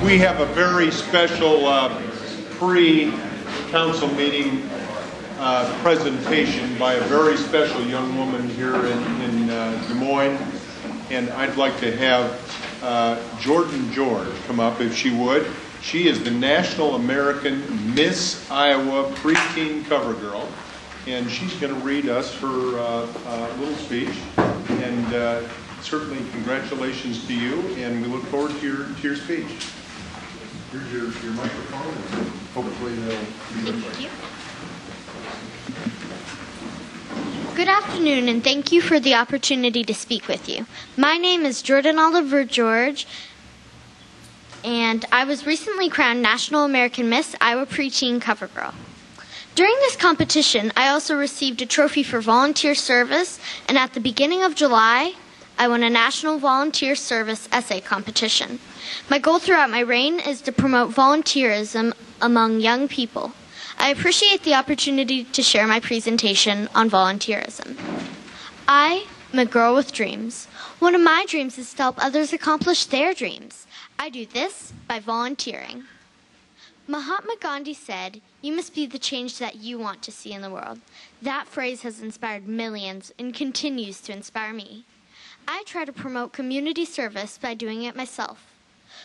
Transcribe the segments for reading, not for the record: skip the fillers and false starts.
We have a very special pre-council meeting presentation by a very special young woman here in Des Moines, and I'd like to have Jordan George come up if she would. She is the National American Miss Iowa Preteen Cover Girl, and she's going to read us her little speech. And certainly congratulations to you, and we look forward to your speech. Here's your microphone, and hopefully they'll be ready. Thank you. Good afternoon, and thank you for the opportunity to speak with you. My name is Jordan Oliver George, and I was recently crowned National American Miss Iowa Preteen Cover Girl. During this competition, I also received a trophy for volunteer service, and at the beginning of July, I won a National Volunteer Service Essay Competition. My goal throughout my reign is to promote volunteerism among young people. I appreciate the opportunity to share my presentation on volunteerism. I am a girl with dreams. One of my dreams is to help others accomplish their dreams. I do this by volunteering. Mahatma Gandhi said, "You must be the change that you want to see in the world." That phrase has inspired millions and continues to inspire me. I try to promote community service by doing it myself.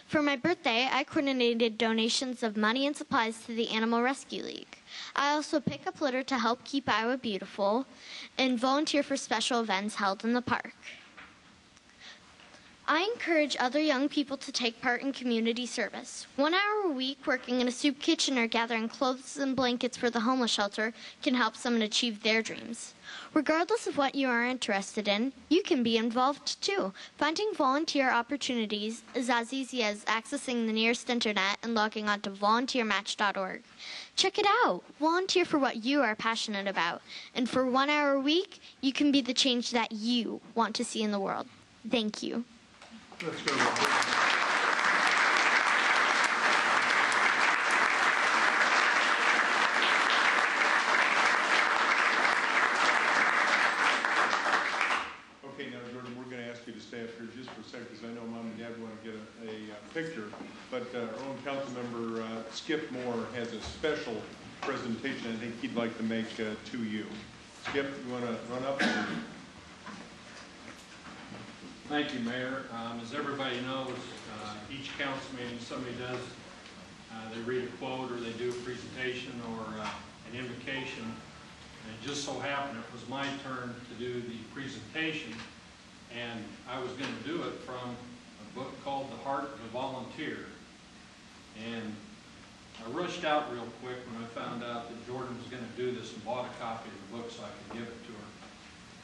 For my birthday, I coordinated donations of money and supplies to the Animal Rescue League. I also pick up litter to help keep Iowa beautiful and volunteer for special events held in the park. I encourage other young people to take part in community service. 1 hour a week working in a soup kitchen or gathering clothes and blankets for the homeless shelter can help someone achieve their dreams. Regardless of what you are interested in, you can be involved too. Finding volunteer opportunities is as easy as accessing the nearest internet and logging on to volunteermatch.org. Check it out. Volunteer for what you are passionate about. And for 1 hour a week, you can be the change that you want to see in the world. Thank you. Let's go. Okay, now, Jordan, we're going to ask you to stay up here just for a second because I know Mom and Dad want to get a picture. But our own council member, Skip Moore, has a special presentation I think he'd like to make to you. Skip, you want to run up? Thank you, Mayor. As everybody knows, each council meeting somebody does, they read a quote or they do a presentation or an invocation. And it just so happened it was my turn to do the presentation, and I was going to do it from a book called The Heart of a Volunteer. And I rushed out real quick when I found out that Jordan was going to do this and bought a copy of the book so I could give it to her.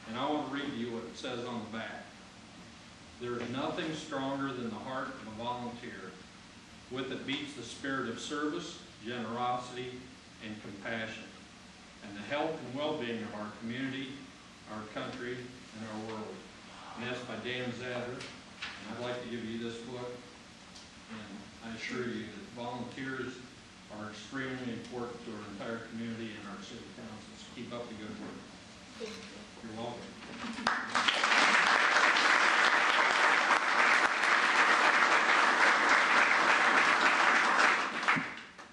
And I want to read to you what it says on the back. "There is nothing stronger than the heart of a volunteer. With it beats the spirit of service, generosity, and compassion, and the health and well-being of our community, our country, and our world." And that's by Dan Zadder. And I'd like to give you this book. And I assure you that volunteers are extremely important to our entire community and our city councils. Keep up the good work. Thank you. You're welcome.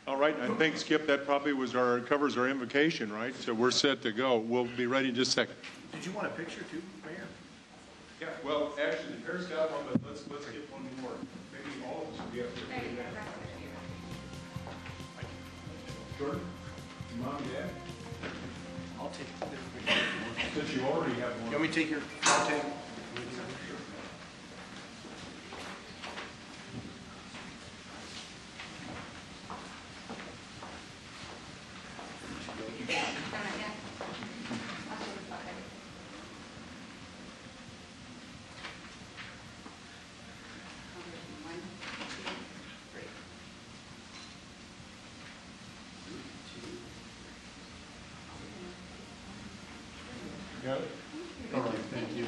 All right, I think, Skip, that probably covers our invocation, right? So we're set to go. We'll be ready in just a second. Did you want a picture too, Mayor? Yeah, well, actually, the Mayor's got one, but let's get one more. Maybe all of us will be up there. Jordan, your mom, dad? I'll take it. Since you already have one. Can we take your, I'll take. Got it? All right, thank you.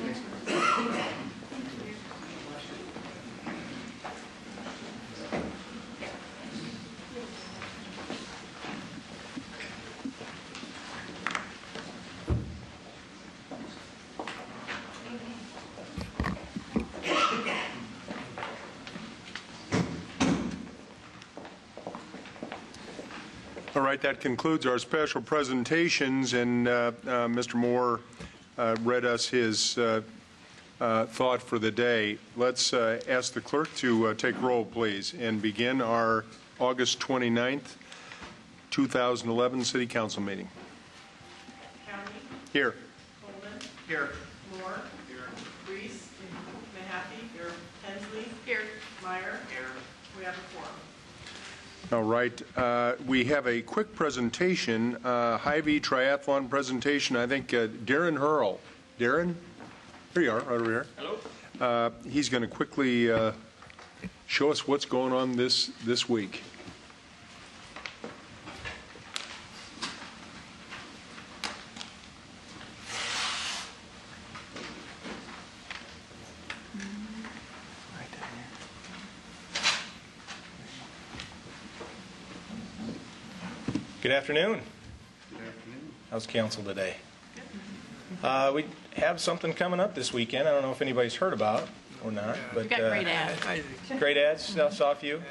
All right, that concludes our special presentations, and Mr. Moore read us his thought for the day. Let's ask the clerk to take roll, please, and begin our August 29th, 2011 City Council meeting. Halley. Here. Coleman. Here. Moore. Here. Greiss. Mahaffey. Here. Hensley. Here. Meyer. Here. We have a quorum. All right. We have a quick presentation, Hy-Vee triathlon presentation. I think Darren Hurl. Darren? Here you are, right over here. Hello. He's going to quickly show us what's going on this week. Good afternoon. Good afternoon. How's council today? We have something coming up this weekend. I don't know if anybody's heard about or not, but We got great ads. great ads. Saw a few.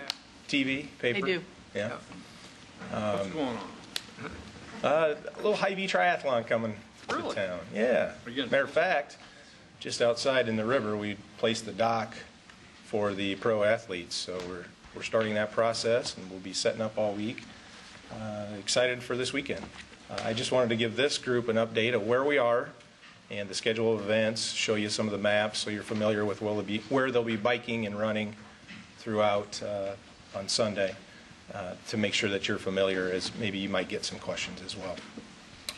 TV, paper. They do. Yeah. What's going on? A little Hy-Vee triathlon coming Really? to town. Yeah. Again. Matter of fact, just outside in the river, we placed the dock for the pro athletes. So we're starting that process, and we'll be setting up all week. Excited for this weekend. I just wanted to give this group an update of where we are and the schedule of events, show you some of the maps so you're familiar with where they'll be biking and running throughout on Sunday to make sure that you're familiar, as maybe you might get some questions as well.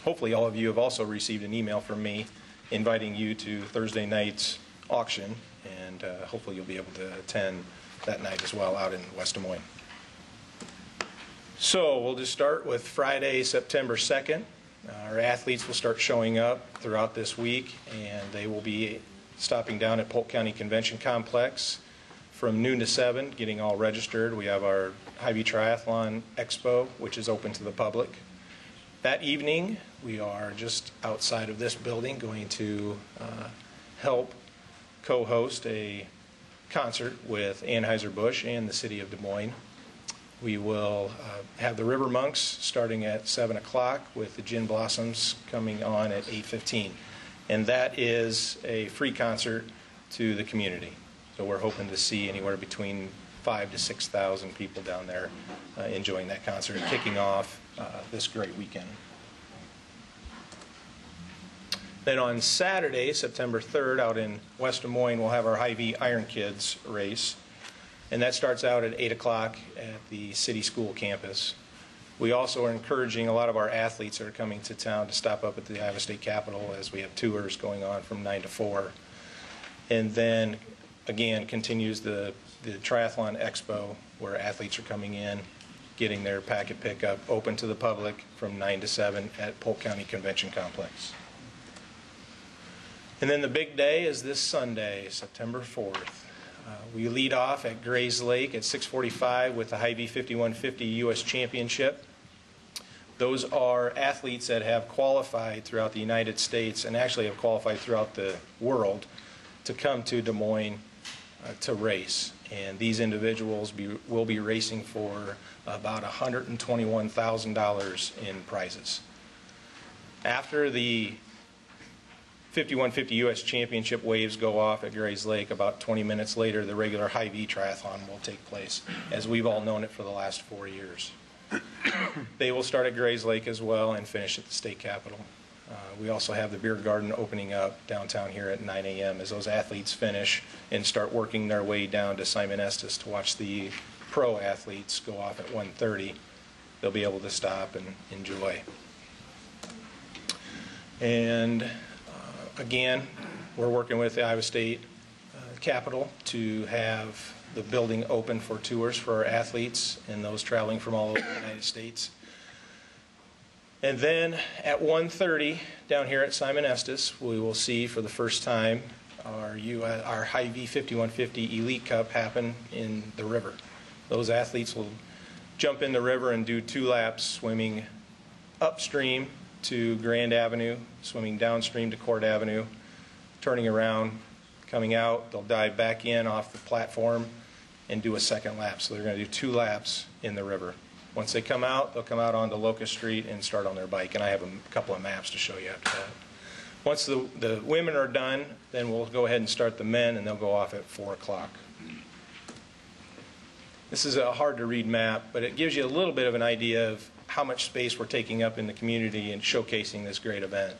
Hopefully all of you have also received an email from me inviting you to Thursday night's auction, and hopefully you'll be able to attend that night as well out in West Des Moines. So we'll just start with Friday, September 2nd. Our athletes will start showing up throughout this week, and they will be stopping down at Polk County Convention Complex from noon to 7, getting all registered. We have our Hy-Vee Triathlon Expo, which is open to the public. That evening, we are just outside of this building going to help co-host a concert with Anheuser-Busch and the City of Des Moines. We will have the River Monks starting at 7 o'clock with the Gin Blossoms coming on at 8:15. And that is a free concert to the community. So we're hoping to see anywhere between 5,000 to 6,000 people down there enjoying that concert and kicking off this great weekend. Then on Saturday, September 3rd, out in West Des Moines, we'll have our Hy-Vee Iron Kids race. And that starts out at 8 o'clock at the city school campus. We also are encouraging a lot of our athletes that are coming to town to stop up at the Iowa State Capitol, as we have tours going on from 9 to 4. And then, again, continues the Triathlon Expo, where athletes are coming in, getting their packet pickup, open to the public from 9 to 7 at Polk County Convention Complex. And then the big day is this Sunday, September 4th. We lead off at Greiss Lake at 6:45 with the Hy-Vee 5150 U.S. Championship. Those are athletes that have qualified throughout the United States and actually have qualified throughout the world to come to Des Moines to race. And these individuals will be racing for about $121,000 in prizes. After the 5150 U.S. Championship waves go off at Greiss Lake, about 20 minutes later, the regular Hy-Vee Triathlon will take place, as we've all known it for the last 4 years. They will start at Greiss Lake as well and finish at the state capitol. We also have the beer garden opening up downtown here at 9 a.m. as those athletes finish and start working their way down to Simon Estes to watch the pro athletes go off at 1:30. They'll be able to stop and enjoy. And again, we're working with the Iowa State Capitol to have the building open for tours for our athletes and those traveling from all over the United States. And then at 1:30 down here at Simon Estes, we will see for the first time our Hy-Vee 5150 Elite Cup happen in the river. Those athletes will jump in the river and do 2 laps swimming upstream to Grand Avenue, swimming downstream to Court Avenue, turning around, coming out. They'll dive back in off the platform and do a second lap. So they're going to do 2 laps in the river. Once they come out, they'll come out onto Locust Street and start on their bike, and I have a couple of maps to show you after that. Once the women are done, then we'll go ahead and start the men, and they'll go off at 4 o'clock. This is a hard-to-read map, but it gives you a little bit of an idea of how much space we're taking up in the community and showcasing this great event.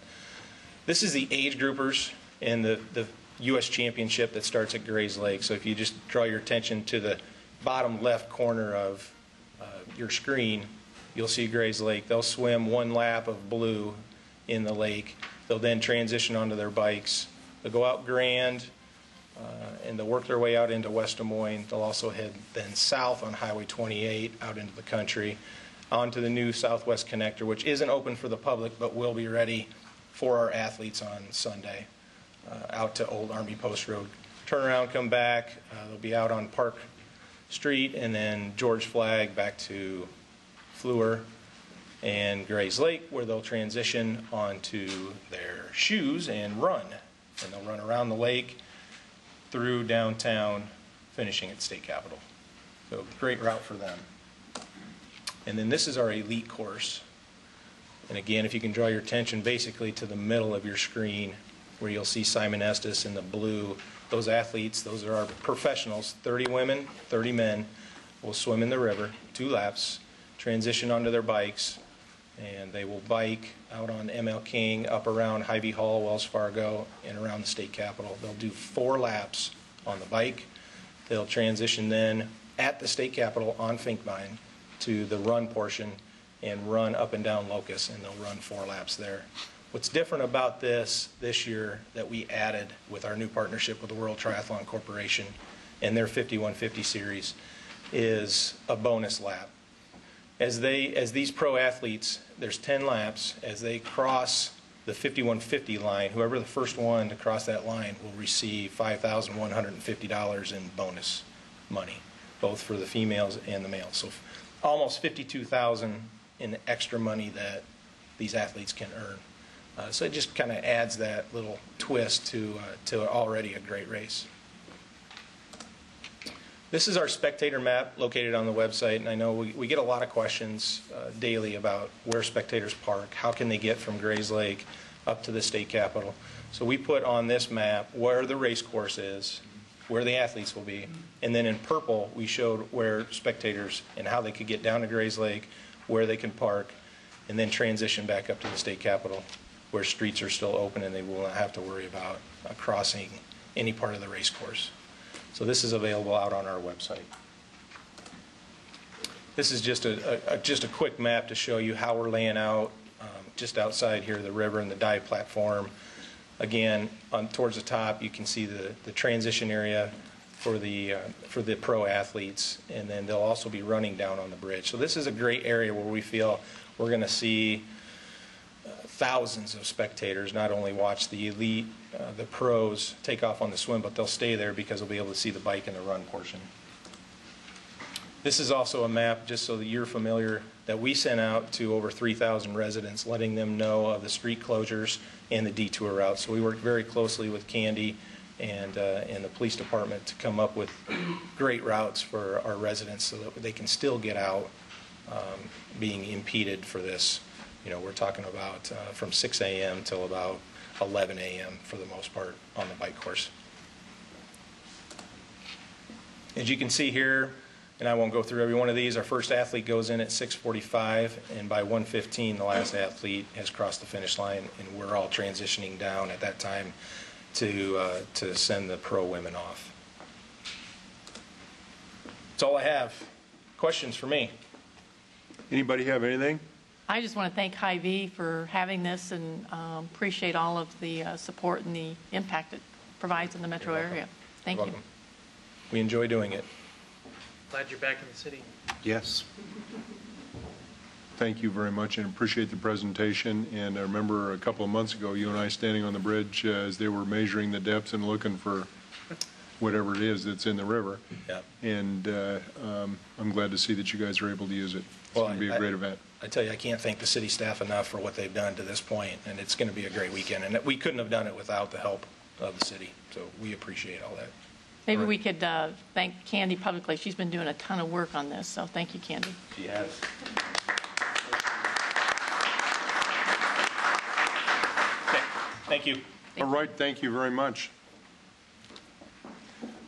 This is the age groupers in the U.S. Championship that starts at Greiss Lake. So if you just draw your attention to the bottom left corner of your screen, you'll see Greiss Lake. They'll swim 1 lap of blue in the lake. They'll then transition onto their bikes. They'll go out Grand, and they'll work their way out into West Des Moines. They'll also head then south on Highway 28 out into the country, onto the new Southwest Connector, which isn't open for the public, but will be ready for our athletes on Sunday, out to Old Army Post Road. Turn around, come back. They'll be out on Park Street, and then George Flagg back to Fleur and Greiss Lake, where they'll transition onto their shoes and run. And they'll run around the lake, through downtown, finishing at State Capitol. So great route for them. And then this is our elite course. And again, if you can draw your attention basically to the middle of your screen, where you'll see Simon Estes in the blue. Those athletes, those are our professionals, 30 women, 30 men, will swim in the river, 2 laps, transition onto their bikes, and they will bike out on ML King, up around Hy-Vee Hall, Wells Fargo, and around the State Capitol. They'll do 4 laps on the bike. They'll transition then at the State Capitol on Finkbein to the run portion and run up and down Locust, and they'll run 4 laps there. What's different about this year that we added with our new partnership with the World Triathlon Corporation and their 5150 series is a bonus lap. As these pro athletes, there's 10 laps, as they cross the 5150 line, whoever the first one to cross that line will receive $5,150 in bonus money, both for the females and the males. So almost $52,000 in extra money that these athletes can earn. So it just kind of adds that little twist to already a great race. This is our spectator map located on the website, and I know we get a lot of questions daily about where spectators park, how can they get from Greiss Lake up to the State Capitol. So we put on this map where the race course is, where the athletes will be, and then in purple we showed where spectators and how they could get down to Greiss Lake, where they can park, and then transition back up to the State Capitol, where streets are still open and they will not have to worry about crossing any part of the race course. So this is available out on our website. This is just a quick map to show you how we're laying out just outside here, the river and the dive platform. Again, towards the top, you can see the transition area for the pro athletes, and then they'll also be running down on the bridge. So this is a great area where we feel we're going to see thousands of spectators not only watch the elite, the pros take off on the swim, but they'll stay there because they'll be able to see the bike and the run portion. This is also a map, just so that you're familiar, that we sent out to over 3,000 residents, letting them know of the street closures and the detour routes. So we worked very closely with Candy and the police department to come up with great routes for our residents so that they can still get out being impeded for this. You know, we're talking about from 6 a.m. till about 11 a.m. for the most part on the bike course. As you can see here, and I won't go through every one of these, our first athlete goes in at 6:45, and by 1:15 the last athlete has crossed the finish line, and we're all transitioning down at that time to send the pro women off. That's all I have. Questions for me? Anybody have anything? I just want to thank Hy-Vee for having this and appreciate all of the support and the impact it provides in the metro area. Thank you. Welcome. We enjoy doing it. Glad you're back in the city. Yes. Thank you very much and appreciate the presentation. And I remember a couple of months ago, you and I standing on the bridge as they were measuring the depths and looking for whatever it is that's in the river. Yeah. And I'm glad to see that you guys are able to use it. It's going to be a great event. I tell you, I can't thank the city staff enough for what they've done to this point, and it's going to be a great weekend. And we couldn't have done it without the help of the city, so we appreciate all that. Maybe we could thank Candy publicly. She's been doing a ton of work on this, so thank you, Candy. She has. Okay, thank you. All right, thank you very much.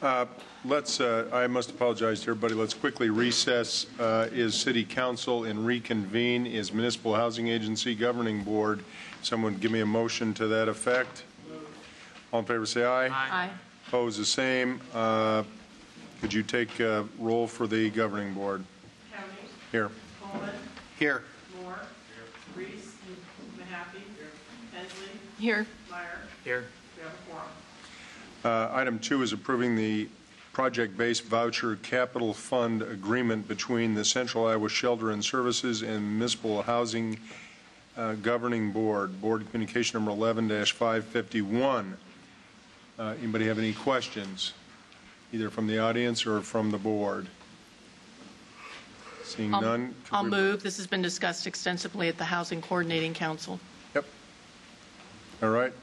I must apologize to everybody. Let's quickly recess. Is City Council and reconvene is Municipal Housing Agency Governing Board. Someone give me a motion to that effect. All in favor say aye. Aye. Opposed the same. Could you take roll for the Governing Board? County, Here. Coleman, Here. Moore, Greiss, Mahaffey, Hensley, Here. Meyer. Here. We have a quorum. Item 2 is approving the project-based voucher capital fund agreement between the Central Iowa Shelter and Services and Municipal Housing Governing Board, Board Communication number 11-551. Anybody have any questions, either from the audience or from the board? Seeing none. I'll move. This has been discussed extensively at the Housing Coordinating Council. Yep. All right.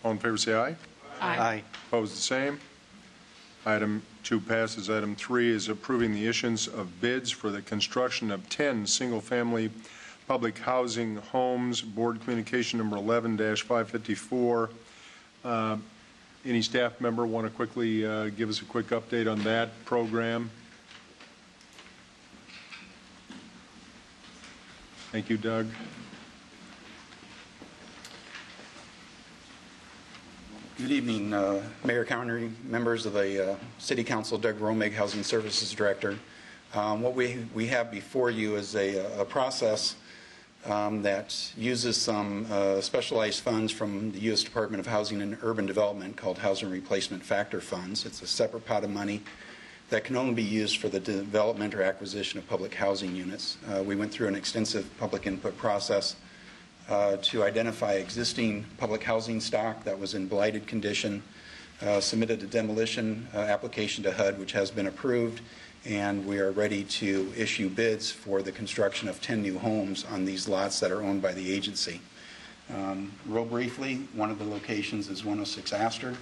All in favor say aye. Aye. Opposed the same. Item 2 passes. Item 3 is approving the issuance of bids for the construction of 10 single-family public housing homes, Board Communication number 11-554. Any staff member want to quickly give us a quick update on that program? Thank you, Doug. Good evening, Mayor, County members of the City Council. Doug Romig, Housing Services Director. What we have before you is a process that uses some specialized funds from the U.S. Department of Housing and Urban Development called Housing Replacement Factor Funds. It's a separate pot of money that can only be used for the development or acquisition of public housing units. We went through an extensive public input process to identify existing public housing stock that was in blighted condition, submitted a demolition application to HUD, which has been approved, and we are ready to issue bids for the construction of 10 new homes on these lots that are owned by the agency. Real briefly, one of the locations is 106 Astor.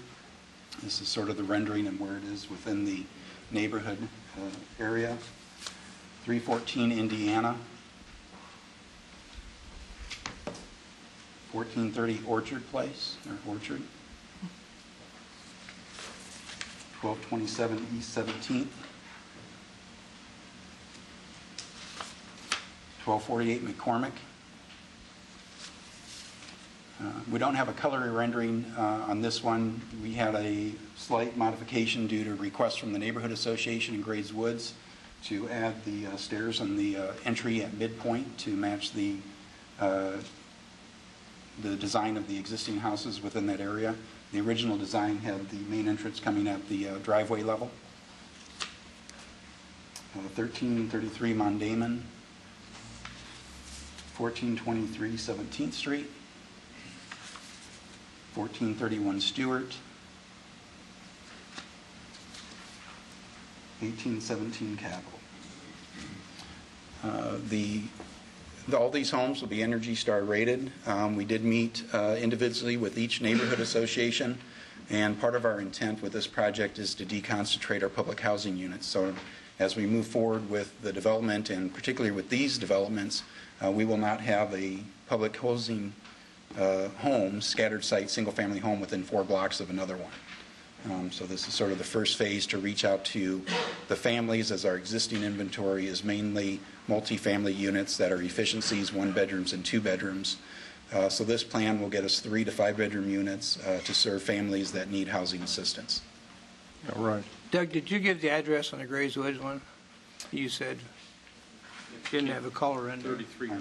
This is sort of the rendering and where it is within the neighborhood area. 314 Indiana. 1430 Orchard Place, or Orchard. 1227 East 17th. 1248 McCormick. We don't have a color rendering on this one. We had a slight modification due to requests from the Neighborhood Association in Grays Woods to add the stairs and the entry at midpoint to match the design of the existing houses within that area. The original design had the main entrance coming at the driveway level. 1333 Mondamon, 1423 17th Street, 1431 Stewart, 1817 Capitol. All these homes will be Energy Star rated. We did meet individually with each neighborhood association, and part of our intent with this project is to deconcentrate our public housing units. So as we move forward with the development, and particularly with these developments, we will not have a public housing home, scattered site, single-family home within 4 blocks of another one. So this is sort of the first phase to reach out to the families, as our existing inventory is mainly multifamily units that are efficiencies, 1 bedrooms and 2 bedrooms. So this plan will get us 3 to 5 bedroom units to serve families that need housing assistance. All right. Doug, did you give the address on the Grays Woods one? You said didn't have a color in there. 33.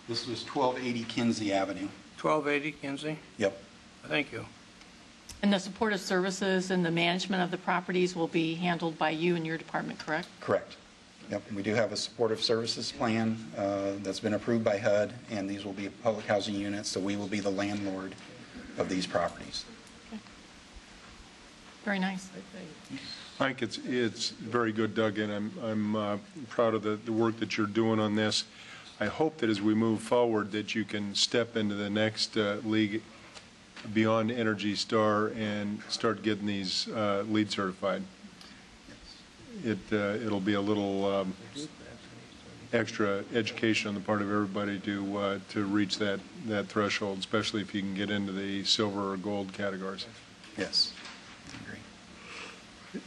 This was 1280 Kinsey Avenue. 1280 Kinsey? Yep. Thank you. And the supportive services and the management of the properties will be handled by you and your department, correct? Correct. Yep. We do have a supportive services plan that's been approved by HUD, and these will be public housing units, so we will be the landlord of these properties. Okay. Very nice. I think it's very good, Doug, and I'm proud of the work that you're doing on this. I hope that as we move forward that you can step into the next league beyond Energy Star and start getting these LEED certified. It'll be a little extra education on the part of everybody to reach that threshold, especially if you can get into the silver or gold categories. Yes, I agree.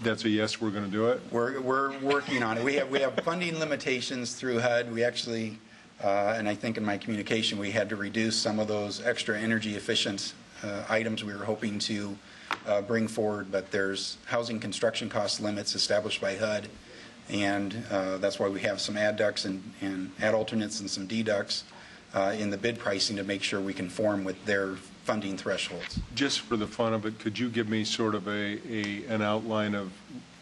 That's a yes, we're going to do it? We're working on it. We have funding limitations through HUD. We actually, and I think in my communication, we had to reduce some of those extra energy efficient items we were hoping to bring forward, but there's housing construction cost limits established by HUD, and that's why we have some adducts and add alternates and some deducts in the bid pricing to make sure we conform with their funding thresholds. Just for the fun of it, could you give me sort of an outline of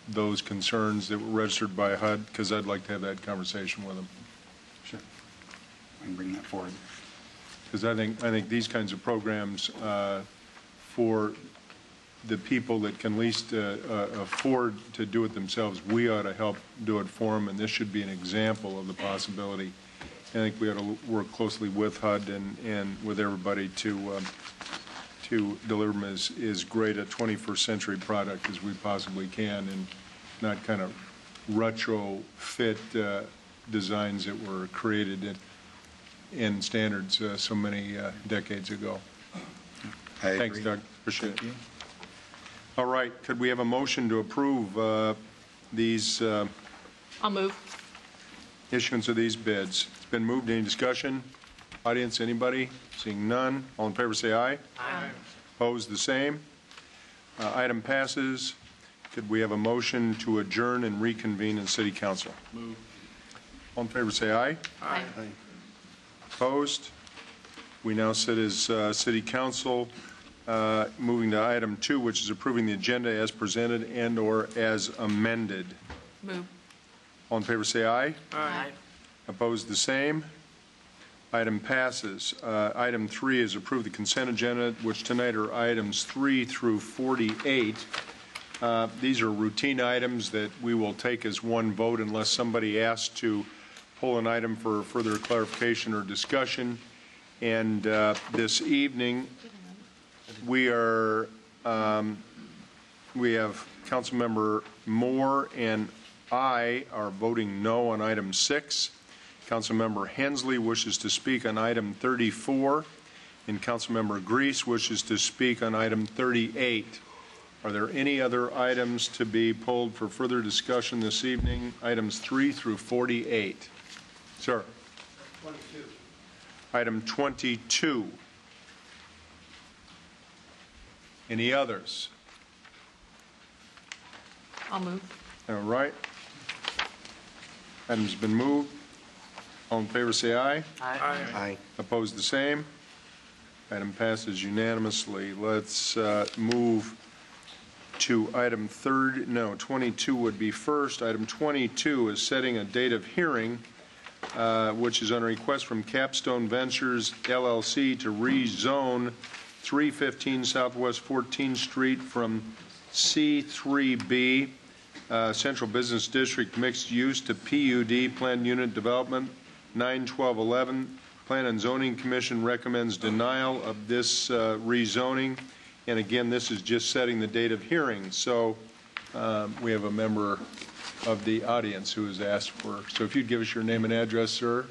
those concerns that were registered by HUD? Because I'd like to have that conversation with them. Sure. I can bring that forward. Because I think these kinds of programs for the people that can least afford to do it themselves, we ought to help do it for them, and this should be an example of the possibility. I think we ought to work closely with HUD and with everybody to deliver them as great a 21st century product as we possibly can, and not kind of retrofit designs that were created in standards so many decades ago. Thanks, Doug. Appreciate it. All right. Could we have a motion to approve these I'll move. issuance of these bids? It's been moved. Any discussion? Audience, anybody? Seeing none. All in favor say aye. Aye. Opposed, the same. Item passes. Could we have a motion to adjourn and reconvene in City Council? Move. All in favor say aye. Aye. Opposed? We now sit as City Council. Moving to item 2, which is approving the agenda as presented and or as amended. Move. All in favor say aye. Aye. Opposed, the same. Item passes. Item 3 is approve the consent agenda, which tonight are items 3 through 48. These are routine items that we will take as one vote unless somebody asks to pull an item for further clarification or discussion. And this evening, we have Councilmember Moore and I are voting no on item 6. Councilmember Hensley wishes to speak on item 34, and Councilmember Greiss wishes to speak on item 38. Are there any other items to be pulled for further discussion this evening? Items 3 through 48. Sir. 22. Item 22. Any others? I'll move. All right. Item's been moved. All in favor say aye. Aye. Opposed, the same. Item passes unanimously. Let's move to item 22 would be first. Item 22 is setting a date of hearing, which is on a request from Capstone Ventures, LLC, to rezone 315 Southwest 14th Street from C3B, Central Business District Mixed Use, to PUD, Planned Unit Development, 9/12/11. Plan and Zoning Commission recommends denial of this rezoning. And again, this is just setting the date of hearing. So we have a member of the audience who has asked for. So if you'd give us your name and address, sir,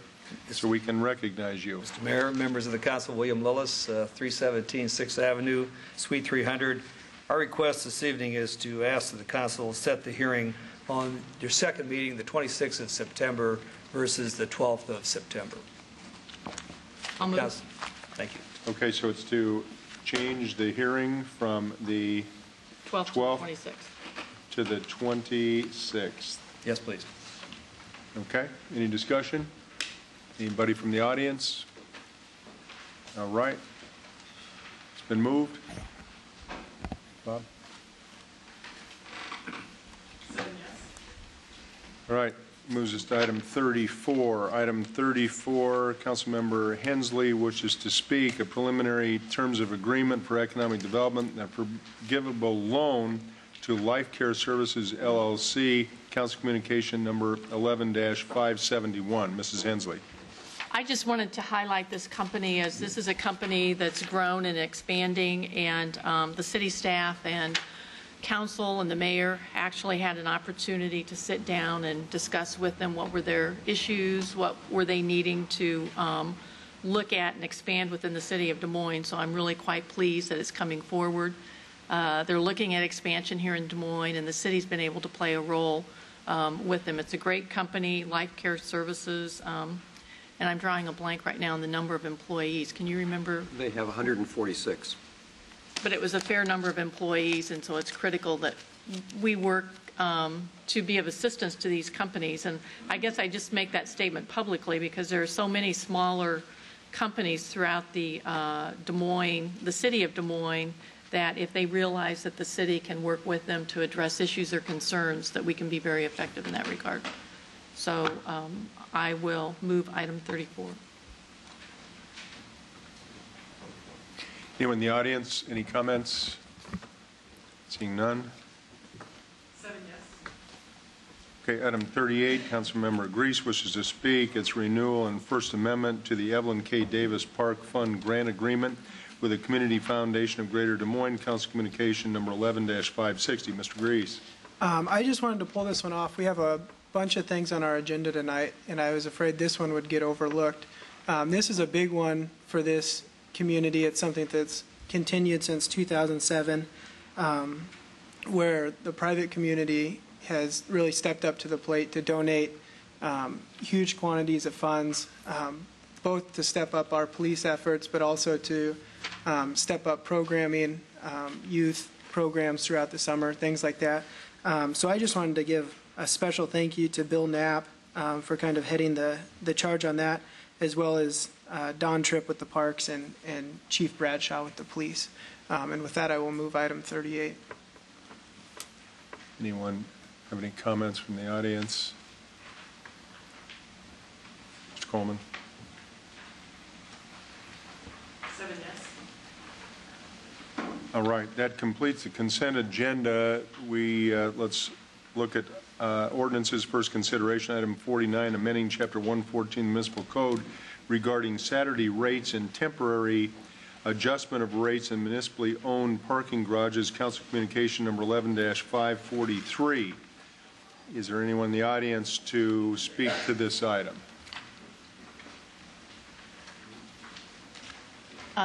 so we can recognize you. Mr. Mayor, members of the council, William Lillis, 317 6th Avenue, Suite 300. Our request this evening is to ask that the council set the hearing on your second meeting, the 26th of September versus the 12th of September. I'll move. Council, thank you. Okay, so it's to change the hearing from the 12th to 26th. to the 26th. Yes, please. Okay, any discussion? Anybody from the audience? All right. It's been moved. Bob? All right, moves us to item 34. Item 34, Councilmember Hensley wishes to speak a preliminary terms of agreement for economic development and a forgivable loan to Life Care Services, LLC, Council Communication number 11-571. Mrs. Hensley. I just wanted to highlight this company, as this is a company that's grown and expanding, and the city staff and council and the mayor actually had an opportunity to sit down and discuss with them what were their issues, what were they needing to look at and expand within the city of Des Moines. So I'm really quite pleased that it's coming forward. They're looking at expansion here in Des Moines, and the city's been able to play a role with them. It's a great company, Life Care Services, and I'm drawing a blank right now on the number of employees. Can you remember? They have 146. But it was a fair number of employees, and so it's critical that we work to be of assistance to these companies. And I guess I just make that statement publicly because there are so many smaller companies throughout the Des Moines, the city of Des Moines, that if they realize that the city can work with them to address issues or concerns, that we can be very effective in that regard. So I will move item 34. Anyone in the audience, any comments? Seeing none. 7 yes. Okay, item 38, Councilmember Greiss wishes to speak. It's renewal and First Amendment to the Evelyn K. Davis Park Fund Grant Agreement with the Community Foundation of Greater Des Moines, Council Communication number 11-560. Mr. Greiss. I just wanted to pull this one off. We have a bunch of things on our agenda tonight, and I was afraid this one would get overlooked. This is a big one for this community. It's something that's continued since 2007, where the private community has really stepped up to the plate to donate huge quantities of funds, both to step up our police efforts, but also to step up programming, youth programs throughout the summer, things like that. So I just wanted to give a special thank you to Bill Knapp for kind of heading the charge on that, as well as Don Tripp with the parks and Chief Bradshaw with the police. And with that, I will move item 38. Anyone have any comments from the audience? Mr. Coleman. 7 yes. All right, that completes the consent agenda. Let's look at ordinances. First consideration, item 49, amending Chapter 114 Municipal Code regarding Saturday rates and temporary adjustment of rates in municipally owned parking garages, Council Communication number 11-543. Is there anyone in the audience to speak to this item?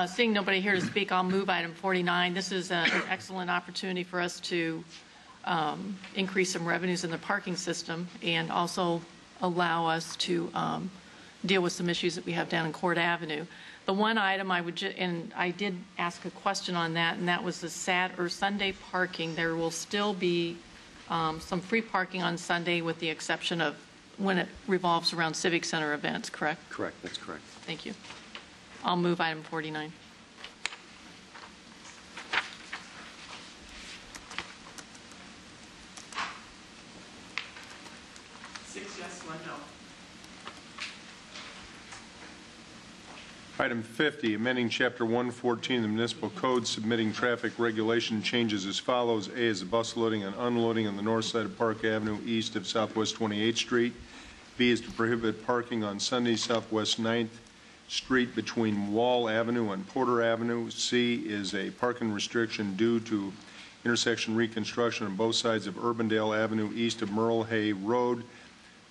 Seeing nobody here to speak, I'll move item 49. This is an excellent opportunity for us to increase some revenues in the parking system and also allow us to deal with some issues that we have down in Court Avenue. The one item and I did ask a question on that, and that was the Sunday parking. There will still be some free parking on Sunday with the exception of when it revolves around Civic Center events, correct? Correct, that's correct. Thank you. I'll move item 49. Item 50, amending Chapter 114 of the Municipal Code, submitting traffic regulation changes as follows. A is the bus loading and unloading on the north side of Park Avenue east of Southwest 28th Street. B is to prohibit parking on Sunday Southwest 9th Street between Wall Avenue and Porter Avenue. C is a parking restriction due to intersection reconstruction on both sides of Urbandale Avenue east of Merle Hay Road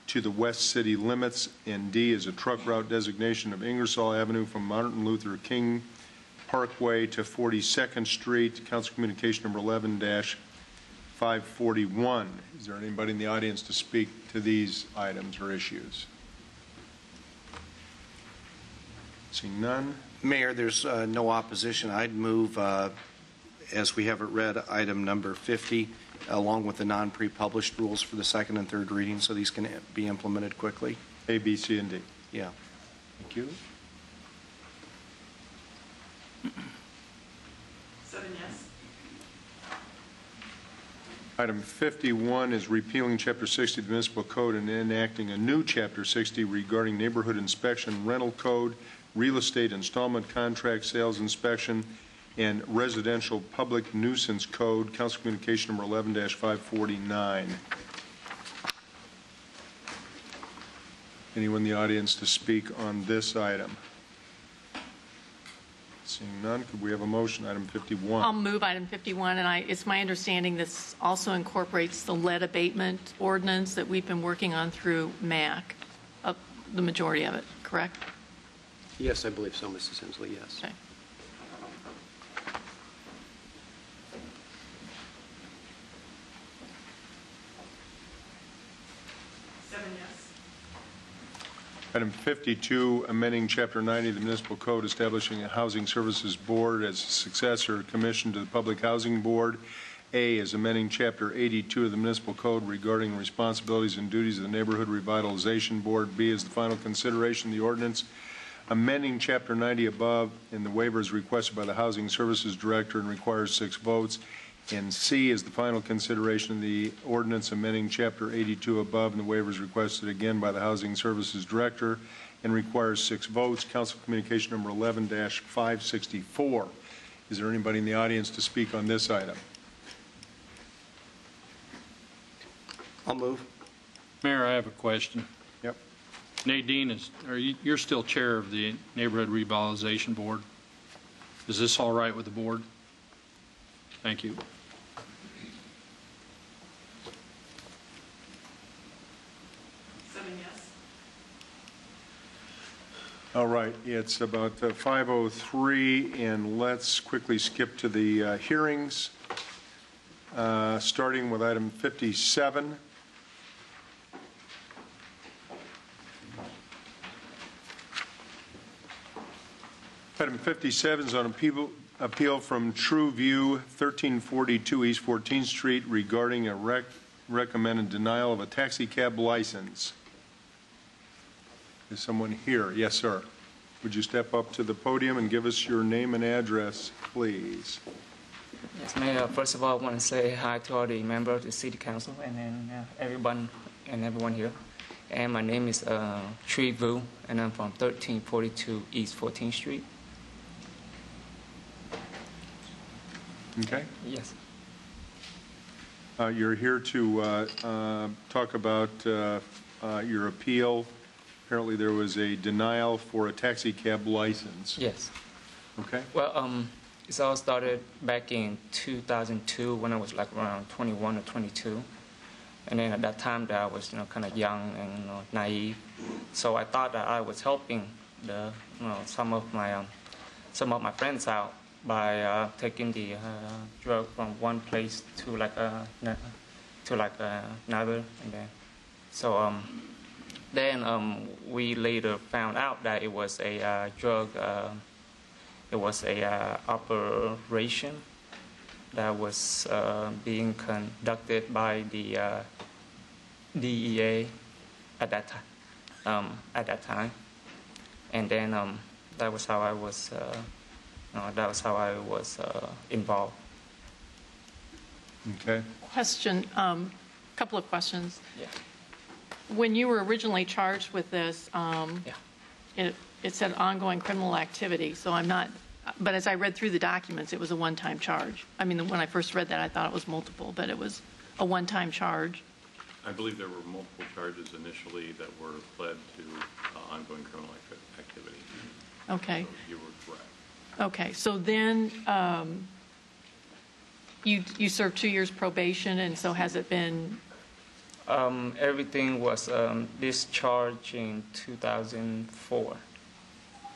to the west city limits. And D is a truck route designation of Ingersoll Avenue from Martin Luther King Parkway to 42nd Street. Council Communication number 11-541. Is there anybody in the audience to speak to these items or issues? Seeing none. Mayor, there's no opposition. I'd move, as we have it read, item number 50, along with the non-pre-published rules for the second and third reading, so these can be implemented quickly. A, B, C, and D. Yeah. Thank you. 7 yes. Item 51 is repealing Chapter 60 of the Municipal Code and enacting a new Chapter 60 regarding neighborhood inspection, rental code, real estate installment contract sales inspection, and residential public nuisance code. Council Communication number 11-549. Anyone in the audience to speak on this item? Seeing none, could we have a motion, item 51? I'll move item 51, and it's my understanding this also incorporates the lead abatement ordinance that we've been working on through MAC, the majority of it, correct? Yes, I believe so, Mrs. Hensley, yes. Okay. Item 52, amending Chapter 90 of the Municipal Code, establishing a Housing Services Board as a successor commission to the Public Housing Board. A is amending Chapter 82 of the Municipal Code regarding responsibilities and duties of the Neighborhood Revitalization Board. B is the final consideration of the ordinance amending Chapter 90 above, and the waiver is requested by the Housing Services Director and requires 6 votes. And C is the final consideration of the ordinance amending Chapter 82 above, and the waiver is requested again by the Housing Services Director and requires 6 votes. Council Communication number 11-564. Is there anybody in the audience to speak on this item? I'll move. Mayor, I have a question. Yep. Nadine, you're still chair of the Neighborhood Revitalization Board. Is this all right with the board? Thank you. All right, it's about 5:03, and let's quickly skip to the hearings, starting with item 57. Item 57 is on appeal from True View, 1342 East 14th Street, regarding a recommended denial of a taxi cab license. Is someone here? Yes, sir. Would you step up to the podium and give us your name and address, please? Yes, Mayor. First of all, I want to say hi to all the members of the City Council and then everyone here. And my name is Tree Vu, and I'm from 1342 East 14th Street. Okay. Yes. You're here to talk about your appeal. Apparently there was a denial for a taxi cab license. Yes. Okay. Well, it all started back in 2002 when I was like around 21 or 22. And then at that time that I was, kind of young and naive. So I thought that I was helping some of my friends out by taking the drug from one place to another, and then we later found out that it was a drug. It was a operation that was being conducted by the DEA at that time, and then that was how I was. Involved. Okay. Question, couple of questions. Yeah. When you were originally charged with this, it said ongoing criminal activity, so I'm not, but as I read through the documents, it was a one-time charge. I mean, when I first read that, I thought it was multiple, but it was a one-time charge. I believe there were multiple charges initially that were led to ongoing criminal activity. Okay. So you were correct. Okay, so then you served 2 years probation, and so has it been? Everything was discharged in 2004.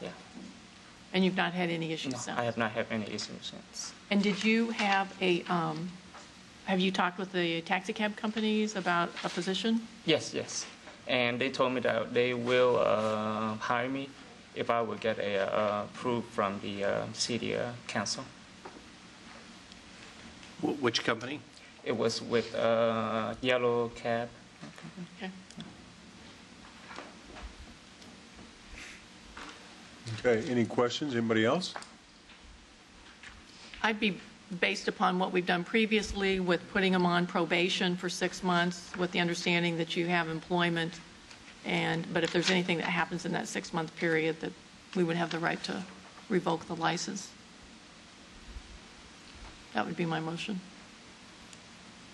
Yeah. And you've not had any issues since? I have not had any issues since. And did you have have you talked with the taxi cab companies about a position? Yes. And they told me that they will hire me if I would get a proof from the city council. Which company? It was with Yellow Cab. Okay. Okay. Any questions? Anybody else? I'd be based upon what we've done previously with putting them on probation for 6 months with the understanding that you have employment. But if there's anything that happens in that 6-month period, that we would have the right to revoke the license. That would be my motion,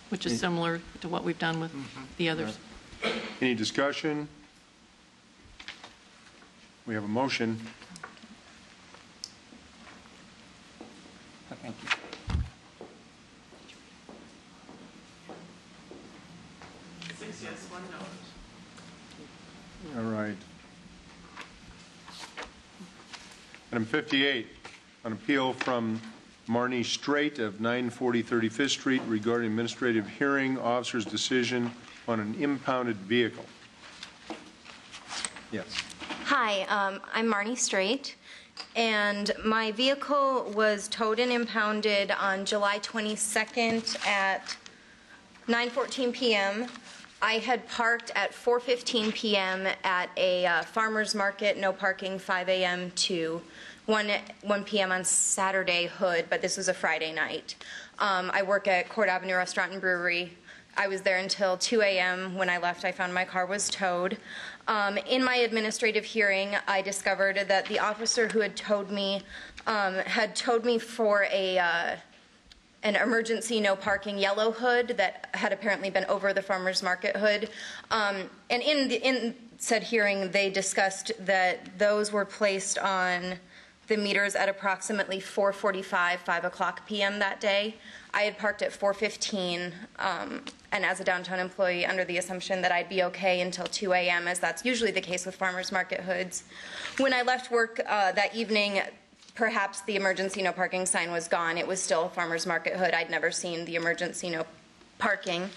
which is similar to what we've done with the others. Any discussion? We have a motion. Thank you. Six yes, one no. All right. Item 58, an appeal from Marnie Strait of 940 35th Street regarding administrative hearing, officer's decision on an impounded vehicle. Yes. Hi, I'm Marnie Strait, and my vehicle was towed and impounded on July 22nd at 9:14 p.m. I had parked at 4:15 p.m. at a farmer's market, no parking, 5 a.m. to 1 p.m. on Saturday, Hood, but this was a Friday night. I work at Court Avenue Restaurant and Brewery. I was there until 2 a.m. When I left, I found my car was towed. In my administrative hearing, I discovered that the officer who had towed me for an emergency no parking yellow hood that had apparently been over the farmer's market hood. And in said hearing, they discussed that those were placed on the meters at approximately 4:45, 5 o'clock p.m. that day. I had parked at 4:15, and as a downtown employee, under the assumption that I'd be okay until 2 a.m., as that's usually the case with farmers market hoods. When I left work that evening, perhaps the emergency no parking sign was gone. It was still a farmers market hood. I'd never seen the emergency no parking.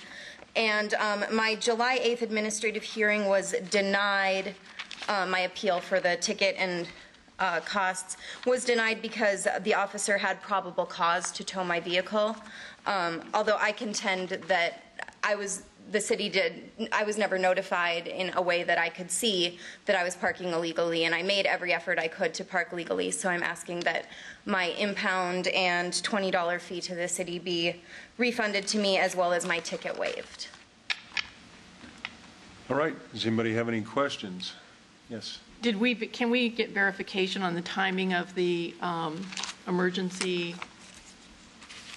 And my July 8th administrative hearing was denied. My appeal for the ticket and costs was denied because the officer had probable cause to tow my vehicle. Although I contend that I was never notified in a way that I could see that I was parking illegally, and I made every effort I could to park legally. So I'm asking that my impound and $20 fee to the city be refunded to me, as well as my ticket waived. All right. Does anybody have any questions? Yes. Can we get verification on the timing of the emergency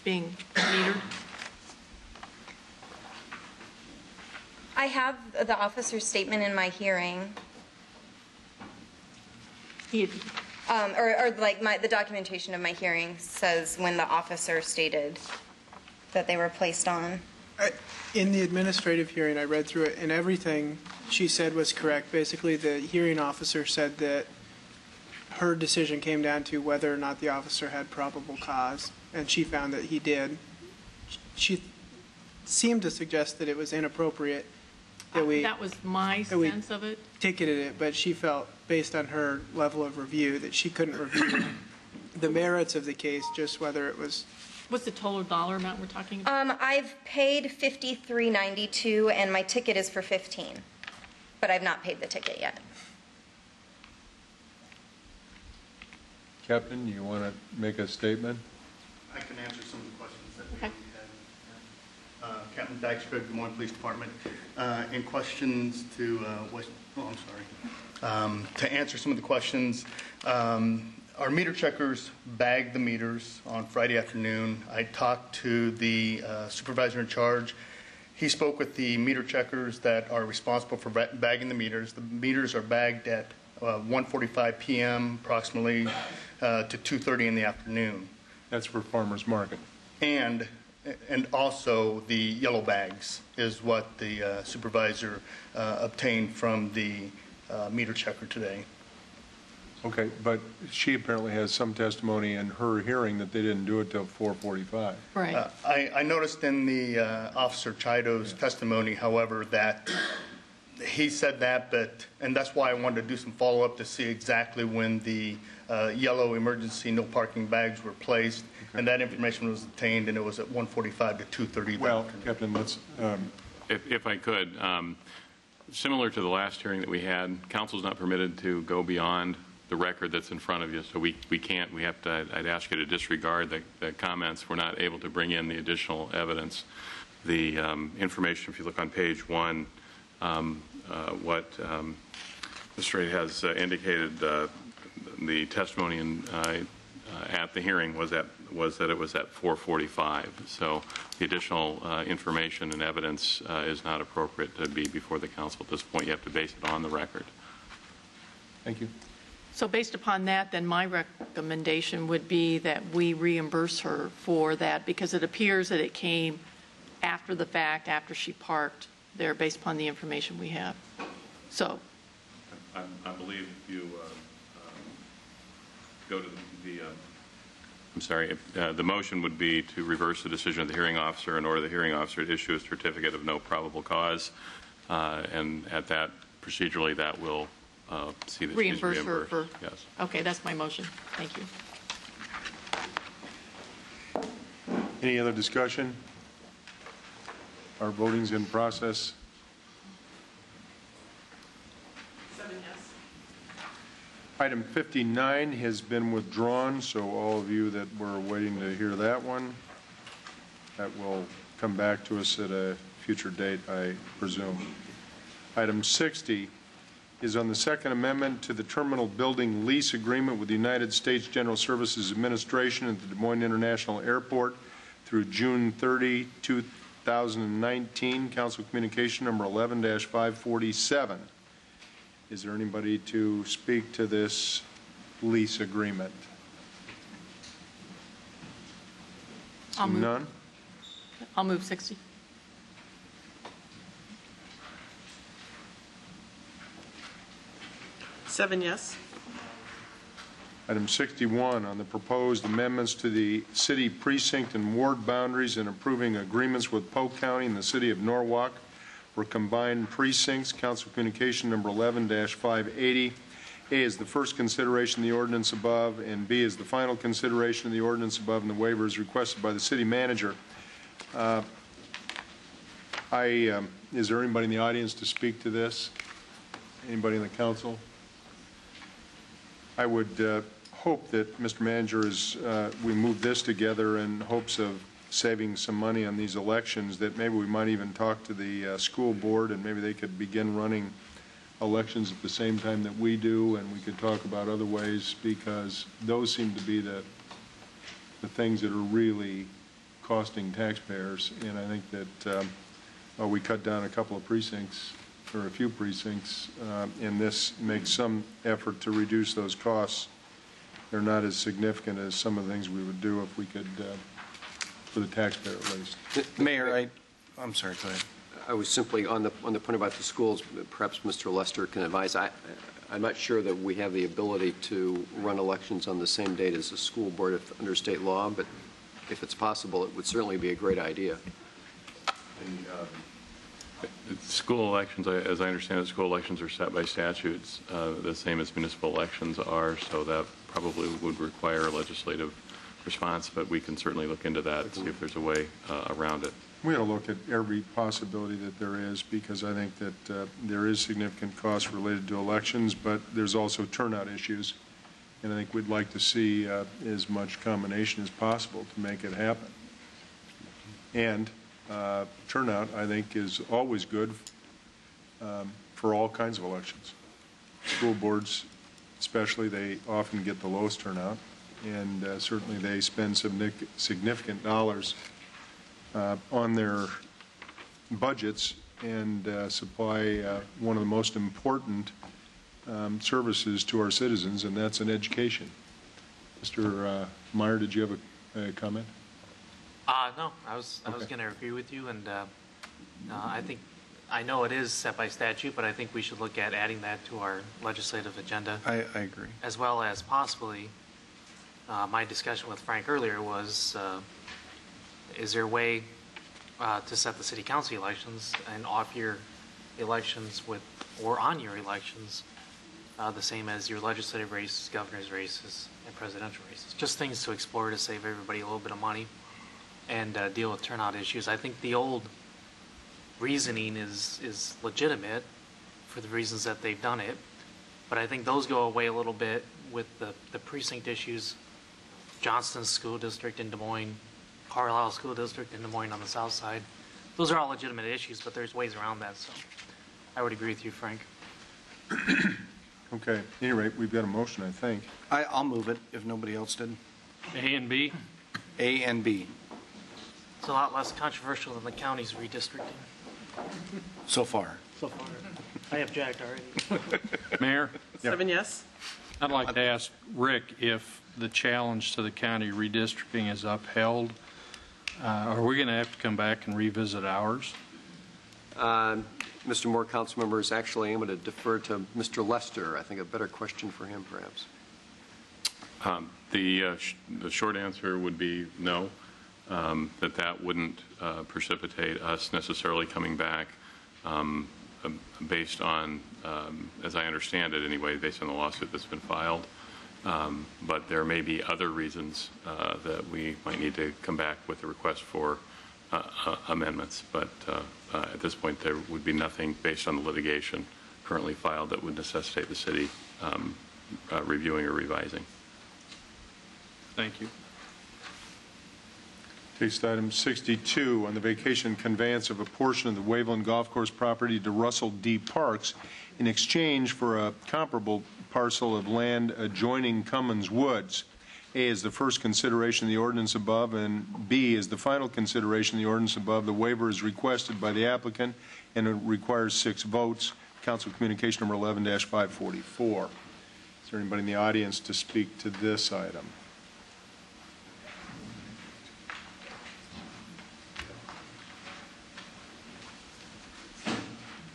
being metered? I have the officer's statement in my hearing. The documentation of my hearing says when the officer stated that they were placed on. In the administrative hearing, I read through it, and everything she said was correct. Basically, the hearing officer said that her decision came down to whether or not the officer had probable cause, and she found that he did. She seemed to suggest that it was inappropriate that was my sense of it. Ticketed it, but she felt, based on her level of review, that she couldn't review the merits of the case, just whether it was. What's the total dollar amount we're talking about? I've paid $53.92, and my ticket is for $15, but I've not paid the ticket yet. Captain, you want to make a statement? I can answer some of the questions that we had. Captain Dykstra, Des Moines Police Department. In questions to to answer some of the questions, our meter checkers bagged the meters on Friday afternoon. I talked to the supervisor in charge. He spoke with the meter checkers that are responsible for bagging the meters. The meters are bagged at 1:45 p.m. approximately to 2:30 in the afternoon. That's for farmers market. And also the yellow bags is what the supervisor obtained from the meter checker today. Okay, but she apparently has some testimony in her hearing that they didn't do it till 4:45. Right. I noticed in the Officer Chido's testimony, however, that he said that, and that's why I wanted to do some follow-up to see exactly when the yellow emergency no parking bags were placed, and that information was obtained, and it was at 1:45 to 2:30. Well, Captain, let's. If I could, similar to the last hearing that we had, council's not permitted to go beyond the record that's in front of you, so we can't. We have to. I'd ask you to disregard the comments. We're not able to bring in the additional evidence. The information, if you look on page 1, what Mr. Strait has indicated, the testimony at the hearing was that it was at 4:45. So the additional information and evidence is not appropriate to be before the council at this point. You have to base it on the record. Thank you. So based upon that, then my recommendation would be that we reimburse her for that, because it appears that it came after the fact, after she parked there, based upon the information we have. So. I believe if you go to the I'm sorry, the motion would be to reverse the decision of the hearing officer and order the hearing officer to issue a certificate of no probable cause, and at that, procedurally, that will see that she's reimburse her reimbursed. for. Yes. Okay, that's my motion. Thank you. Any other discussion? Our voting's in process. 7 yes. Item 59 has been withdrawn, so all of you that were waiting to hear that one, that will come back to us at a future date, I presume. Item 60 is on the Second Amendment to the Terminal Building Lease Agreement with the United States General Services Administration at the Des Moines International Airport through June 30, 2019, Council Communication number 11-547. Is there anybody to speak to this lease agreement? None? I'll move 60. Seven yes. Item 61 on the proposed amendments to the city precinct and ward boundaries and approving agreements with Polk County and the city of Norwalk for combined precincts, Council Communication number 11-580. A is the first consideration of the ordinance above, and B is the final consideration of the ordinance above, and the waiver is requested by the city manager. Is there anybody in the audience to speak to this? Anybody in the council? I would hope that, Mr. Manager, as we move this together in hopes of saving some money on these elections, that maybe we might even talk to the school board, and maybe they could begin running elections at the same time that we do, and we could talk about other ways, because those seem to be the things that are really costing taxpayers. And I think that we cut down a couple of precincts, or a few precincts, and this makes some effort to reduce those costs. They're not as significant as some of the things we would do if we could, for the taxpayer at least. Mayor, I'm sorry, go ahead. I was simply on the point about the schools. Perhaps Mr. Lester can advise. I'm not sure that we have the ability to run elections on the same date as the school board under state law, but if it's possible, it would certainly be a great idea. School elections, as I understand it, school elections are set by statutes, the same as municipal elections are, so that probably would require a legislative response, but we can certainly look into that and see if there's a way around it. We ought to look at every possibility that there is, because I think that there is significant cost related to elections, but there's also turnout issues, and I think we'd like to see as much combination as possible to make it happen. And turnout, I think, is always good for all kinds of elections. School boards, especially, they often get the lowest turnout, and certainly they spend significant dollars on their budgets and supply one of the most important services to our citizens, and that's an education. Mr. Meyer, did you have a comment? No, I was going to agree with you, and I know it is set by statute, but I think we should look at adding that to our legislative agenda. I agree. As well as possibly, my discussion with Frank earlier was, is there a way to set the city council elections and off your elections with, or on your elections, the same as your legislative races, governor's races, and presidential races? Just things to explore to save everybody a little bit of money and deal with turnout issues. I think the old reasoning is legitimate for the reasons that they've done it, but I think those go away a little bit with the precinct issues. Johnston School District in Des Moines, Carlisle School District in Des Moines on the south side. Those are all legitimate issues, but there's ways around that, so I would agree with you, Frank. Okay. At any rate, we've got a motion, I think. I'll move it if nobody else did. A and B? A and B. It's a lot less controversial than the county's redistricting. So far. So far. I object already. Mayor? 7 yes. I'd like to ask Rick if the challenge to the county redistricting is upheld. Are we going to have to come back and revisit ours? Mr. Moore, council members, actually, I'm going to defer to Mr. Lester. I think a better question for him, perhaps. The short answer would be no, that wouldn't precipitate us necessarily coming back based on, as I understand it anyway, based on the lawsuit that's been filed. But there may be other reasons that we might need to come back with a request for amendments. But at this point, there would be nothing based on the litigation currently filed that would necessitate the city reviewing or revising. Thank you. Case item 62 on the vacation conveyance of a portion of the Waveland Golf Course property to Russell D. Parks in exchange for a comparable parcel of land adjoining Cummins Woods. A is the first consideration of the ordinance above, and B is the final consideration of the ordinance above. The waiver is requested by the applicant, and it requires 6 votes. Council Communication number 11-544. Is there anybody in the audience to speak to this item?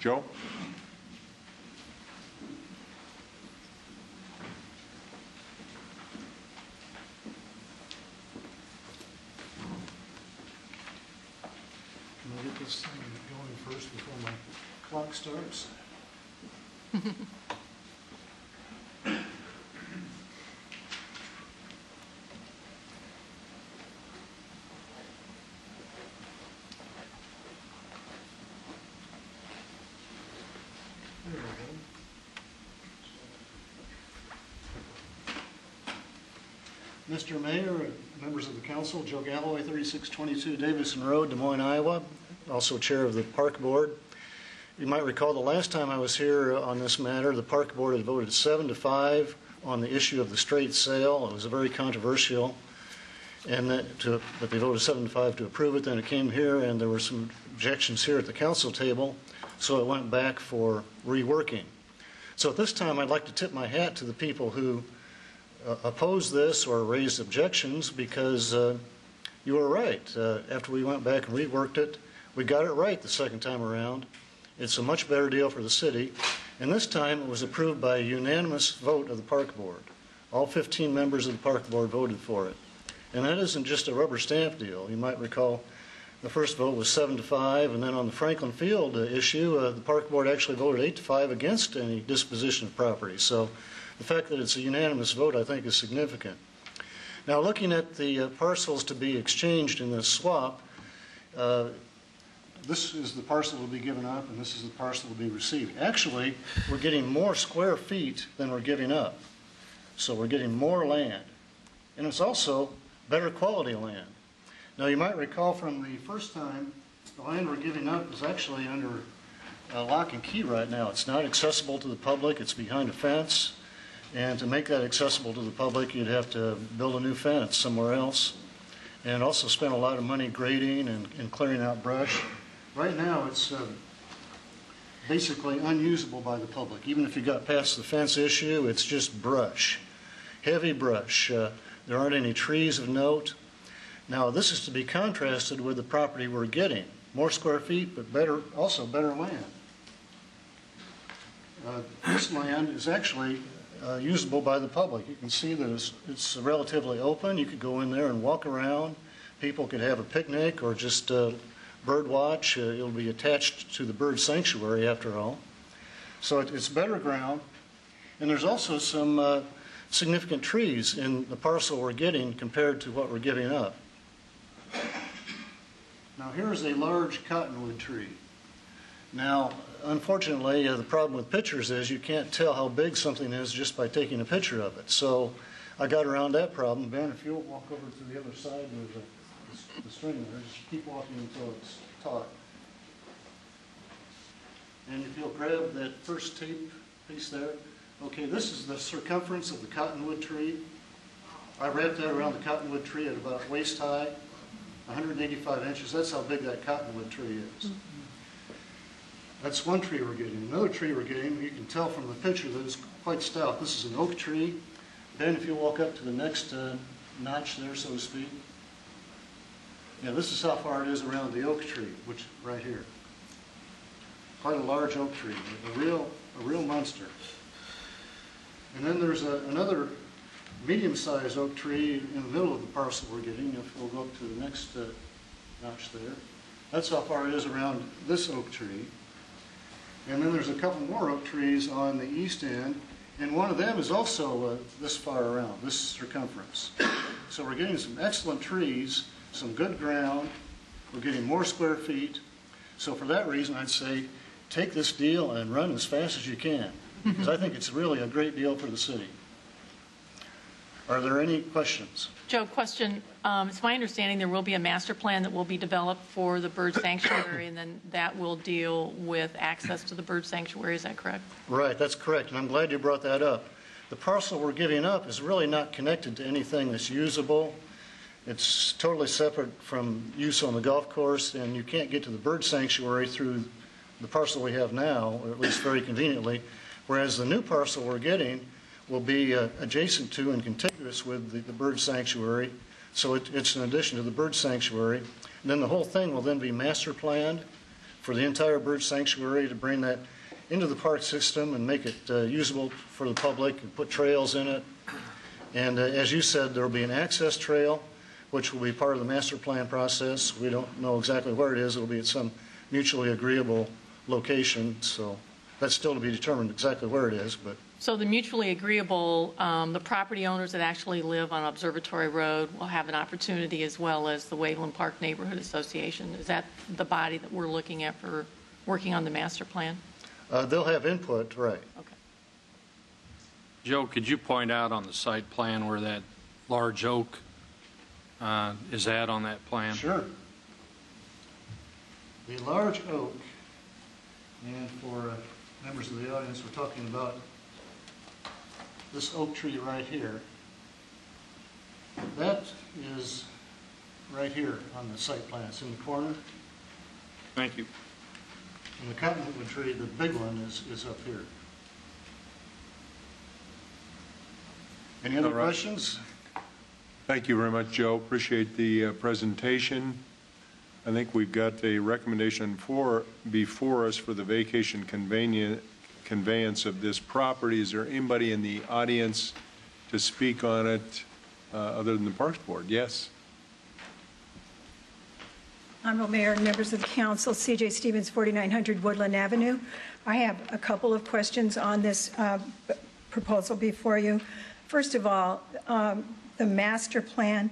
Joe? Can I get this thing going first before my clock starts? There we go. Mr. Mayor, members of the council, Joe Galloway, 3622 Davison Road, Des Moines, Iowa, also chair of the Park Board. You might recall the last time I was here on this matter, the Park Board had voted 7-5 on the issue of the straight sale. It was very controversial, and but they voted 7-5 to approve it. Then it came here, and there were some objections here at the council table, so it went back for reworking. So at this time, I'd like to tip my hat to the people who opposed this or raised objections, because you were right. After we went back and reworked it, we got it right the second time around. It's a much better deal for the city. And this time it was approved by a unanimous vote of the Park Board. All 15 members of the Park Board voted for it. And that isn't just a rubber stamp deal. You might recall the first vote was 7-5, and then on the Franklin Field issue, the Park Board actually voted 8-5 against any disposition of property. So the fact that it's a unanimous vote, I think, is significant. Now, looking at the parcels to be exchanged in this swap, this is the parcel that will be given up, and this is the parcel that will be received. Actually, we're getting more square feet than we're giving up. So we're getting more land. And it's also better quality land. Now, you might recall from the first time, the land we're giving up is actually under lock and key right now. It's not accessible to the public. It's behind a fence. And to make that accessible to the public, you'd have to build a new fence somewhere else, and also spend a lot of money grading and clearing out brush. Right now, it's basically unusable by the public. Even if you got past the fence issue, it's just brush, heavy brush. There aren't any trees of note. Now, this is to be contrasted with the property we're getting. More square feet, but also better land. This land is actually usable by the public. You can see that it's relatively open. You could go in there and walk around. People could have a picnic or just bird watch. It'll be attached to the bird sanctuary after all. So it's better ground. And there's also some significant trees in the parcel we're getting compared to what we're giving up. Now here's a large cottonwood tree. Now, unfortunately, the problem with pictures is you can't tell how big something is just by taking a picture of it. So I got around that problem. Ben, if you'll walk over to the other side of the string there, just keep walking until it's taut. And if you'll grab that first tape piece there. Okay, this is the circumference of the cottonwood tree. I wrapped that around the cottonwood tree at about waist high, 185 inches. That's how big that cottonwood tree is. That's one tree we're getting. Another tree we're getting, you can tell from the picture that it's quite stout. This is an oak tree. Then if you walk up to the next notch there, so to speak, yeah, this is how far it is around the oak tree, which right here. Quite a large oak tree, a real monster. And then there's another medium-sized oak tree in the middle of the parcel we're getting. If we'll go up to the next notch there, that's how far it is around this oak tree. And then there's a couple more oak trees on the east end, and one of them is also this far around, this circumference. So we're getting some excellent trees, some good ground. We're getting more square feet. So for that reason, I'd say take this deal and run as fast as you can, because I think it's really a great deal for the city. Are there any questions? Joe, question. It's my understanding there will be a master plan that will be developed for the bird sanctuary, and then that will deal with access to the bird sanctuary. Is that correct? Right, that's correct, and I'm glad you brought that up. The parcel we're giving up is really not connected to anything that's usable. It's totally separate from use on the golf course, and you can't get to the bird sanctuary through the parcel we have now, or at least very conveniently, whereas the new parcel we're getting will be adjacent to and contiguous with the bird sanctuary. So it's an addition to the bird sanctuary. And then the whole thing will then be master planned for the entire bird sanctuary to bring that into the park system and make it usable for the public and put trails in it. And as you said, there will be an access trail, which will be part of the master plan process. We don't know exactly where it is. It will be at some mutually agreeable location. So that's still to be determined exactly where it is. But So the mutually agreeable, the property owners that actually live on Observatory Road will have an opportunity, as well as the Waveland Park Neighborhood Association. Is that the body that we're looking at for working on the master plan? They'll have input, right. Okay. Joe, could you point out on the site plan where that large oak is at on that plan? Sure. The large oak, and for members of the audience, we're talking about this oak tree right here. That is right here on the site plan. It's in the corner. Thank you. And the cottonwood tree, the big one, is up here. Any other questions? Thank you very much, Joe. Appreciate the presentation. I think we've got a recommendation before us for the vacation conveyance of this property. Is there anybody in the audience to speak on it other than the Parks Board? Yes. Honorable Mayor and members of the council, C.J. Stevens, 4900 Woodland Avenue. I have a couple of questions on this proposal before you. First of all, the master plan,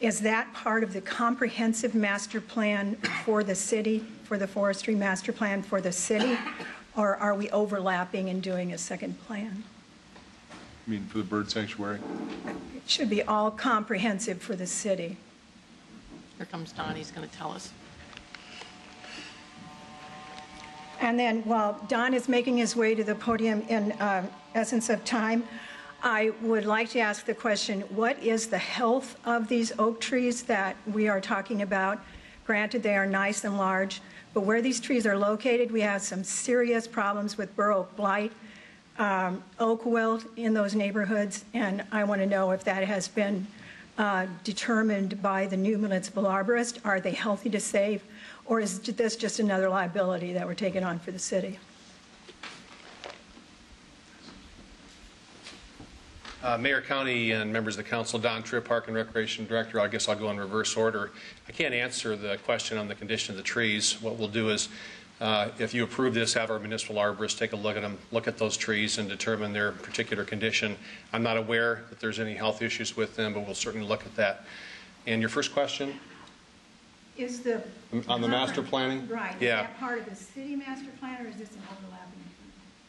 is that part of the comprehensive master plan for the city, for the forestry master plan for the city, or are we overlapping and doing a second plan? I mean, for the bird sanctuary? It should be all comprehensive for the city. Here comes Don. He's going to tell us. And then while Don is making his way to the podium in essence of time, I would like to ask the question, what is the health of these oak trees that we are talking about? Granted, they are nice and large, but where these trees are located, we have some serious problems with bur oak blight, oak wilt in those neighborhoods, and I want to know if that has been determined by the new municipal arborist. Are they healthy to save, or is this just another liability that we're taking on for the city? Mayor, County, and members of the council, Don Tripp, Park and Recreation Director. I guess I'll go in reverse order. I can't answer the question on the condition of the trees. What we'll do is, if you approve this, have our municipal arborist take a look at them, look at those trees and determine their particular condition. I'm not aware that there's any health issues with them, but we'll certainly look at that. And your first question? Is the on the master planning? Right. Yeah. Is that part of the city master plan, or is this an overlapping?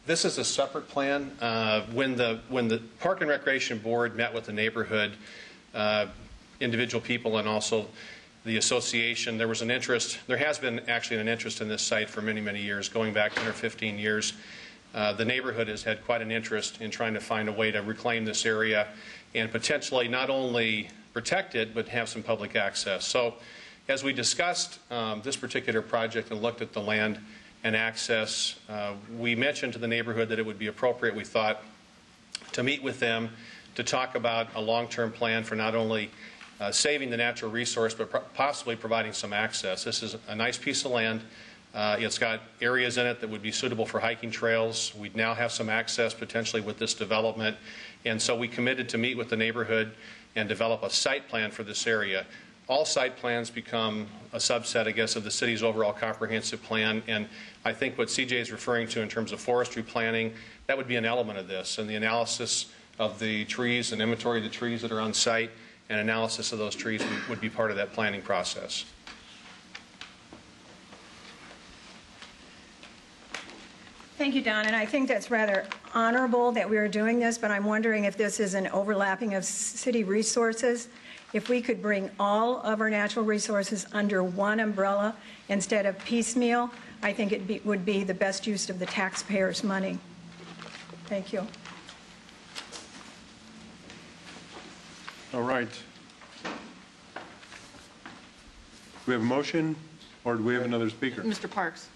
This is a separate plan. When the Park and Recreation Board met with the neighborhood, individual people, and also the association, there was an interest. There has been actually an interest in this site for many, many years, going back 10 or 15 years. The neighborhood has had quite an interest in trying to find a way to reclaim this area and potentially not only protect it, but have some public access. So as we discussed this particular project and looked at the land and access. We mentioned to the neighborhood that it would be appropriate, we thought, to meet with them to talk about a long-term plan for not only saving the natural resource, but possibly providing some access. This is a nice piece of land. It's got areas in it that would be suitable for hiking trails. We'd now have some access potentially with this development. And so we committed to meet with the neighborhood and develop a site plan for this area. All site plans become a subset, I guess, of the city's overall comprehensive plan. And I think what CJ is referring to in terms of forestry planning, that would be an element of this. And the analysis of the trees and inventory of the trees that are on site and analysis of those trees would be part of that planning process. Thank you, Don, and I think that's rather honorable that we are doing this, but I'm wondering if this is an overlapping of city resources. If we could bring all of our natural resources under one umbrella instead of piecemeal, I think it would be the best use of the taxpayers' money. Thank you. All right. Do we have a motion, or do we have another speaker? Mr. Parks.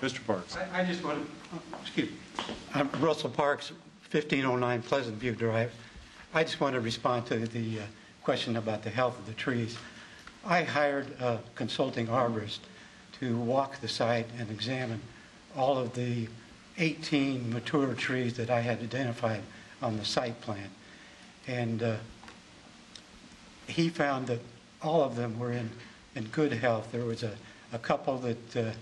Mr. Parks. I just want to, excuse me, I'm Russell Parks, 1509 Pleasant View Drive. I just want to respond to the question about the health of the trees. I hired a consulting arborist to walk the site and examine all of the 18 mature trees that I had identified on the site plan. And he found that all of them were in good health. There was a couple that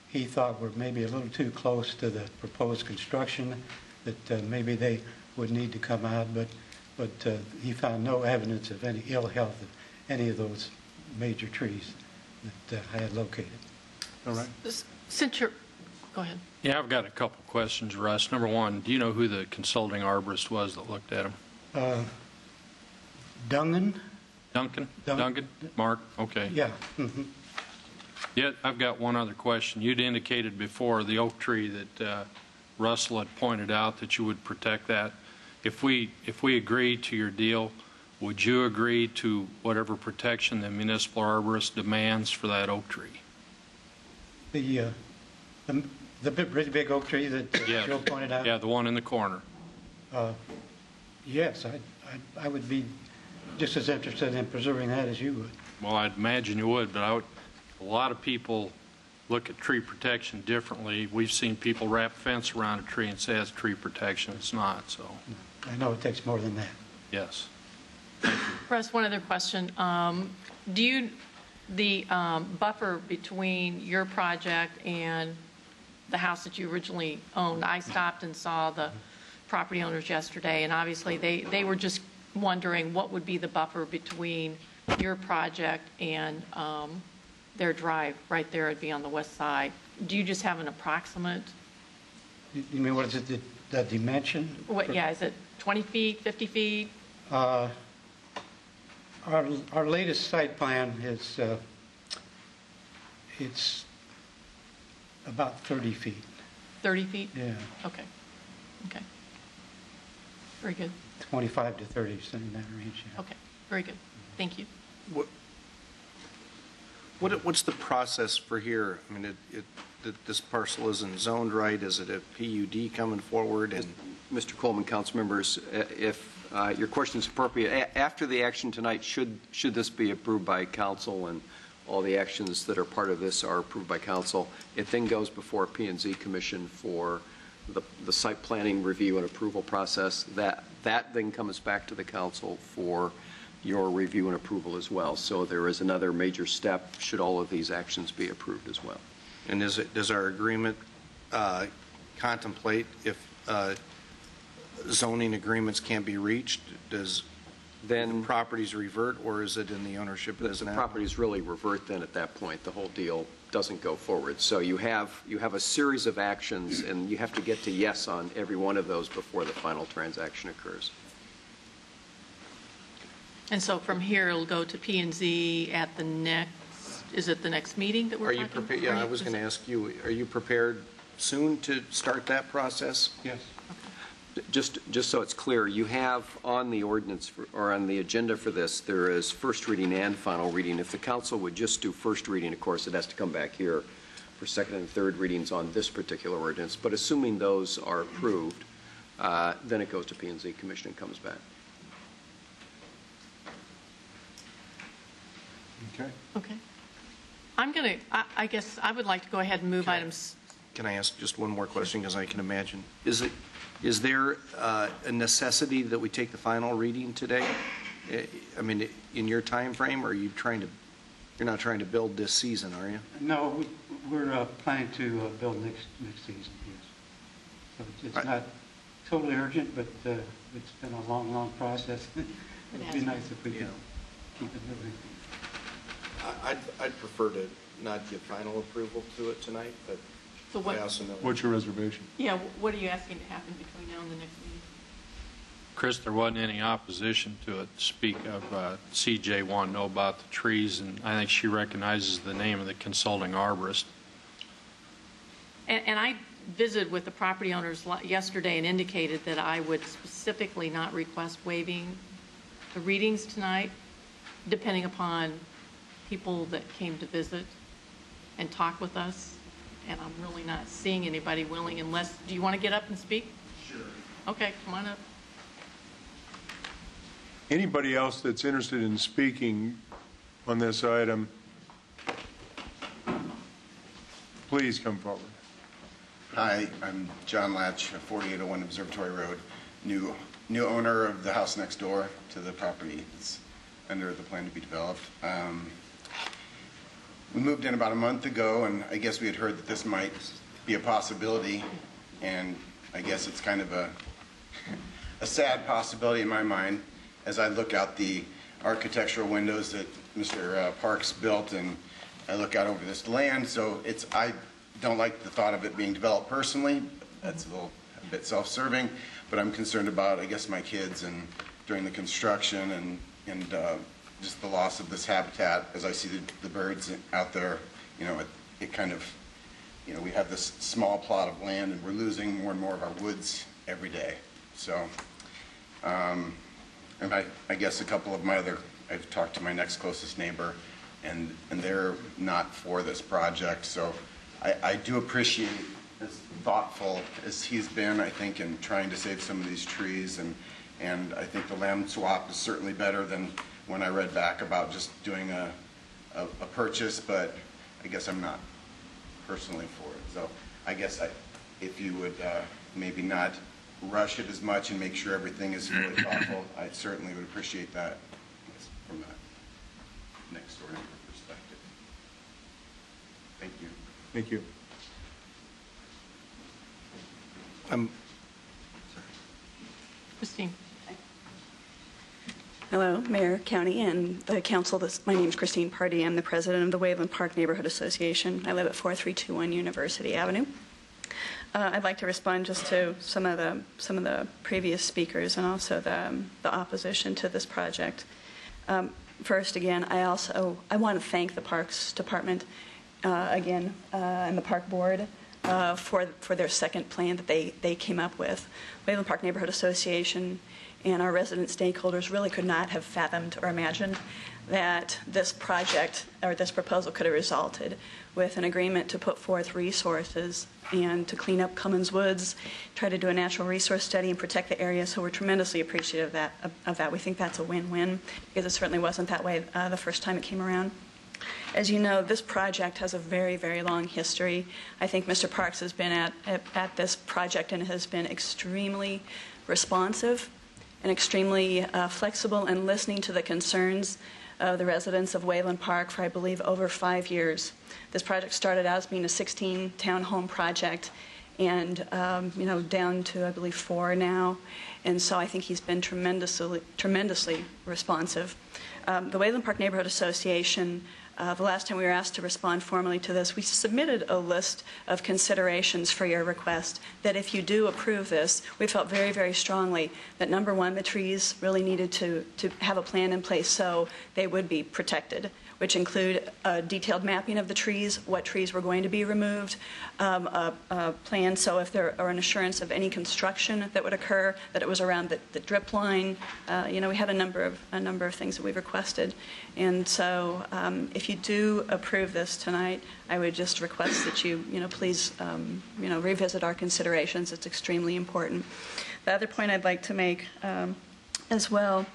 he thought were maybe a little too close to the proposed construction, that maybe they would need to come out, but he found no evidence of any ill health of any of those major trees that I had located. All right. Since you're, go ahead. Yeah, I've got a couple questions, Russ. Number one, do you know who the consulting arborist was that looked at them? Duncan? Mark? Okay. Yeah. Mm-hmm. Yet, I've got one other question. You'd indicated before the oak tree that Russell had pointed out that you would protect that. If we agree to your deal, would you agree to whatever protection the municipal arborist demands for that oak tree? The really big oak tree that Joe pointed out? Yeah, the one in the corner. Yes, I would be just as interested in preserving that as you would. Well, I'd imagine you would, but a lot of people look at tree protection differently. We've seen people wrap a fence around a tree and say it's tree protection. It's not, so. I know it takes more than that. Yes. Russ, one other question. The buffer between your project and the house that you originally owned, I stopped and saw the property owners yesterday, and obviously they were just wondering what would be the buffer between your project and their drive right there. It'd be on the west side. Do you just have an approximate? You mean, what is it, the dimension? What? Yeah, is it 20 feet, 50 feet? Our latest site plan is it's about 30 feet. 30 feet? Yeah. Okay. Okay. Very good. 25 to 30, something in that range. Yeah. Okay. Very good. Thank you. What's the process for here? I mean, this parcel isn't zoned right. Is it a PUD coming forward? And Mr. Coleman, council members, if your question is appropriate, after the action tonight, should this be approved by council and all the actions that are part of this are approved by council, it then goes before P&Z Commission for the site planning review and approval process. That then comes back to the council for your review and approval as well. So there is another major step should all of these actions be approved as well. And does our agreement contemplate if zoning agreements can't be reached? Does then properties revert, or is it in the ownership as an applicant? Properties really revert then at that point. The whole deal doesn't go forward. So you have a series of actions, and you have to get to yes on every one of those before the final transaction occurs. And so from here, it'll go to P&Z at the next, is it the next meeting that we're talking about? Yeah, I was going to ask you, are you prepared soon to start that process? Yes. Just so it's clear, you have on the ordinance or on the agenda for this, there is first reading and final reading. If the council would just do first reading, of course, it has to come back here for second and third readings on this particular ordinance, but assuming those are approved, then it goes to P&Z Commission and comes back. Okay. Okay. I guess I would like to go ahead and move items. Can I ask just one more question, because I can imagine. Is there a necessity that we take the final reading today? I mean, in your time frame, or are you you're not trying to build this season, are you? No, we're planning to build next season, yes. So it's not totally urgent, but it's been a long process. It'd be nice if we could keep it moving. I'd prefer to not give final approval to it tonight, but So what, I also know. What's your reservation? yeah, what are you asking to happen between now and the next meeting? Chris, there wasn't any opposition to it. Speak of CJ wanting to know about the trees, and I think she recognizes the name of the consulting arborist. And I visited with the property owners yesterday and indicated that I would specifically not request waiving the readings tonight, depending upon people that came to visit and talk with us. And I'm really not seeing anybody willing unless, do you want to get up and speak? Sure. Okay, come on up. Anybody else that's interested in speaking on this item, please come forward. Hi, I'm John Latch, 4801 Observatory Road, new owner of the house next door to the property that's under the plan to be developed. We moved in about a month ago, and I guess we had heard that this might be a possibility, and I guess it's kind of a sad possibility in my mind as I look out the architectural windows that Mr. Parks built, and I look out over this land. So I don't like the thought of it being developed personally. That's a bit self-serving, but I'm concerned about, I guess, my kids and during the construction and just the loss of this habitat. As I see the birds out there, it kind of, we have this small plot of land and we're losing more and more of our woods every day. So, and I guess a couple of I've talked to my next closest neighbor, and they're not for this project. So I do appreciate as thoughtful as he's been, I think, in trying to save some of these trees, and I think the land swap is certainly better than when I read back about just doing a purchase, but I guess I'm not personally for it. So I guess if you would maybe not rush it as much and make sure everything is really thoughtful, I certainly would appreciate that from a next door neighbor perspective. Thank you. Thank you. Christine. Hello, Mayor, County, and the council. My name is Christine Pardee. I'm the president of the Waveland Park Neighborhood Association. I live at 4321 University Avenue. I'd like to respond just to some of the previous speakers and also the opposition to this project. First, again, I want to thank the Parks Department and the Park Board for their second plan that they came up with. Waveland Park Neighborhood Association and our resident stakeholders really could not have fathomed or imagined that this project or this proposal could have resulted with an agreement to put forth resources and to clean up Cummins Woods, try to do a natural resource study and protect the area. So we're tremendously appreciative of that. We think that's a win-win because it certainly wasn't that way the first time it came around. As you know, this project has a very, very long history. I think Mr. Parks has been at this project and has been extremely responsive and extremely flexible and listening to the concerns of the residents of Waveland Park for, I believe, over 5 years. This project started out as being a 16-townhome project and, down to, I believe, 4 now. And so I think he's been tremendously responsive. The Waveland Park Neighborhood Association, the last time we were asked to respond formally to this, we submitted a list of considerations for your request that if you do approve this, we felt very, very strongly that, number one, the trees really needed to have a plan in place so they would be protected. which include a detailed mapping of the trees, what trees were going to be removed, a plan so if there are an assurance of any construction that would occur, that it was around the drip line. We had a number of things that we've requested. And so if you do approve this tonight, I would just request that you please, revisit our considerations. It's extremely important. The other point I'd like to make as well,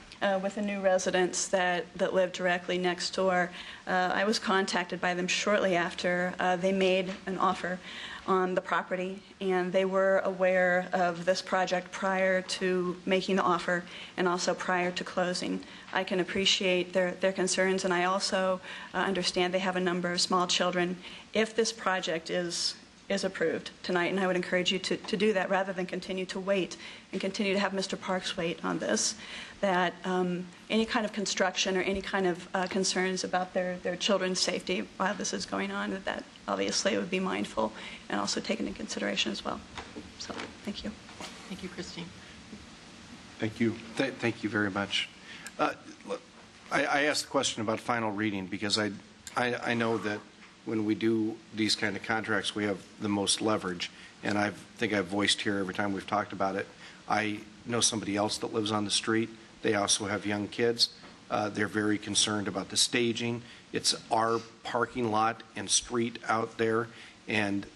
with the new residents that live directly next door, I was contacted by them shortly after they made an offer on the property, and they were aware of this project prior to making the offer and also prior to closing. I can appreciate their concerns, and I also understand they have a number of small children. If this project is approved tonight, and I would encourage you to do that rather than continue to wait and continue to have Mr. Parks wait on this, that any kind of construction or any kind of concerns about their children's safety while this is going on, that obviously would be mindful and also taken into consideration as well. So, thank you. Thank you, Christine. Thank you. Thank you very much. I asked the question about final reading because I know that when we do these kind of contracts, we have the most leverage. And I think I've voiced here every time we've talked about it. I know somebody else that lives on the street. They also have young kids. They're very concerned about the staging. It's our parking lot and street out there, and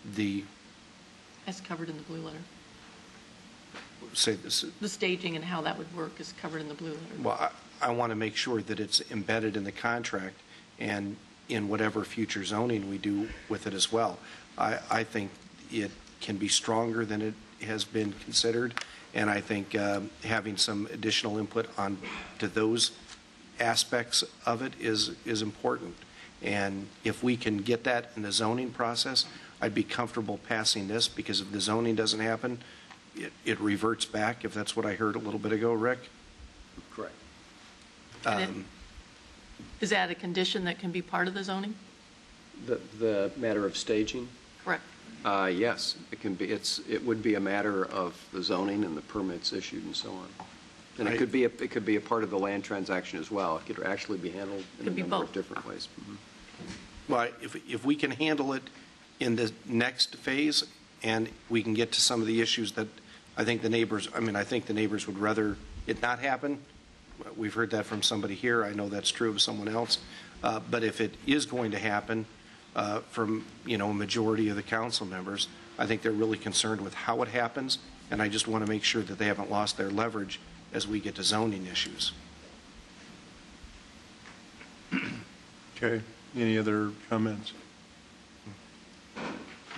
That's covered in the blue letter. Say this. The staging and how that would work is covered in the blue letter. Well, I want to make sure that it's embedded in the contract and in whatever future zoning we do with it as well. I think it can be stronger than it has been considered, and I think having some additional input on to those aspects of it is important. And if we can get that in the zoning process, I'd be comfortable passing this, because if the zoning doesn't happen, it reverts back, if that's what I heard a little bit ago, Rick? Correct. Is that a condition that can be part of the zoning? The matter of staging? Correct. Yes, it can be. It would be a matter of the zoning and the permits issued and so on. And it could be a part of the land transaction as well. It could actually be handled in a number of different ways. Mm-hmm. Well, if we can handle it in the next phase, and we can get to some of the issues that I think the neighbors would rather it not happen. We've heard that from somebody here. I know that's true of someone else. But if it is going to happen from a majority of the council members, I think they're really concerned with how it happens, and I just want to make sure that they haven't lost their leverage as we get to zoning issues. Okay. Any other comments?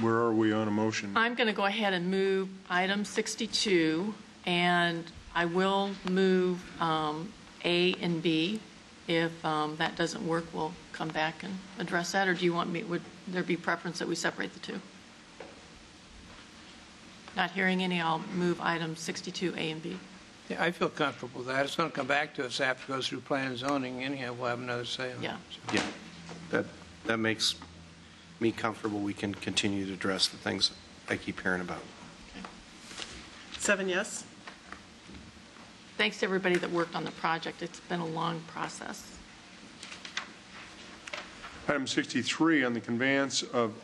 Where are we on a motion? I'm going to go ahead and move item 62, and I will move A and B. If that doesn't work, we'll come back and address that, or do you want me, would there be preference that we separate the two? Not hearing any, I'll move item 62, A and B. Yeah, I feel comfortable with that. It's going to come back to us after it goes through plan and zoning. Anyhow, we'll have another say on it. Yeah, that makes me comfortable. We can continue to address the things I keep hearing about. Okay. 7 yes. Thanks to everybody that worked on the project. It's been a long process. Item 63 on the conveyance of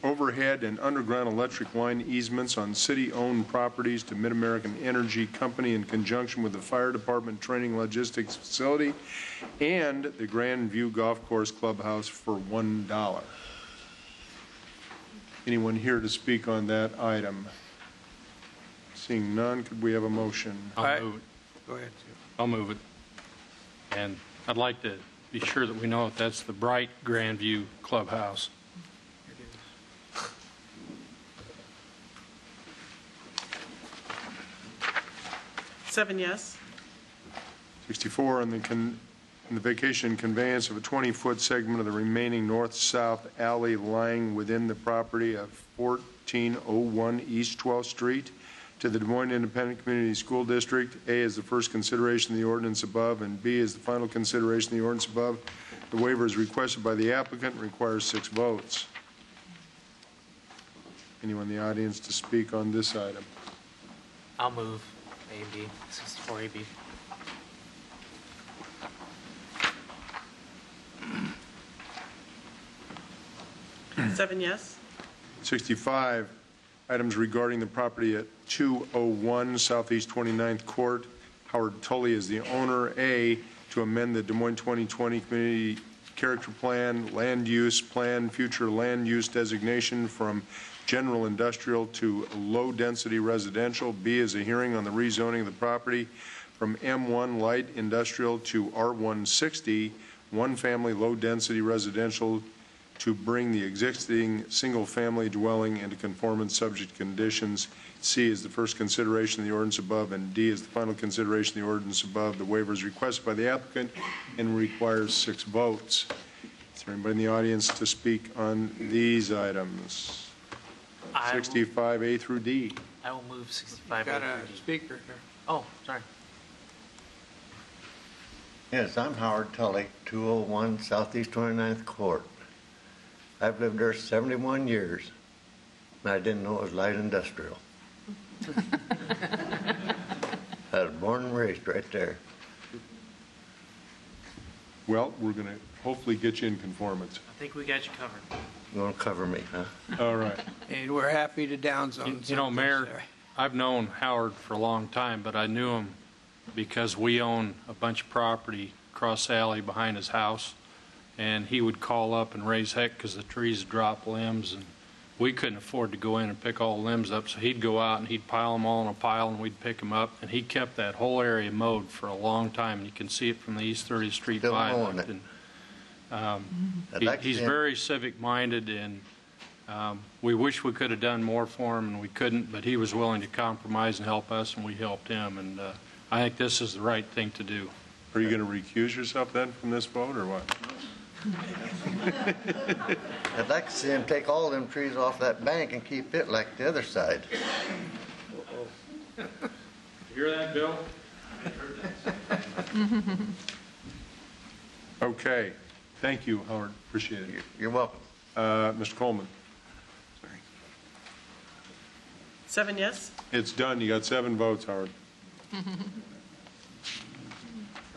overhead and underground electric line easements on city-owned properties to Mid-American Energy Company in conjunction with the Fire Department Training Logistics Facility and the Grand View Golf Course Clubhouse for $1. Anyone here to speak on that item? Seeing none, could we have a motion? I'll move it. Go ahead. I'll move it. And I'd like to be sure that we know if that's the Bright Grandview Clubhouse. 7 yes. 64 on the vacation conveyance of a 20-foot segment of the remaining north-south alley lying within the property of 1401 East 12th Street to the Des Moines Independent Community School District. A is the first consideration of the ordinance above, and B is the final consideration of the ordinance above. The waiver is requested by the applicant and requires 6 votes. Anyone in the audience to speak on this item? I'll move A and B, 64 AB. 7 yes. 65, items regarding the property at 201 Southeast 29th Court. Howard Tully is the owner. A, to amend the Des Moines 2020 Community Character Plan, Land Use Plan, future land use designation from general industrial to low-density residential. B is a hearing on the rezoning of the property from M1 light industrial to R160, one-family low-density residential, to bring the existing single-family dwelling into conformance subject to conditions. C is the first consideration of the ordinance above, and D is the final consideration of the ordinance above. The waiver is requested by the applicant and requires 6 votes. Is there anybody in the audience to speak on these items? 65A through D. I will move 65A Got a through D. speaker here. Oh, sorry. Yes, I'm Howard Tully, 201 Southeast 29th Court. I've lived there 71 years, and I didn't know it was light industrial. I was born and raised right there. Well, we're going to hopefully get you in conformance. I think we got you covered. You want to cover me, huh? All right. And we're happy to downzone. You know, some Mayor, things there. I've known Howard for a long time, but I knew him because we own a bunch of property across the alley behind his house, and he would call up and raise heck because the trees drop limbs, and we couldn't afford to go in and pick all the limbs up, so he'd go out and he'd pile them all in a pile, and we'd pick them up, and he kept that whole area mowed for a long time, and you can see it from the East 30th Street Still mowing viaduct. it. And he's very civic-minded, and we wish we could have done more for him, and we couldn't, but he was willing to compromise and help us, and we helped him, and I think this is the right thing to do. Are you going to recuse yourself then from this vote, or what? I'd like to see him take all them trees off that bank and keep it like the other side. You hear that, Bill? Okay. Thank you, Howard. Appreciate it. You're welcome. Mr. Coleman. 7 yes. It's done. You got 7 votes, Howard.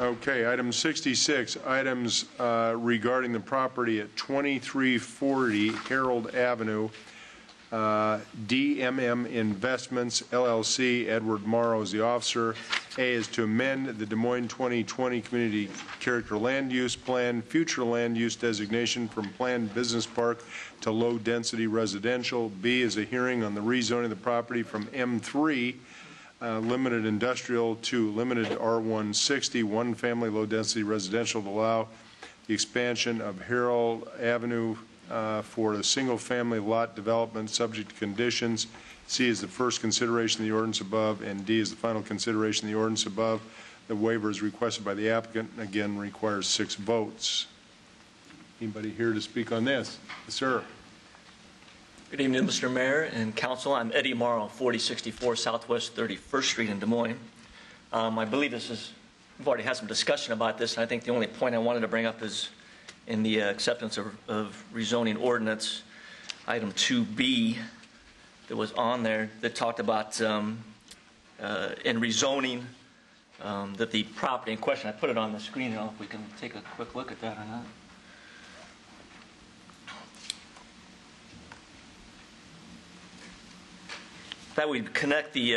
Okay, item 66, items regarding the property at 2340 Harold Avenue, DMM Investments, LLC, Edward Morrow is the officer. A is to amend the Des Moines 2020 Community Character Land Use Plan, future land use designation from planned business park to low-density residential. B is a hearing on the rezoning of the property from M3, limited industrial to limited R160, one-family low-density residential, to allow the expansion of Harold Avenue for a single-family lot development subject to conditions. C is the first consideration of the ordinance above, and D is the final consideration of the ordinance above. The waiver is requested by the applicant, and again requires 6 votes. Anybody here to speak on this? Yes, sir. Good evening, Mr. Mayor and Council. I'm Eddie Morrow, 4064 Southwest 31st Street in Des Moines. I believe we've already had some discussion about this, and I think the only point I wanted to bring up is in the acceptance of rezoning ordinance, item 2B that was on there that talked about in rezoning that the property in question, I put it on the screen, I don't know if we can take a quick look at that or not. That would connect be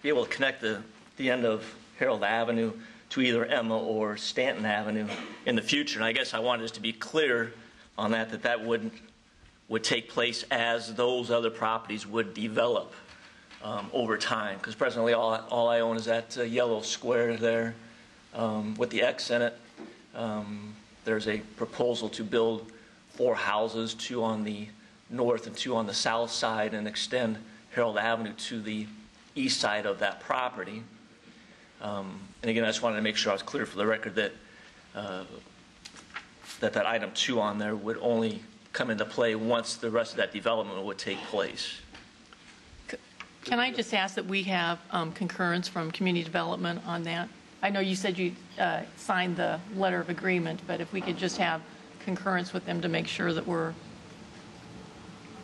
able to connect the end of Harold Avenue to either Emma or Stanton Avenue in the future. And I guess I wanted us to be clear on that would take place as those other properties would develop over time. Because presently all I own is that yellow square there with the X in it. There's a proposal to build 4 houses, 2 on the north and 2 on the south side, and extend Harold Avenue to the east side of that property. And again, I just wanted to make sure I was clear for the record that that item 2 on there would only come into play once the rest of that development would take place. Can I just ask that we have concurrence from community development on that? I know you said you signed the letter of agreement, but if we could just have concurrence with them to make sure that we're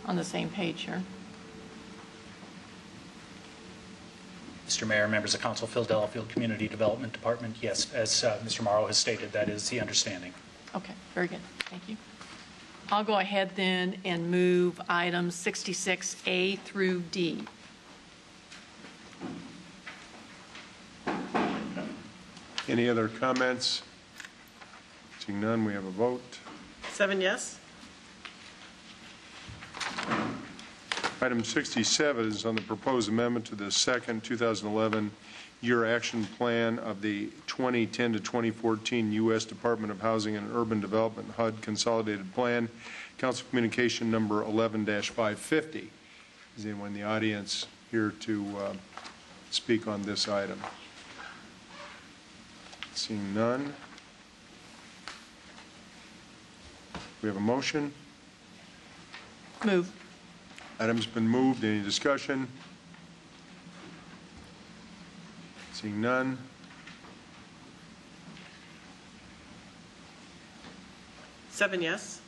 on the same page here. Mr. Mayor, members of Council, Phil Delafield, Community Development Department. Yes, as Mr. Morrow has stated, that is the understanding. Okay, very good. Thank you. I'll go ahead then and move items 66A through D. Any other comments? Seeing none, we have a vote. 7 yes. Item 67 is on the proposed amendment to the second 2011 year action plan of the 2010 to 2014 U.S. Department of Housing and Urban Development HUD Consolidated Plan, Council Communication number 11-550. Is anyone in the audience here to speak on this item? Seeing none. We have a motion. Move. Item's been moved. Any discussion? Seeing none. Seven yes.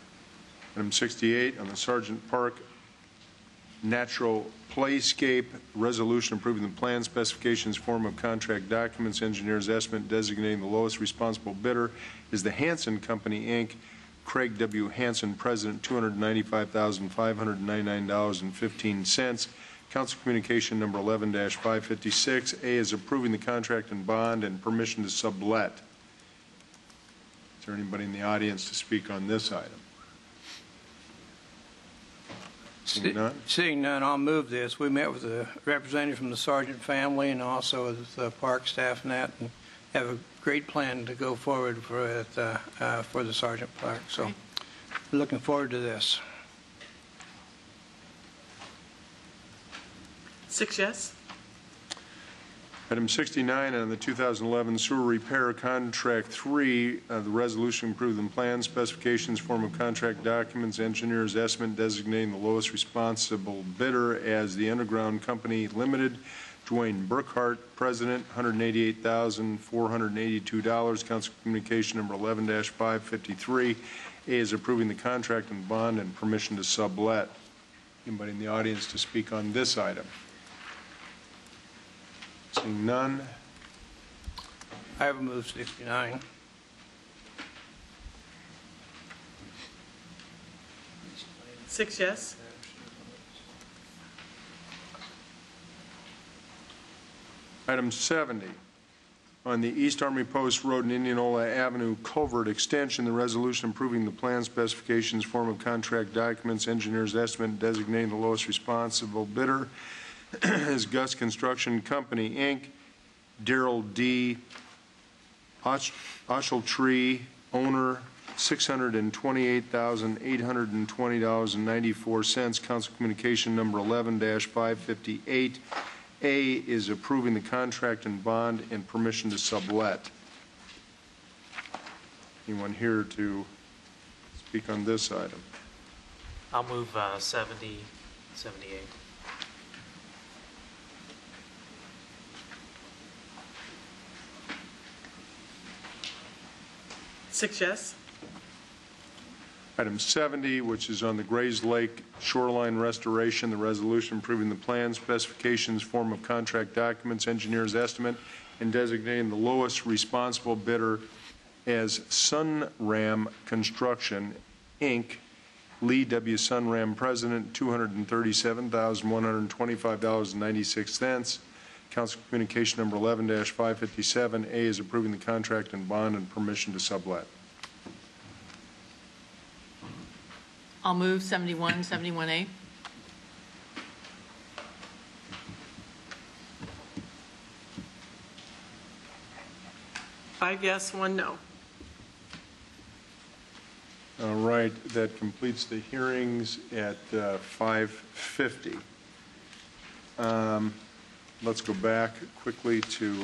Item 68 on the Sergeant Park Natural Playscape Resolution approving the plan specifications, form of contract documents, engineer's estimate designating the lowest responsible bidder is the Hanson Company, Inc., Craig W. Hanson, President, $295,599.15. Council Communication number 11-556. A is approving the contract and bond and permission to sublet. Is there anybody in the audience to speak on this item? Seeing none? Seeing none, I'll move this. We met with a representative from the Sargent family and also with the park staff and that, and have a great plan to go forward for the Sargent Park. So, looking forward to this. 6 yes. Item 69 on the 2011 sewer repair contract 3, the resolution approving the plan specifications, form of contract documents, engineer's estimate designating the lowest responsible bidder as the Underground Company Limited. Dwayne Burkhart, President, $188,482. Council Communication number 11-553. A is approving the contract and bond and permission to sublet. Anybody in the audience to speak on this item? Seeing none. I have moved 69. Six yes. Item 70, on the East Army Post Road and Indianola Avenue culvert extension, the resolution approving the plan specifications, form of contract documents, engineer's estimate designating the lowest responsible bidder is Gus Construction Company, Inc., Darrell D. Ochiltree, owner, $628,820.94. Council Communication number 11-558. A is approving the contract and bond and permission to sublet. Anyone here to speak on this item? I'll move 70, 78. Six yes. Item 70, which is on the Grays Lake shoreline restoration, the resolution approving the plan specifications, form of contract documents, engineer's estimate, and designating the lowest responsible bidder as Sunram Construction, Inc., Lee W. Sunram, President, $237,125.96. Council Communication number 11-557. A is approving the contract and bond and permission to sublet. I'll move 71 and 71A. Five yes, one no. All right, that completes the hearings at 5:50. Let's go back quickly to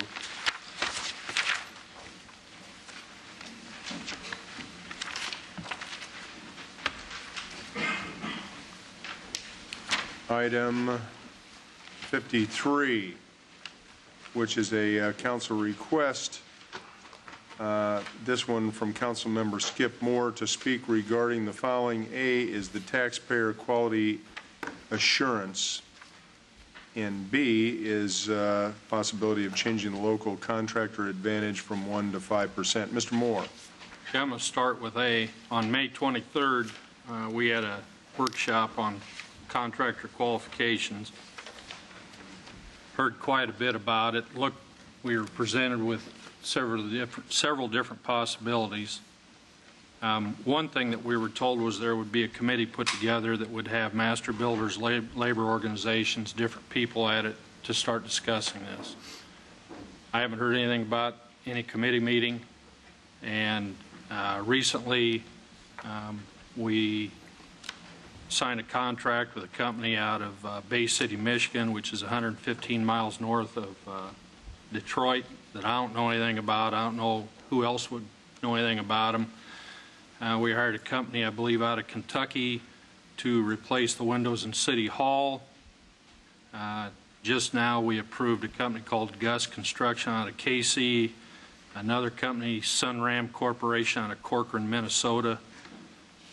item 53, which is a council request. This one from Council Member Skip Moore to speak regarding the following. A is the taxpayer quality assurance, and B is possibility of changing the local contractor advantage from 1% to 5%. Mr. Moore. Okay, I'm going to start with A. On May 23rd, we had a workshop on contractor qualifications. Heard quite a bit about it. Look, we were presented with several different possibilities. One thing that we were told was there would be a committee put together that would have master builders, labor organizations, different people at it to start discussing this. I haven't heard anything about any committee meeting, and recently we signed a contract with a company out of Bay City, Michigan, which is 115 miles north of Detroit, that I don't know anything about. I don't know who else would know anything about them. We hired a company, I believe, out of Kentucky to replace the windows in City Hall. Just now we approved a company called Gus Construction out of KC, another company, Sunram Corporation out of Corcoran, Minnesota.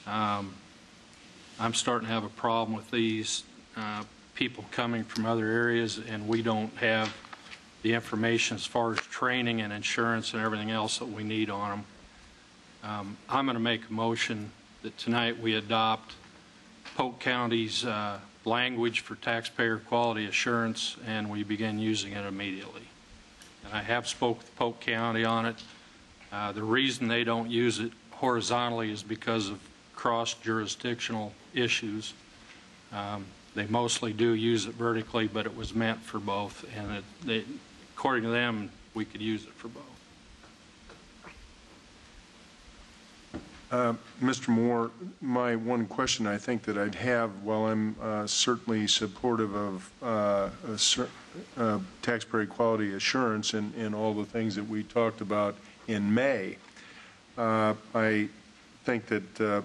I'm starting to have a problem with these people coming from other areas, and we don't have the information as far as training and insurance and everything else that we need on them. I'm going to make a motion that tonight we adopt Polk County's language for taxpayer quality assurance, and we begin using it immediately. And I have spoke with Polk County on it. The reason they don't use it horizontally is because of cross-jurisdictional issues. They mostly do use it vertically, but it was meant for both, and according to them, we could use it for both. Mr. Moore, my one question I think that I'd have, while I'm certainly supportive of taxpayer quality assurance and all the things that we talked about in May, I think that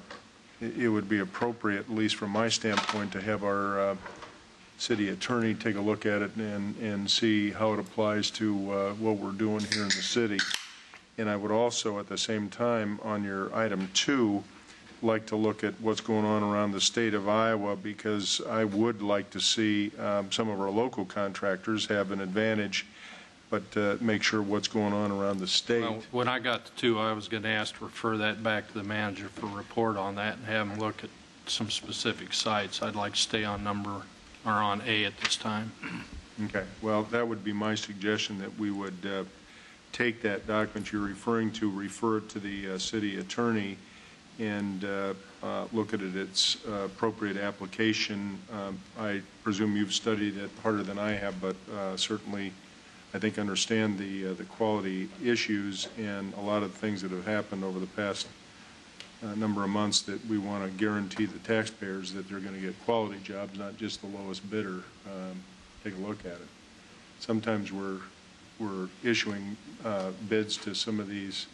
it would be appropriate, at least from my standpoint, to have our city attorney take a look at it and see how it applies to what we're doing here in the city. And I would also, at the same time, on your item 2, like to look at what's going on around the state of Iowa, because I would like to see some of our local contractors have an advantage, but make sure what's going on around the state. Well, when I got to 2, I was going to ask to refer that back to the manager for a report on that and have him look at some specific sites. I'd like to stay on on A at this time. Okay. Well, that would be my suggestion, that we would take that document you're referring to, refer it to the city attorney, and look at its appropriate application. I presume you've studied it harder than I have, but certainly I think understand the quality issues and a lot of things that have happened over the past number of months, that we want to guarantee the taxpayers that they're going to get quality jobs, not just the lowest bidder. Take a look at it. Sometimes we're issuing bids to some of these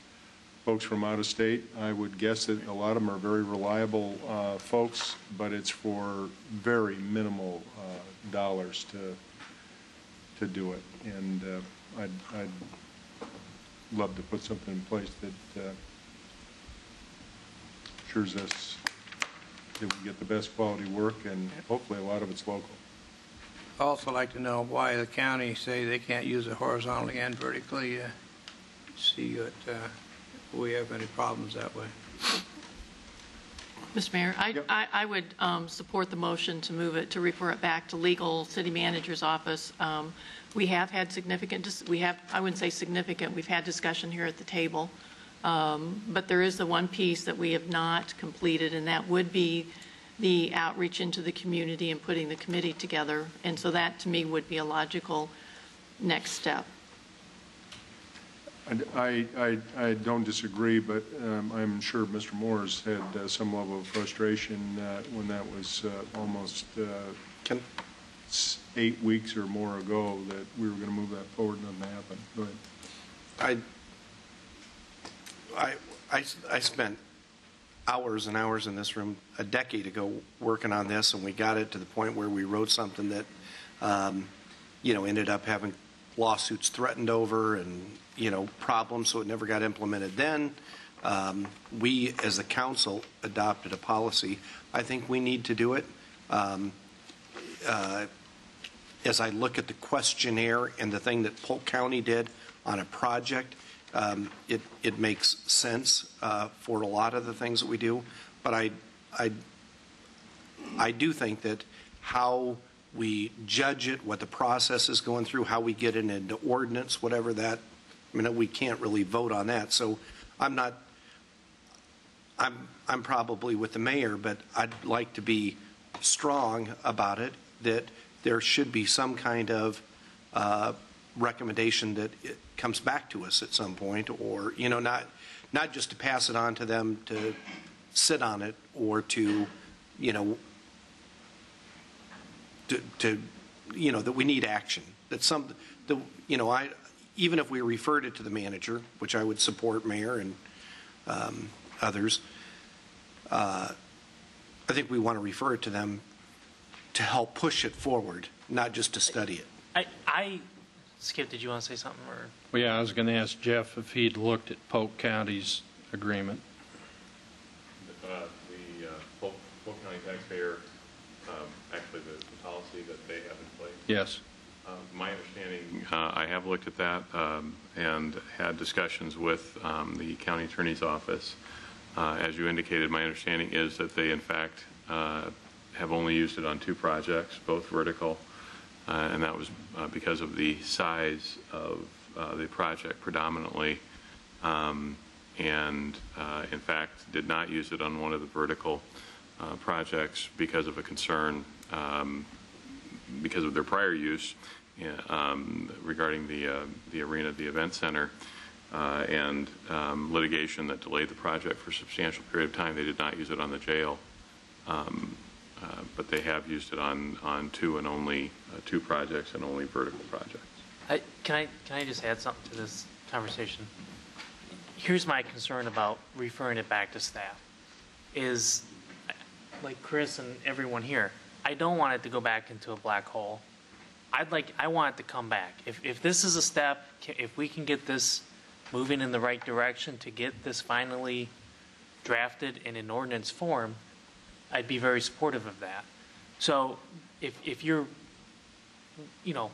folks from out of state. I would guess that a lot of them are very reliable folks, but it's for very minimal dollars to do it. And I'd love to put something in place that assures us that we get the best quality work, and hopefully a lot of it's local. I'd also like to know why the county say they can't use it horizontally and vertically. See if we have any problems that way. Mr. Mayor, I would support the motion to move it, to refer it back to legal city manager's office. We have had I wouldn't say significant, we've had discussion here at the table. But there is the one piece that we have not completed, and that would be the outreach into the community and putting the committee together. And so that, to me, would be a logical next step. I don't disagree, but I'm sure Mr. Moore's had some level of frustration when that was almost 8 weeks or more ago that we were going to move that forward and nothing happened. Go ahead. I spent hours and hours in this room a decade ago working on this, and we got it to the point where we wrote something that ended up having lawsuits threatened over and problems, so it never got implemented. Then we as a council adopted a policy. I think we need to do it. As I look at the questionnaire and the thing that Polk County did on a project, it makes sense for a lot of the things that we do, but I do think that how we judge it, what the process is going through, how we get it into ordinance, whatever that, I mean, we can't really vote on that. So I'm probably with the mayor, but I'd like to be strong about it, that there should be some kind of recommendation that it comes back to us at some point, or, you know, not just to pass it on to them to sit on it, or to, you know, that we need action. That even if we referred it to the manager, which I would support, Mayor and others, I think we want to refer it to them to help push it forward, not just to study it. Skip, did you want to say something? Or? Well, yeah, I was going to ask Jeff if he'd looked at Polk County's agreement. The Polk County taxpayer, actually the policy that they have in place. Yes. My understanding, I have looked at that and had discussions with the county attorney's office. As you indicated, my understanding is that they, in fact, have only used it on 2 projects, both vertical, and that was because of the size of the project predominantly, and in fact did not use it on one of the vertical projects because of a concern because of their prior use regarding the arena, the event center, and litigation that delayed the project for a substantial period of time. They did not use it on the jail, but they have used it on 2 and only 2 projects and only vertical projects. Can I just add something to this conversation? Here's my concern about referring it back to staff. Is like Chris and everyone here, I don't want it to go back into a black hole. I want it to come back. If this is a step, if we can get this moving in the right direction to get this finally drafted in an ordinance form, I'd be very supportive of that. So if you're, you know,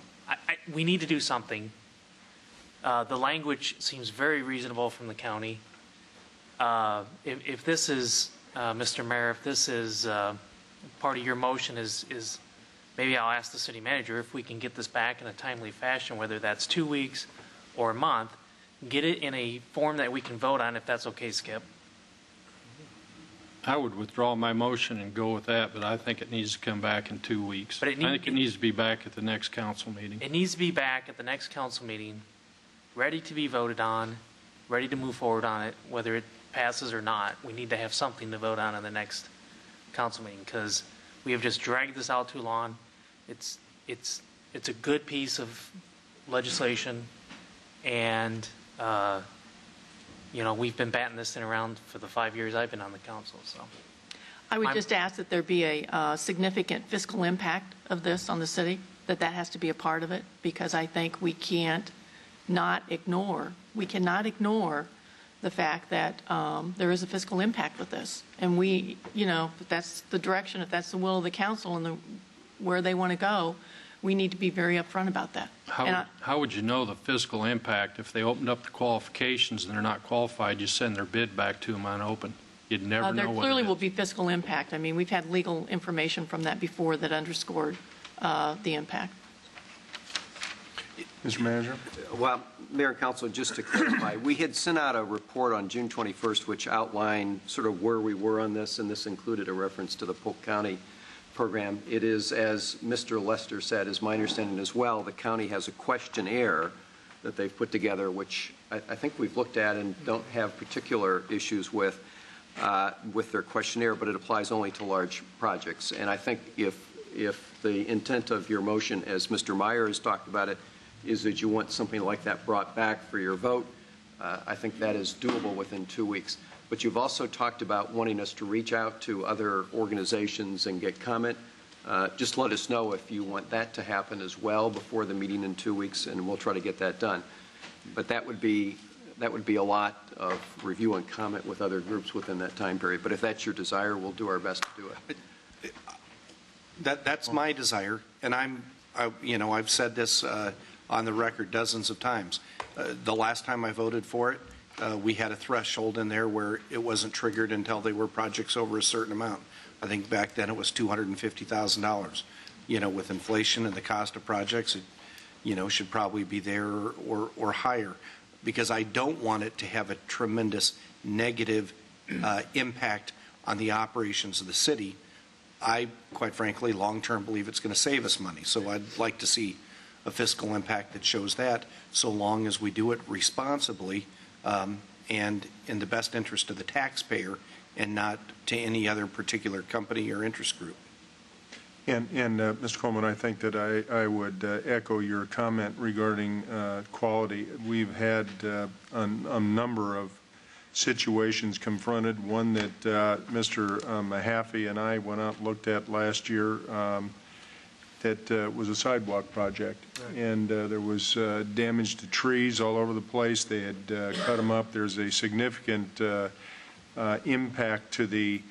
we need to do something. The language seems very reasonable from the county. If this is, Mr. Mayor, if this is part of your motion is maybe I'll ask the city manager if we can get this back in a timely fashion, whether that's 2 weeks or a month, get it in a form that we can vote on, if that's okay, Skip. I would withdraw my motion and go with that, but I think it needs to come back in 2 weeks. I think it needs to be back at the next council meeting. It needs to be back at the next council meeting, ready to be voted on, ready to move forward on it, whether it passes or not. We need to have something to vote on in the next council meeting, because we have just dragged this out too long. It's a good piece of legislation, and you know, we've been batting this thing around for the 5 years I've been on the council. So I would just ask that there be a significant fiscal impact of this on the city, that has to be a part of it, because I think we cannot ignore the fact that there is a fiscal impact with this. And we, you know, if that's the direction, if that's the will of the council and where they want to go, we need to be very upfront about that. How would you know the fiscal impact if they opened up the qualifications and they're not qualified? You send their bid back to them unopened. You'd never know there what clearly will be fiscal impact. I mean, we've had legal information from that before that underscored the impact. Mr. Manager? Well, Mayor and Council, just to clarify, we had sent out a report on June 21st which outlined sort of where we were on this, and this included a reference to the Polk County program. It is, as Mr. Lester said, is my understanding as well, the county has a questionnaire that they've put together, which I think we've looked at and don't have particular issues with their questionnaire, but it applies only to large projects. And I think if the intent of your motion, as Mr. Meyer has talked about it, is that you want something like that brought back for your vote, I think that is doable within 2 weeks. But you've also talked about wanting us to reach out to other organizations and get comment. Just let us know if you want that to happen as well before the meeting in 2 weeks, and we'll try to get that done. But that would be a lot of review and comment with other groups within that time period. But if that's your desire, we'll do our best to do it. That's my desire, and I've said this on the record dozens of times. The last time I voted for it, we had a threshold in there where it wasn't triggered until they were projects over a certain amount. I think back then it was $250,000. With inflation and the cost of projects, it, should probably be there or higher, because I don't want it to have a tremendous negative impact on the operations of the city. I, quite frankly, long-term believe it's going to save us money. So I'd like to see a fiscal impact that shows that, so long as we do it responsibly and in the best interest of the taxpayer and not to any other particular company or interest group. And Mr. Coleman, I think that I would echo your comment regarding quality. We've had a number of situations confronted, one that Mr. Mahaffey and I went out and looked at last year that was a sidewalk project. Right. And there was damage to trees all over the place. They had cut them up. There's a significant impact to the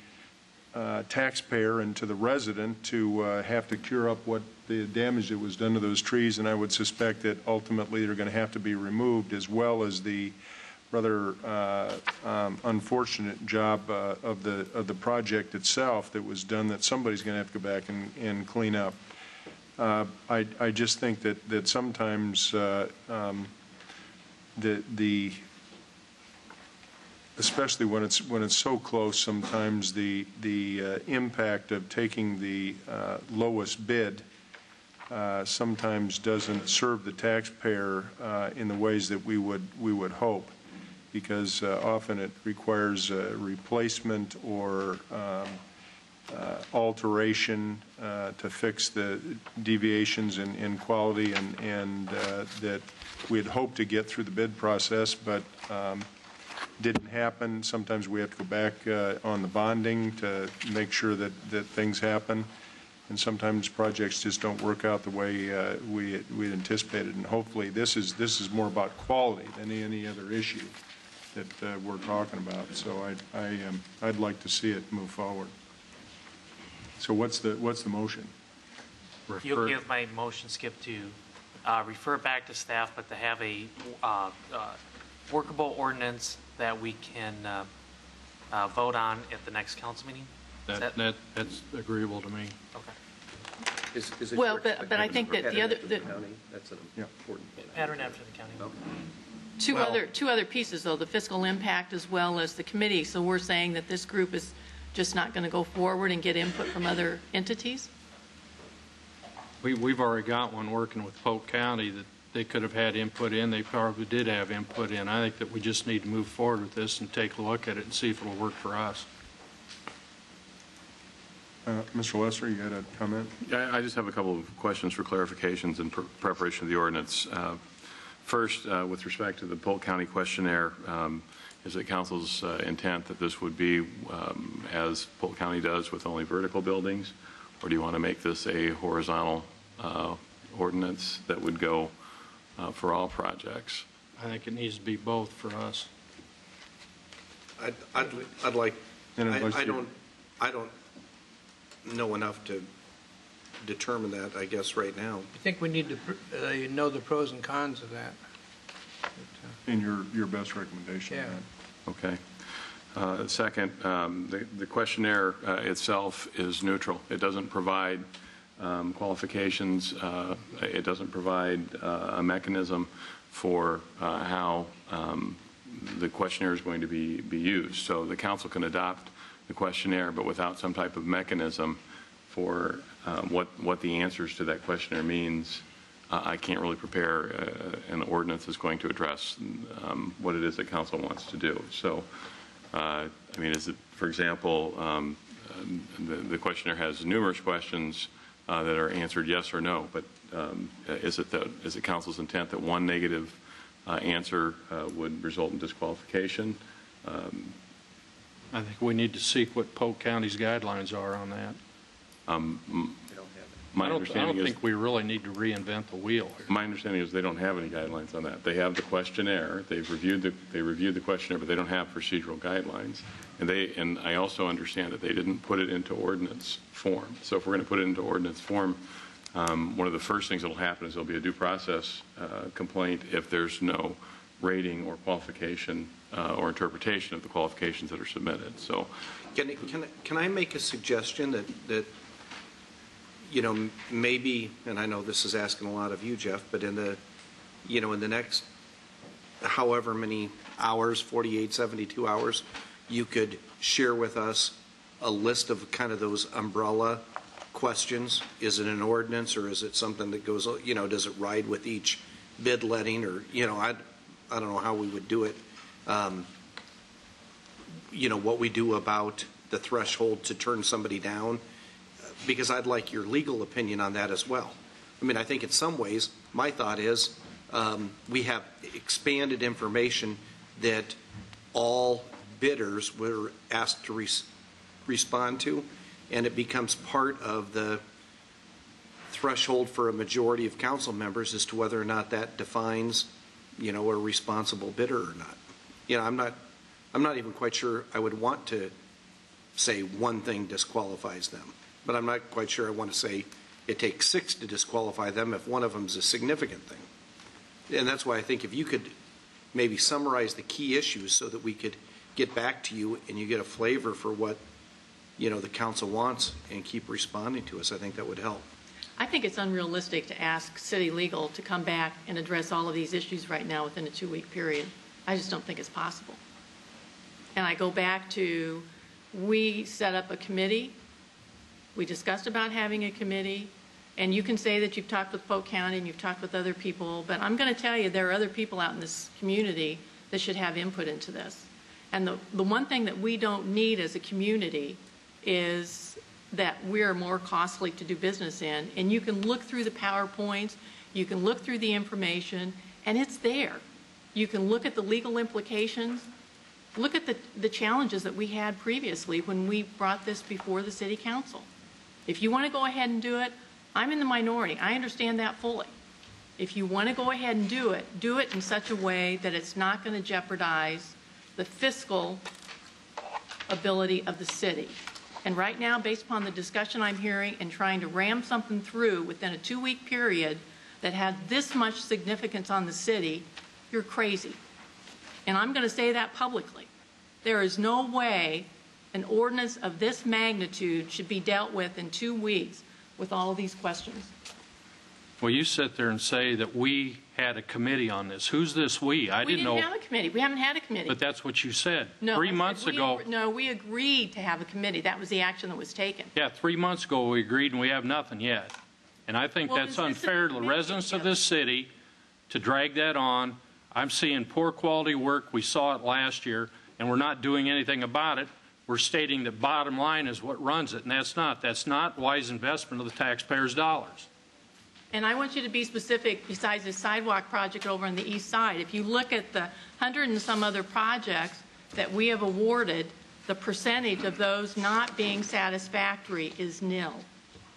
taxpayer and to the resident to have to cure up what the damage that was done to those trees, and I would suspect that ultimately they're going to have to be removed, as well as the rather unfortunate job of the project itself that was done that somebody's going to have to go back and clean up. I just think that sometimes especially when it's so close, sometimes the impact of taking the lowest bid sometimes doesn't serve the taxpayer in the ways that we would hope, because often it requires a replacement or alteration to fix the deviations in quality and that we had hoped to get through the bid process, but didn't happen. Sometimes we have to go back on the bonding to make sure that things happen, and sometimes projects just don't work out the way we had anticipated. And hopefully, this is more about quality than any other issue that we're talking about. So I'd like to see it move forward. So what's the motion? You'll give my motion, Skip, to refer back to staff, but to have a workable ordinance that we can vote on at the next council meeting? That's agreeable to me. Okay. Is it Well, but I think that the other, that's an important point. Pattern after the county. Okay. Two other pieces, though, the fiscal impact as well as the committee. So we're saying that this group is just not going to go forward and get input from other entities? We've already got one working with Polk County that they could have had input in. They probably did have input in. I think that we just need to move forward with this and take a look at it and see if it'll work for us. Mr. Lester, you had a comment? Yeah, I just have a couple of questions for clarifications in preparation of the ordinance. First, with respect to the Polk County questionnaire, is it council's intent that this would be as Polk County does with only vertical buildings, or do you want to make this a horizontal ordinance that would go for all projects? I think it needs to be both for us. I'd like. I don't know enough to determine that, I guess, right now. I think we need to know the pros and cons of that. And your best recommendation. Yeah. Okay. Second, the questionnaire itself is neutral. It doesn't provide qualifications. It doesn't provide a mechanism for how the questionnaire is going to be used. So the council can adopt the questionnaire, but without some type of mechanism for what the answers to that questionnaire means. I can't really prepare an ordinance that's going to address what it is that council wants to do. So, I mean, is it, for example, the questionnaire has numerous questions that are answered yes or no, but is it council's intent that one negative answer would result in disqualification? I think we need to seek what Polk County's guidelines are on that. I don't think we really need to reinvent the wheel here. My understanding is they don't have any guidelines on that. They have the questionnaire. They've reviewed the questionnaire, but they don't have procedural guidelines. And I also understand that they didn't put it into ordinance form. So if we're going to put it into ordinance form, one of the first things that will happen is there'll be a due process complaint if there's no rating or qualification or interpretation of the qualifications that are submitted. So, Can I make a suggestion that you know, maybe, and I know this is asking a lot of you, Jeff, but in the next however many hours, 48, 72 hours, you could share with us a list of kind of those umbrella questions. Is it an ordinance, or is it something that goes, you know, does it ride with each bid letting, or, you know, I don't know how we would do it. You know, what we do about the threshold to turn somebody down, because I'd like your legal opinion on that as well. I mean, I think in some ways, my thought is we have expanded information that all bidders were asked to respond to, and it becomes part of the threshold for a majority of council members as to whether or not that defines, you know, a responsible bidder or not. You know, I'm not even quite sure I would want to say one thing disqualifies them, but I'm not quite sure I want to say it takes 6 to disqualify them if one of them is a significant thing. And that's why I think if you could maybe summarize the key issues so that we could get back to you and you get a flavor for what, you know, the council wants and keep responding to us, I think that would help. I think it's unrealistic to ask city legal to come back and address all of these issues right now within a 2-week period. I just don't think it's possible. And I go back to, we set up a committee. We discussed about having a committee. And you can say that you've talked with Polk County and you've talked with other people, but I'm going to tell you there are other people out in this community that should have input into this. And the one thing that we don't need as a community is that we're more costly to do business in. And you can look through the PowerPoints, you can look through the information, and it's there. You can look at the legal implications. Look at the challenges that we had previously when we brought this before the city council. If you want to go ahead and do it, I'm in the minority. I understand that fully. If you want to go ahead and do it in such a way that it's not going to jeopardize the fiscal ability of the city. And right now, based upon the discussion I'm hearing and trying to ram something through within a 2-week period that had this much significance on the city, you're crazy. And I'm going to say that publicly. There is no way an ordinance of this magnitude should be dealt with in 2 weeks with all of these questions. Well, you sit there and say that we had a committee on this. Who's this we? I didn't know. We didn't have a committee. We haven't had a committee. But that's what you said. No, 3 months ago. No, we agreed to have a committee. That was the action that was taken. Yeah, 3 months ago we agreed, and we have nothing yet. And I think that's unfair to the residents of this city to drag that on. I'm seeing poor quality work. We saw it last year, and we're not doing anything about it. We're stating that bottom line is what runs it, and that's not. That's not wise investment of the taxpayers' dollars. And I want you to be specific besides the sidewalk project over on the east side. If you look at the 100 and some other projects that we have awarded, the percentage of those not being satisfactory is nil.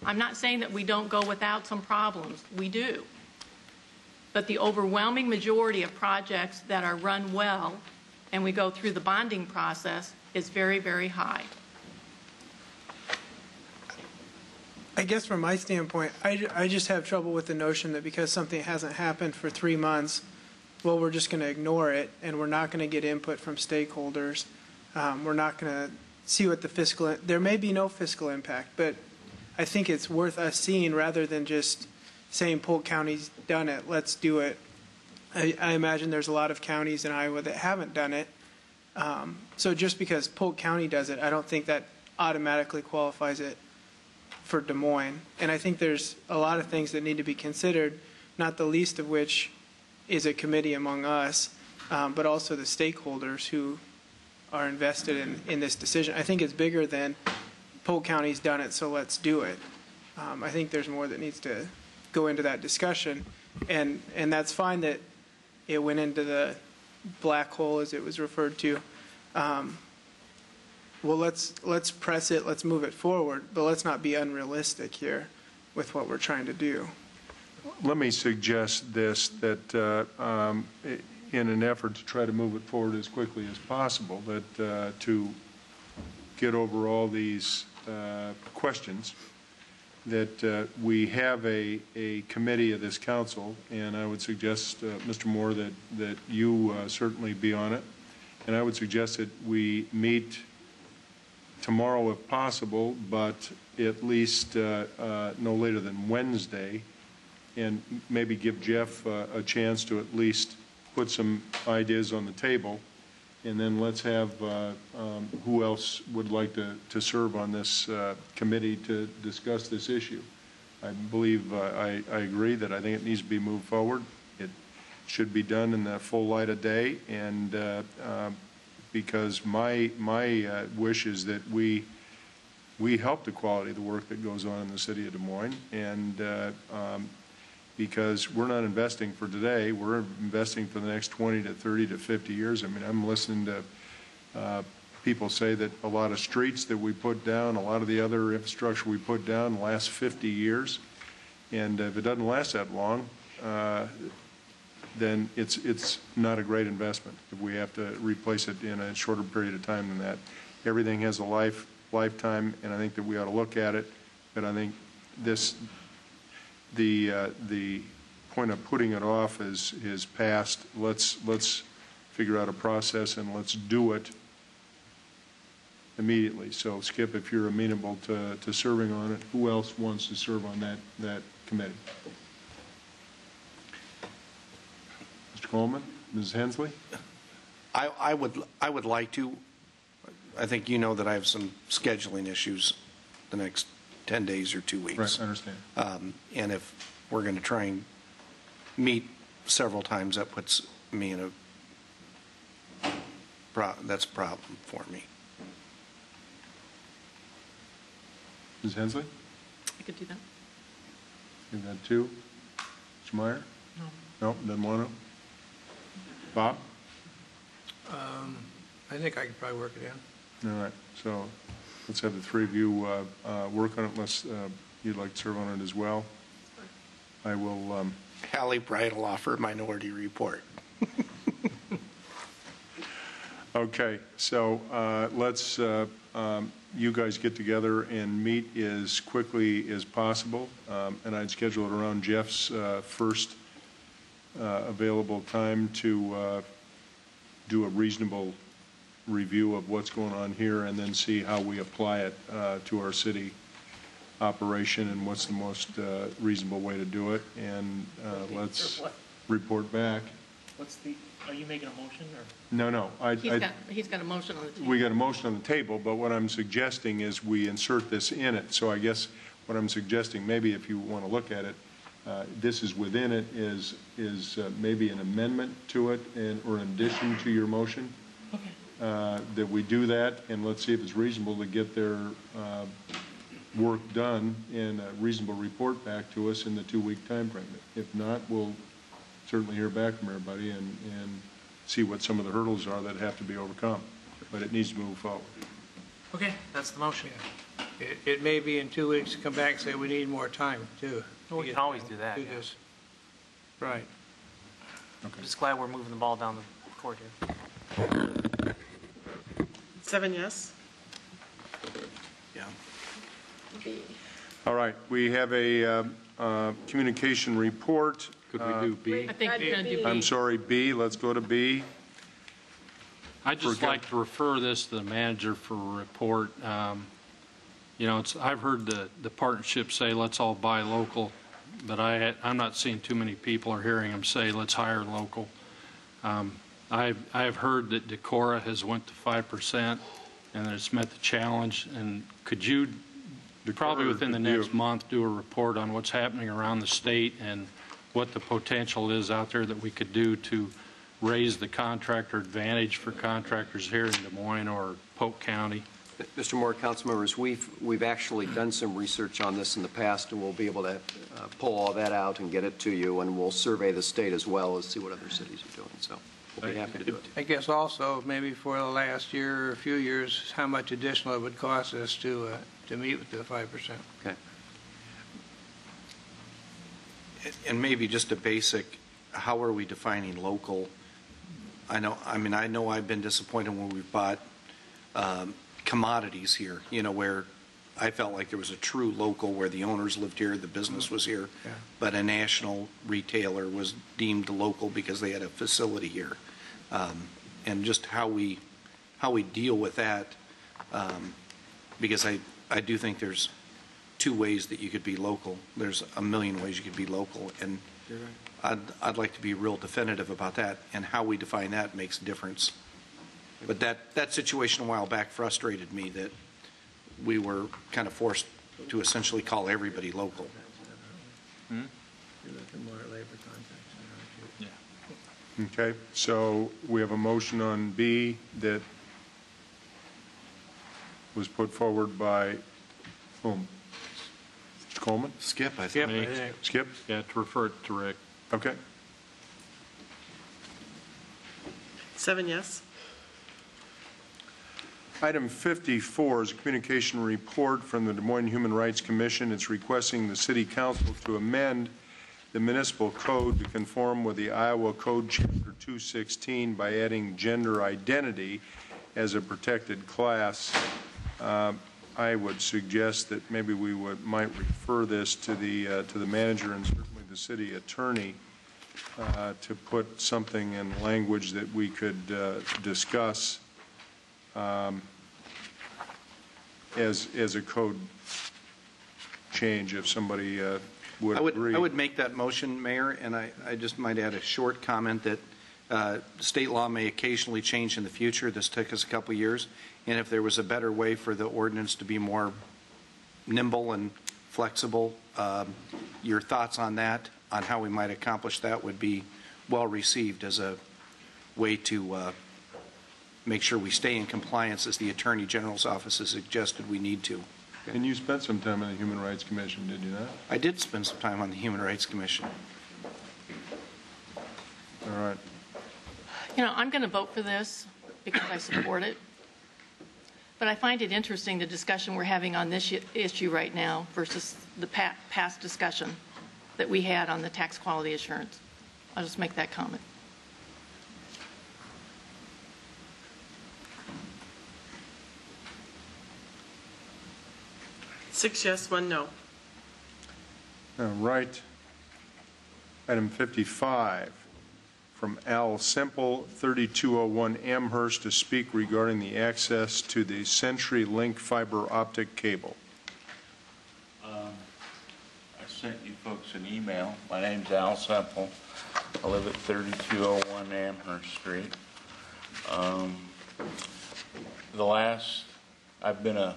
I'm not saying that we don't go without some problems. We do. But the overwhelming majority of projects that are run well and we go through the bonding process is very, very high. I guess from my standpoint, I just have trouble with the notion that because something hasn't happened for 3 months, well, we're just going to ignore it and we're not going to get input from stakeholders. We're not going to see what the fiscal, there may be no fiscal impact, but I think it's worth us seeing rather than just saying Polk County's done it, let's do it. I imagine there's a lot of counties in Iowa that haven't done it. So just because Polk County does it, I don't think that automatically qualifies it for Des Moines. And I think there's a lot of things that need to be considered, not the least of which is a committee among us, but also the stakeholders who are invested in this decision. I think it's bigger than Polk County's done it, so let's do it. I think there's more that needs to go into that discussion. And that's fine that it went into the black hole, as it was referred to. Well, let's press it, let's move it forward, but let's not be unrealistic here with what we're trying to do. Let me suggest this, that in an effort to try to move it forward as quickly as possible, that to get over all these questions, that we have a committee of this council, and I would suggest, Mr. Moore, that you certainly be on it. And I would suggest that we meet tomorrow if possible, but at least no later than Wednesday, and maybe give Jeff a chance to at least put some ideas on the table. And then let's have who else would like to serve on this committee to discuss this issue. I believe I agree that I think it needs to be moved forward. It should be done in the full light of day, and because my wish is that we help the quality of the work that goes on in the city of Des Moines, and because we're not investing for today, we're investing for the next 20 to 30 to 50 years. I mean, I'm listening to people say that a lot of streets that we put down, a lot of the other infrastructure we put down last 50 years, and if it doesn't last that long, then it's not a great investment if we have to replace it in a shorter period of time than that. Everything has a lifetime, and I think that we ought to look at it, but I think the point of putting it off is past. Let's figure out a process, and let's do it immediately. So, Skip, if you're amenable to serving on it, who else wants to serve on that committee? Mr. Coleman, Ms. Hensley? I would like to. I think you know that I have some scheduling issues the next 10 days or 2 weeks. Right, I understand. And if we're going to try and meet several times, that puts me in that's a problem for me. Ms. Hensley? I could do that. You've got two. Mr. Meyer? No. No, doesn't want to. Bob? I think I could probably work it in. All right. So let's have the three of you work on it unless you'd like to serve on it as well. I will. Halley Bright will offer a minority report. Okay. So let's you guys get together and meet as quickly as possible. And I'd schedule it around Jeff's first available time to do a reasonable review of what's going on here, and then see how we apply it to our city operation and what's the most reasonable way to do it. And let's report back. Are you making a motion or? No. He's got a motion on the table. We got a motion on the table, but what I'm suggesting is we insert this in it. So I guess what I'm suggesting, maybe if you want to look at it, this is within it, is maybe an amendment to it or an addition to your motion. Okay. That we do that, and let's see if it's reasonable to get their work done and a reasonable report back to us in the 2-week time frame. If not, we'll certainly hear back from everybody and see what some of the hurdles are that have to be overcome. But it needs to move forward. Okay, that's the motion. Yeah. It may be in 2 weeks to come back and say we need more time, too. We can always do that. Do this. Right. Okay. I'm just glad we're moving the ball down the court here. 7 yes. Yeah. All right. We have a communication report. Could we do B? I think you're going to do B. I'm sorry, B. Let's go to B. I'd just like to refer this to the manager for a report. You know, I've heard the partnership say, let's all buy local, but I'm not seeing too many people or hearing them say, let's hire local. I've heard that Decorah has went to 5% and that it's met the challenge. And could you probably within the next month do a report on what's happening around the state and what the potential is out there that we could do to raise the contractor advantage for contractors here in Des Moines or Polk County? Mr. Moore, council members, we've actually done some research on this in the past, and we'll be able to pull all that out and get it to you, and we'll survey the state as well as see what other cities are doing. So we'll be happy to do it. I guess also maybe for the last year or a few years, how much additional it would cost us to meet with the 5%. Okay. And maybe just a basic, how are we defining local? I know I've been disappointed when we've bought commodities here, you know, where I felt like there was a true local where the owners lived here, the business was here, but a national retailer was deemed local because they had a facility here. And just how we deal with that, because I do think there's two ways that you could be local. There's a million ways you could be local, and I'd like to be real definitive about that, and how we define that makes a difference. But that situation a while back frustrated me, that we were kind of forced to essentially call everybody local. Okay, so we have a motion on B that was put forward by whom? Coleman? Skip, I Skip, think. Skip? Yeah, to refer it to Rick. Okay. 7 yes. Item 54 is a communication report from the Des Moines Human Rights Commission. It's requesting the City Council to amend the municipal code to conform with the Iowa Code Chapter 216 by adding gender identity as a protected class. I would suggest that maybe we might refer this to the manager and certainly the city attorney to put something in language that we could discuss as a code change, if somebody would agree. I would make that motion, Mayor, and I just might add a short comment that state law may occasionally change in the future. This took us a couple years, and if there was a better way for the ordinance to be more nimble and flexible, your thoughts on that, on how we might accomplish that, would be well received as a way to make sure we stay in compliance as the Attorney General's office has suggested we need to. And you spent some time on the Human Rights Commission, did you not? I did spend some time on the Human Rights Commission. All right. You know, I'm going to vote for this because I support it. But I find it interesting, the discussion we're having on this issue right now versus the past discussion that we had on the tax quality assurance. I'll just make that comment. Six yes, 1 no. All right. Item 55, from Al Semple, 3201 Amherst, to speak regarding the access to the CenturyLink fiber optic cable. I sent you folks an email. My name's Al Semple. I live at 3201 Amherst Street. I've been a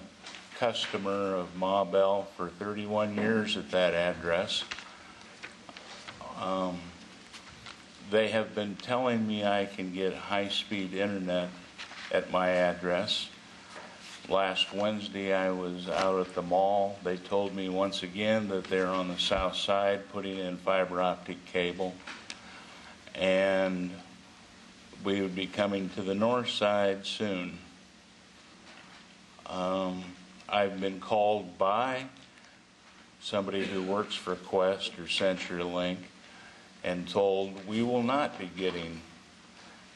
customer of Ma Bell for 31 years at that address. They have been telling me I can get high-speed internet at my address. Last Wednesday I was out at the mall. They told me once again that they're on the south side putting in fiber optic cable, and we would be coming to the north side soon. I've been called by somebody who works for Quest or CenturyLink and told we will not be getting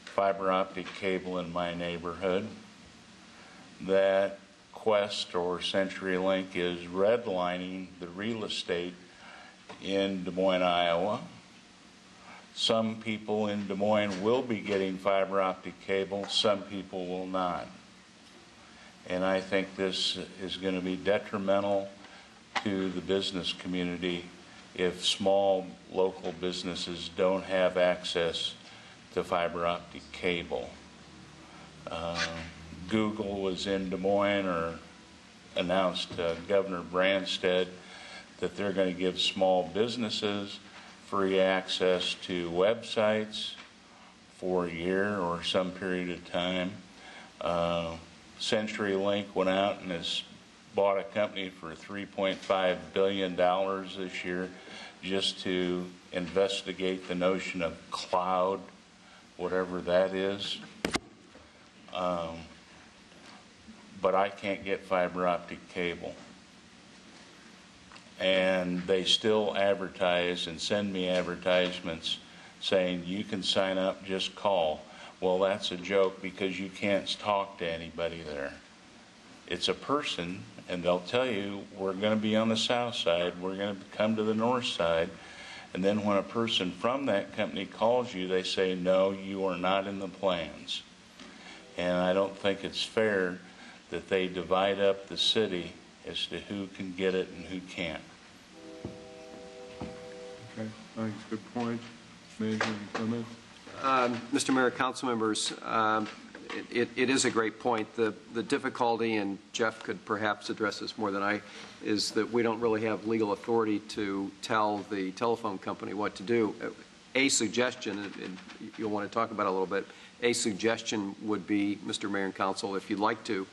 fiber optic cable in my neighborhood, that Quest or CenturyLink is redlining the real estate in Des Moines, Iowa. Some people in Des Moines will be getting fiber optic cable, some people will not. And I think this is going to be detrimental to the business community if small local businesses don't have access to fiber optic cable. Google was in Des Moines, or announced Governor Branstad that they're going to give small businesses free access to websites for a year or some period of time. CenturyLink went out and has bought a company for $3.5 billion this year just to investigate the notion of cloud, whatever that is. But I can't get fiber optic cable. And they still advertise and send me advertisements saying you can sign up, just call. Well, that's a joke because you can't talk to anybody there. It's a person And they'll tell you, we're going to be on the south side, we're going to come to the north side. And then when a person from that company calls you, they say, no, you are not in the plans. And I don't think it's fair that they divide up the city as to who can get it and who can't. Okay, thanks. Good point. Manager, any comment? Mr. Mayor, council members, it is a great point. The difficulty, and Jeff could perhaps address this more than I, is that we don't really have legal authority to tell the telephone company what to do. A suggestion, and you'll want to talk about it a little bit, a suggestion would be, Mr. Mayor and Council, if you'd like to,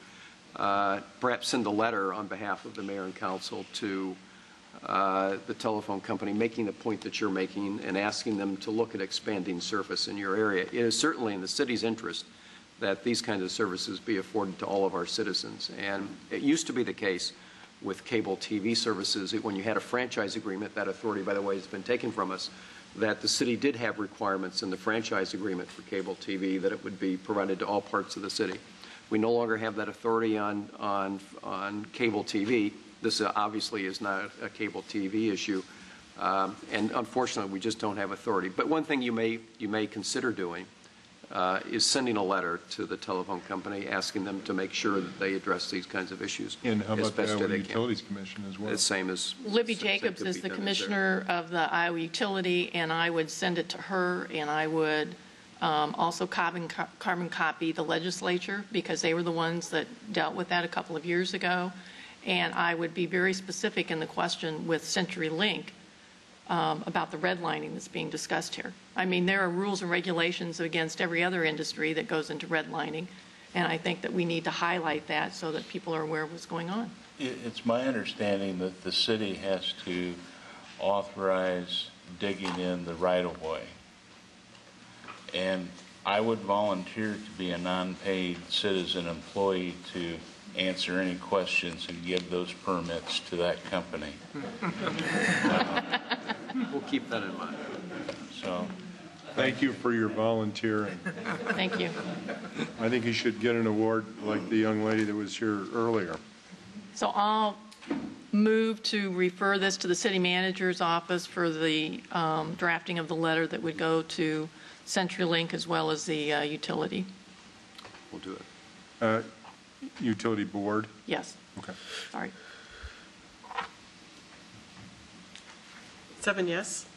perhaps send a letter on behalf of the Mayor and Council to the telephone company, making the point that you're making and asking them to look at expanding service in your area. It is certainly in the city's interest that these kinds of services be afforded to all of our citizens. And it used to be the case with cable TV services, when you had a franchise agreement, that authority, by the way, has been taken from us, that the city did have requirements in the franchise agreement for cable TV that it would be provided to all parts of the city. We no longer have that authority on cable TV. This obviously is not a cable TV issue, and unfortunately, we just don't have authority. But one thing you may consider doing is sending a letter to the telephone company asking them to make sure that they address these kinds of issues. And how about the as best Iowa they can. Utilities Commission as well? The same as Libby Jacobs is the commissioner of the Iowa Utility, and I would send it to her, and I would also carbon copy the legislature, because they were the ones that dealt with that a couple of years ago. And I would be very specific in the question with CenturyLink about the redlining that's being discussed here. I mean, there are rules and regulations against every other industry that goes into redlining, and I think that we need to highlight that so that people are aware of what's going on. It's my understanding that the city has to authorize digging in the right-of-way. And I would volunteer to be a non-paid citizen employee to answer any questions and give those permits to that company. We'll keep that in mind. So, thank you for your volunteering. Thank you. I think you should get an award like the young lady that was here earlier. So I'll move to refer this to the city manager's office for the drafting of the letter that would go to CenturyLink as well as the utility. We'll do it. Utility board? Yes. Okay. Sorry. 7 yes.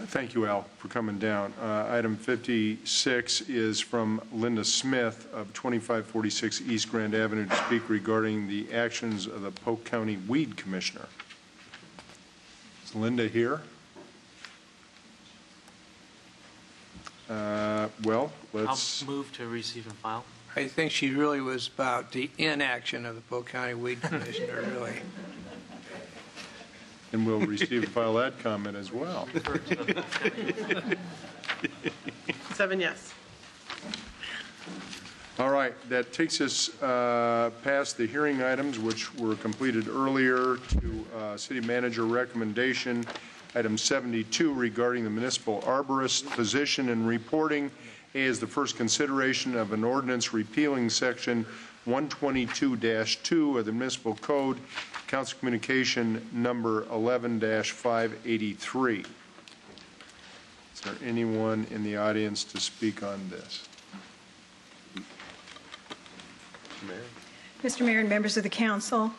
Thank you, Al, for coming down. Item 56 is from Linda Smith of 2546 East Grand Avenue to speak regarding the actions of the Polk County Weed Commissioner. Is Linda here? Well, let's... I'll move to receive and file. I think she really was about the inaction of the Polk County Weed Commissioner, really. And we'll receive and file that comment as well. 7 yes. All right, that takes us past the hearing items, which were completed earlier, to city manager recommendation, item 72 regarding the municipal arborist position and reporting. A is the first consideration of an ordinance repealing section 122-2 of the municipal code, council communication number 11-583. Is there anyone in the audience to speak on this? Mr. Mayor and members of the council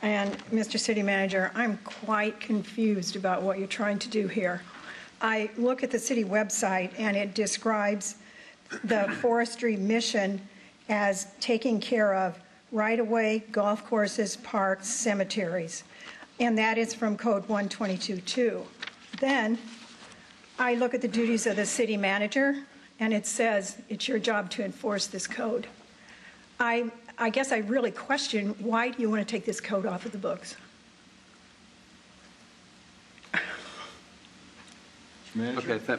and Mr. City Manager, I'm quite confused about what you're trying to do here. I look at the city website and it describes the forestry mission as taking care of right-of-way, golf courses, parks, cemeteries, and that is from Code 122.2. Then I look at the duties of the city manager, and it says it's your job to enforce this code. I guess I really question, why do you want to take this code off of the books? Manager? Okay,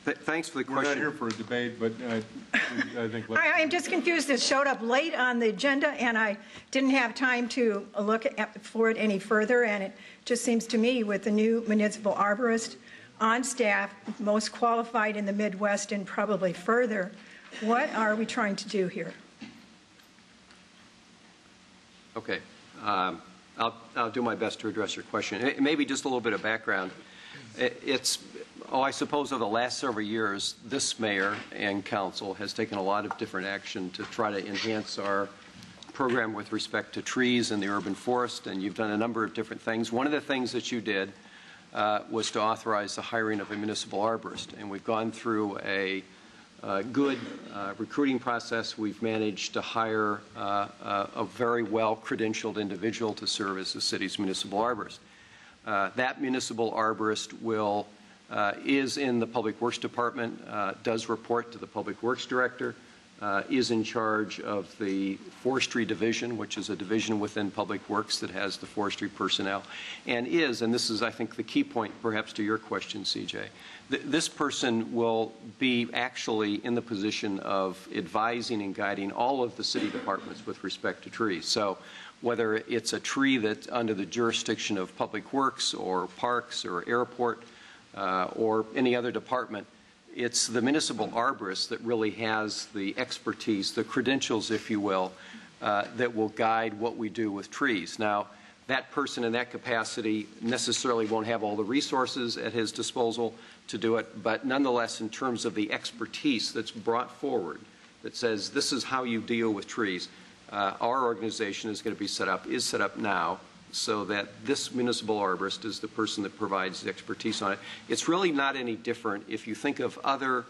thanks for the question. We're not here for a debate, but I think... I'm just confused. It showed up late on the agenda, and I didn't have time to look for it any further, and it just seems to me with the new municipal arborist on staff, most qualified in the Midwest and probably further, what are we trying to do here? Okay. I'll do my best to address your question. Maybe just a little bit of background. I suppose over the last several years, this mayor and council has taken a lot of different action to try to enhance our program with respect to trees in the urban forest, and you've done a number of different things. One of the things that you did was to authorize the hiring of a municipal arborist, and we've gone through a good recruiting process. We've managed to hire a very well-credentialed individual to serve as the city's municipal arborist. That municipal arborist is in the Public Works Department, does report to the Public Works Director, is in charge of the Forestry Division, which is a division within Public Works that has the forestry personnel, and this is, I think, the key point perhaps to your question, CJ, this person will be actually in the position of advising and guiding all of the city departments with respect to trees. So whether it's a tree that's under the jurisdiction of Public Works or Parks or Airport or any other department, it's the municipal arborist that really has the expertise, the credentials, if you will, that will guide what we do with trees. Now, that person in that capacity necessarily won't have all the resources at his disposal to do it, but nonetheless, in terms of the expertise that's brought forward that says this is how you deal with trees, our organization is going to be set up now, so that this municipal arborist is the person that provides the expertise on it. It's really not any different if you think of other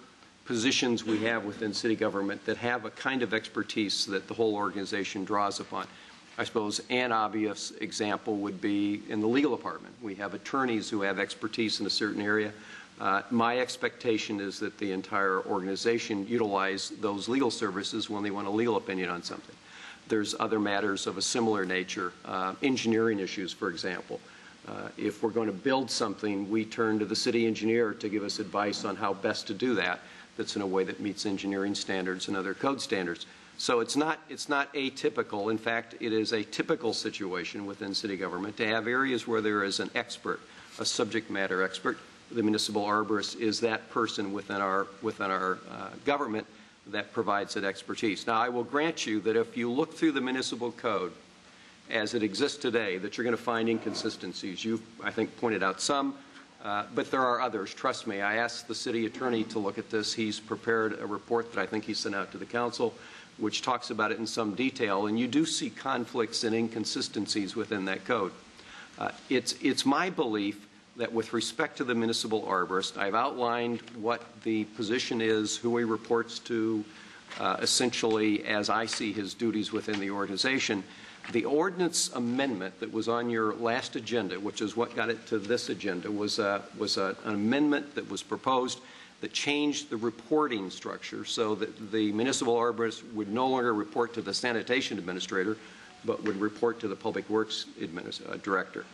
positions we have within city government that have a kind of expertise that the whole organization draws upon. I suppose an obvious example would be in the legal department. We have attorneys who have expertise in a certain area. My expectation is that the entire organization utilize those legal services when they want a legal opinion on something. There's other matters of a similar nature, engineering issues, for example. If we're going to build something, we turn to the city engineer to give us advice on how best to do that, that's in a way that meets engineering standards and other code standards. So it's not atypical. In fact, it is a typical situation within city government to have areas where there is an expert, a subject matter expert. The municipal arborist is that person within our government that provides that expertise. Now, I will grant you that if you look through the municipal code as it exists today, that you're going to find inconsistencies. You've, I think, pointed out some, but there are others. Trust me. I asked the city attorney to look at this. He's prepared a report that I think he sent out to the council, which talks about it in some detail, and you do see conflicts and inconsistencies within that code. It's my belief that with respect to the municipal arborist, I've outlined what the position is, who he reports to, essentially as I see his duties within the organization. The ordinance amendment that was on your last agenda, which is what got it to this agenda, was an amendment that was proposed that changed the reporting structure so that the municipal arborist would no longer report to the sanitation administrator, but would report to the public works director.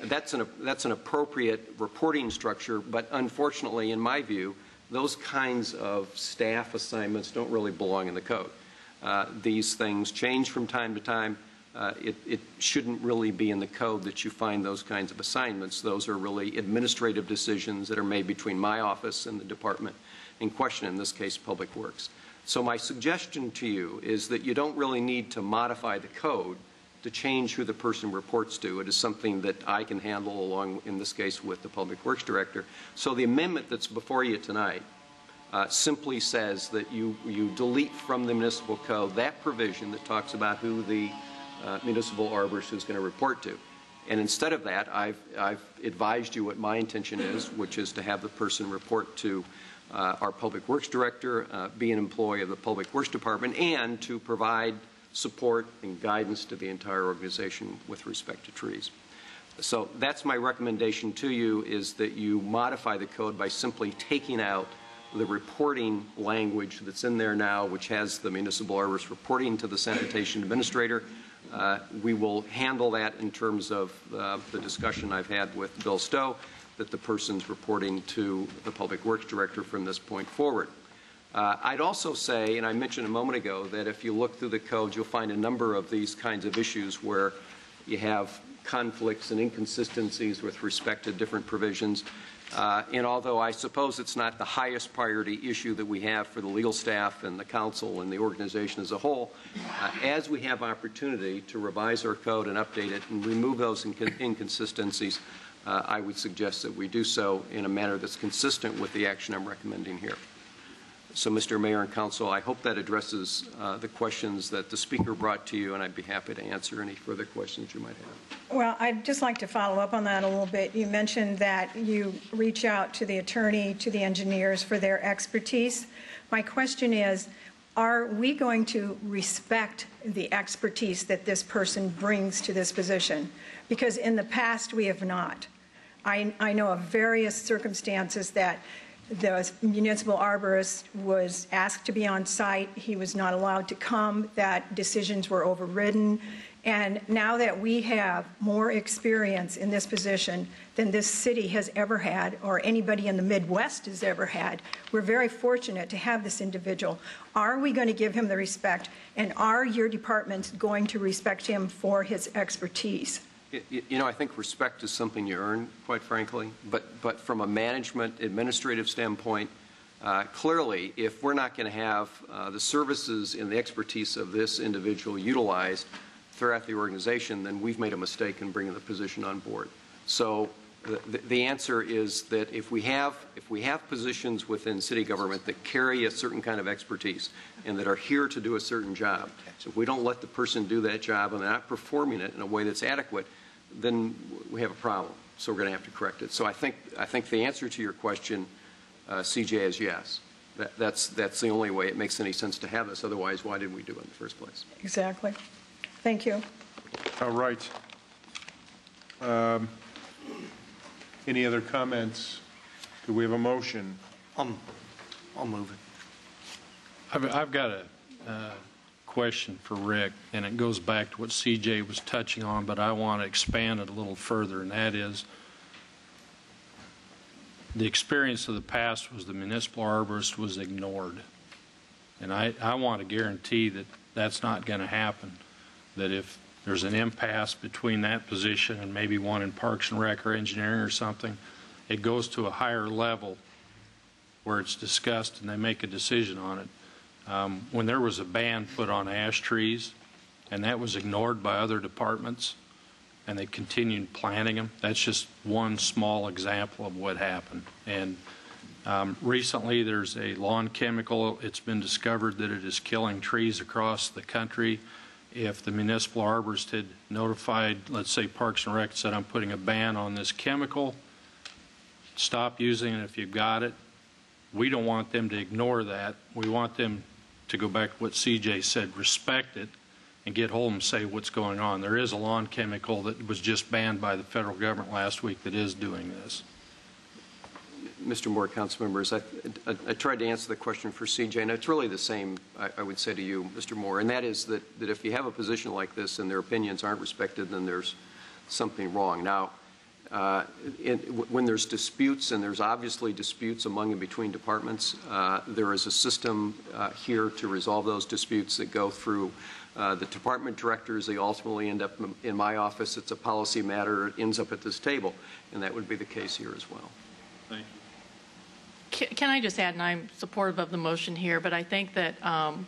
That's an appropriate reporting structure, but unfortunately, in my view, those kinds of staff assignments don't really belong in the code. These things change from time to time. It shouldn't really be in the code that you find those kinds of assignments. Those are really administrative decisions that are made between my office and the department in question, in this case, Public Works. So my suggestion to you is that you don't really need to modify the code to change who the person reports to. It is something that I can handle along, in this case, with the Public Works Director. So the amendment that's before you tonight simply says that you delete from the municipal code that provision that talks about who the municipal arborist is going to report to. And instead of that, I've advised you what my intention is, which is to have the person report to our Public Works Director, be an employee of the Public Works Department, and to provide support and guidance to the entire organization with respect to trees. So that's my recommendation to you, is that you modify the code by simply taking out the reporting language that's in there now, which has the municipal arborist reporting to the sanitation administrator. We will handle that in terms of the discussion I've had with Bill Stowe, that the person's reporting to the Public Works Director from this point forward. I'd also say, and I mentioned a moment ago, that if you look through the code, you'll find a number of these kinds of issues where you have conflicts and inconsistencies with respect to different provisions. And although I suppose it's not the highest priority issue that we have for the legal staff and the council and the organization as a whole, as we have opportunity to revise our code and update it and remove those inconsistencies, I would suggest that we do so in a manner that's consistent with the action I'm recommending here. So, Mr. Mayor and Council, I hope that addresses the questions that the speaker brought to you, and I'd be happy to answer any further questions you might have. Well, I'd just like to follow up on that a little bit. You mentioned that you reach out to the attorney, to the engineers for their expertise. My question is, are we going to respect the expertise that this person brings to this position? Because in the past, we have not. I know of various circumstances that the municipal arborist was asked to be on site. He was not allowed to come. That decisions were overridden. And now that we have more experience in this position than this city has ever had, or anybody in the Midwest has ever had, we're very fortunate to have this individual. Are we going to give him the respect, and are your departments going to respect him for his expertise? You know, I think respect is something you earn, quite frankly. But from a management, administrative standpoint, clearly, if we're not going to have the services and the expertise of this individual utilized throughout the organization, then we've made a mistake in bringing the position on board. So the answer is that if we have positions within city government that carry a certain kind of expertise and that are here to do a certain job, so if we don't let the person do that job and they're not performing it in a way that's adequate, then we have a problem. So we're going to have to correct it. So I think the answer to your question, CJ, is yes. That's the only way it makes any sense to have this. Otherwise, why did we do it in the first place? Exactly. Thank you. All right. Any other comments? Do we have a motion? I'll move it. I've got a question for Rick, and it goes back to what CJ was touching on, but I want to expand it a little further, and that is the experience of the past was the municipal arborist was ignored. And I want to guarantee that that's not going to happen, that if there's an impasse between that position and maybe one in Parks and Rec or engineering or something, it goes to a higher level where it's discussed and they make a decision on it. When there was a ban put on ash trees and that was ignored by other departments and they continued planting them, that's just one small example of what happened. And recently there's a lawn chemical. It's been discovered that it is killing trees across the country. If the municipal arborist had notified, let's say Parks and Rec, said I'm putting a ban on this chemical, stop using it if you've got it. We don't want them to ignore that. We want them to go back to what CJ said, respect it, and get hold and say what's going on. There is a lawn chemical that was just banned by the federal government last week that is doing this. Mr. Moore, council members, I tried to answer the question for CJ, and it's really the same, I would say to you, Mr. Moore, and that is that if you have a position like this and their opinions aren't respected, then there's something wrong. Now, when there's disputes, and there's obviously disputes among and between departments, there is a system here to resolve those disputes that go through the department directors. They ultimately end up in my office. It's a policy matter. It ends up at this table, and that would be the case here as well. Thank you. Can I just add, and I'm supportive of the motion here, but I think that on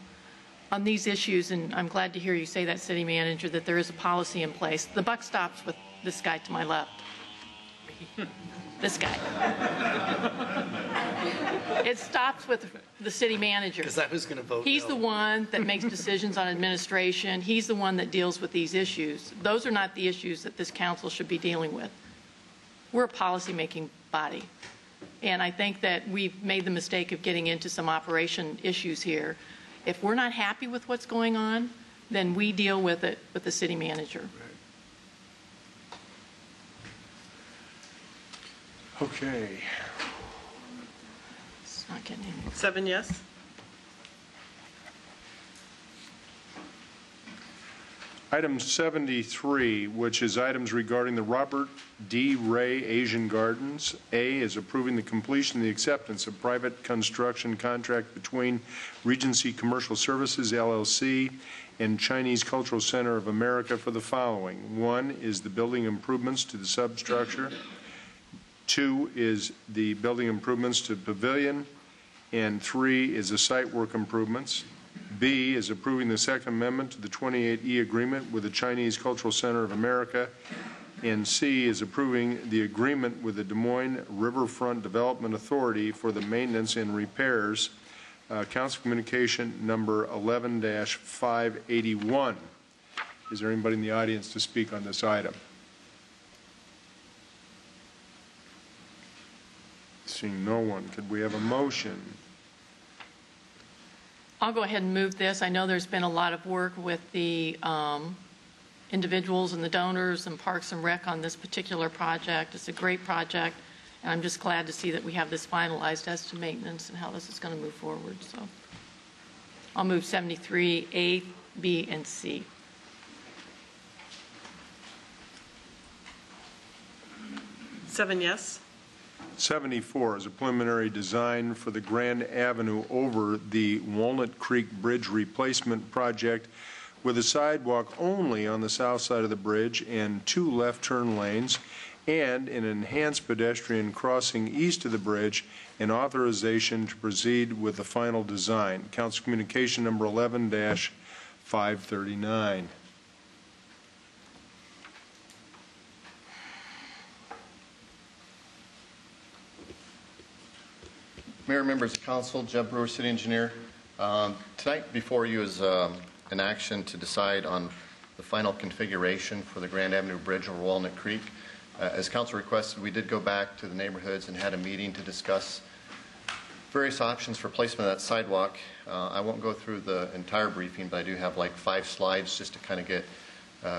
these issues, and I'm glad to hear you say that, City Manager, that there is a policy in place. The buck stops with this guy to my left. This guy. It stops with the City Manager. Because I was going to vote He's no. the one that makes decisions on administration. He's the one that deals with these issues. Those are not the issues that this council should be dealing with. We're a policy-making body. And I think that we've made the mistake of getting into some operation issues here. If we're not happy with what's going on, then we deal with it with the city manager. Okay. It's not getting any. 7 yes. Item 73, which is items regarding the Robert D. Ray Asian Gardens. A is approving the completion and the acceptance of private construction contract between Regency Commercial Services, LLC, and Chinese Cultural Center of America for the following. One is the building improvements to the substructure. 2 is the building improvements to pavilion, and 3 is the site work improvements. B is approving the Second Amendment to the 28E agreement with the Chinese Cultural Center of America, and C is approving the agreement with the Des Moines Riverfront Development Authority for the maintenance and repairs, Council Communication number 11-581. Is there anybody in the audience to speak on this item? Seeing no one, could we have a motion? I'll go ahead and move this. I know there's been a lot of work with the individuals and the donors and Parks and Rec on this particular project. It's a great project, and I'm just glad to see that we have this finalized as to maintenance and how this is going to move forward. So I'll move 73A, B, and C. Seven yes. 74 is a preliminary design for the Grand Avenue over the Walnut Creek Bridge Replacement Project with a sidewalk only on the south side of the bridge and 2 left turn lanes, and an enhanced pedestrian crossing east of the bridge, and authorization to proceed with the final design. Council Communication number 11-539. Mayor, members of council, Jeb Brewer, city engineer. Tonight before you is an action to decide on the final configuration for the Grand Avenue Bridge over Walnut Creek. As council requested, we did go back to the neighborhoods and had a meeting to discuss various options for placement of that sidewalk. I won't go through the entire briefing, but I do have like 5 slides just to kind of get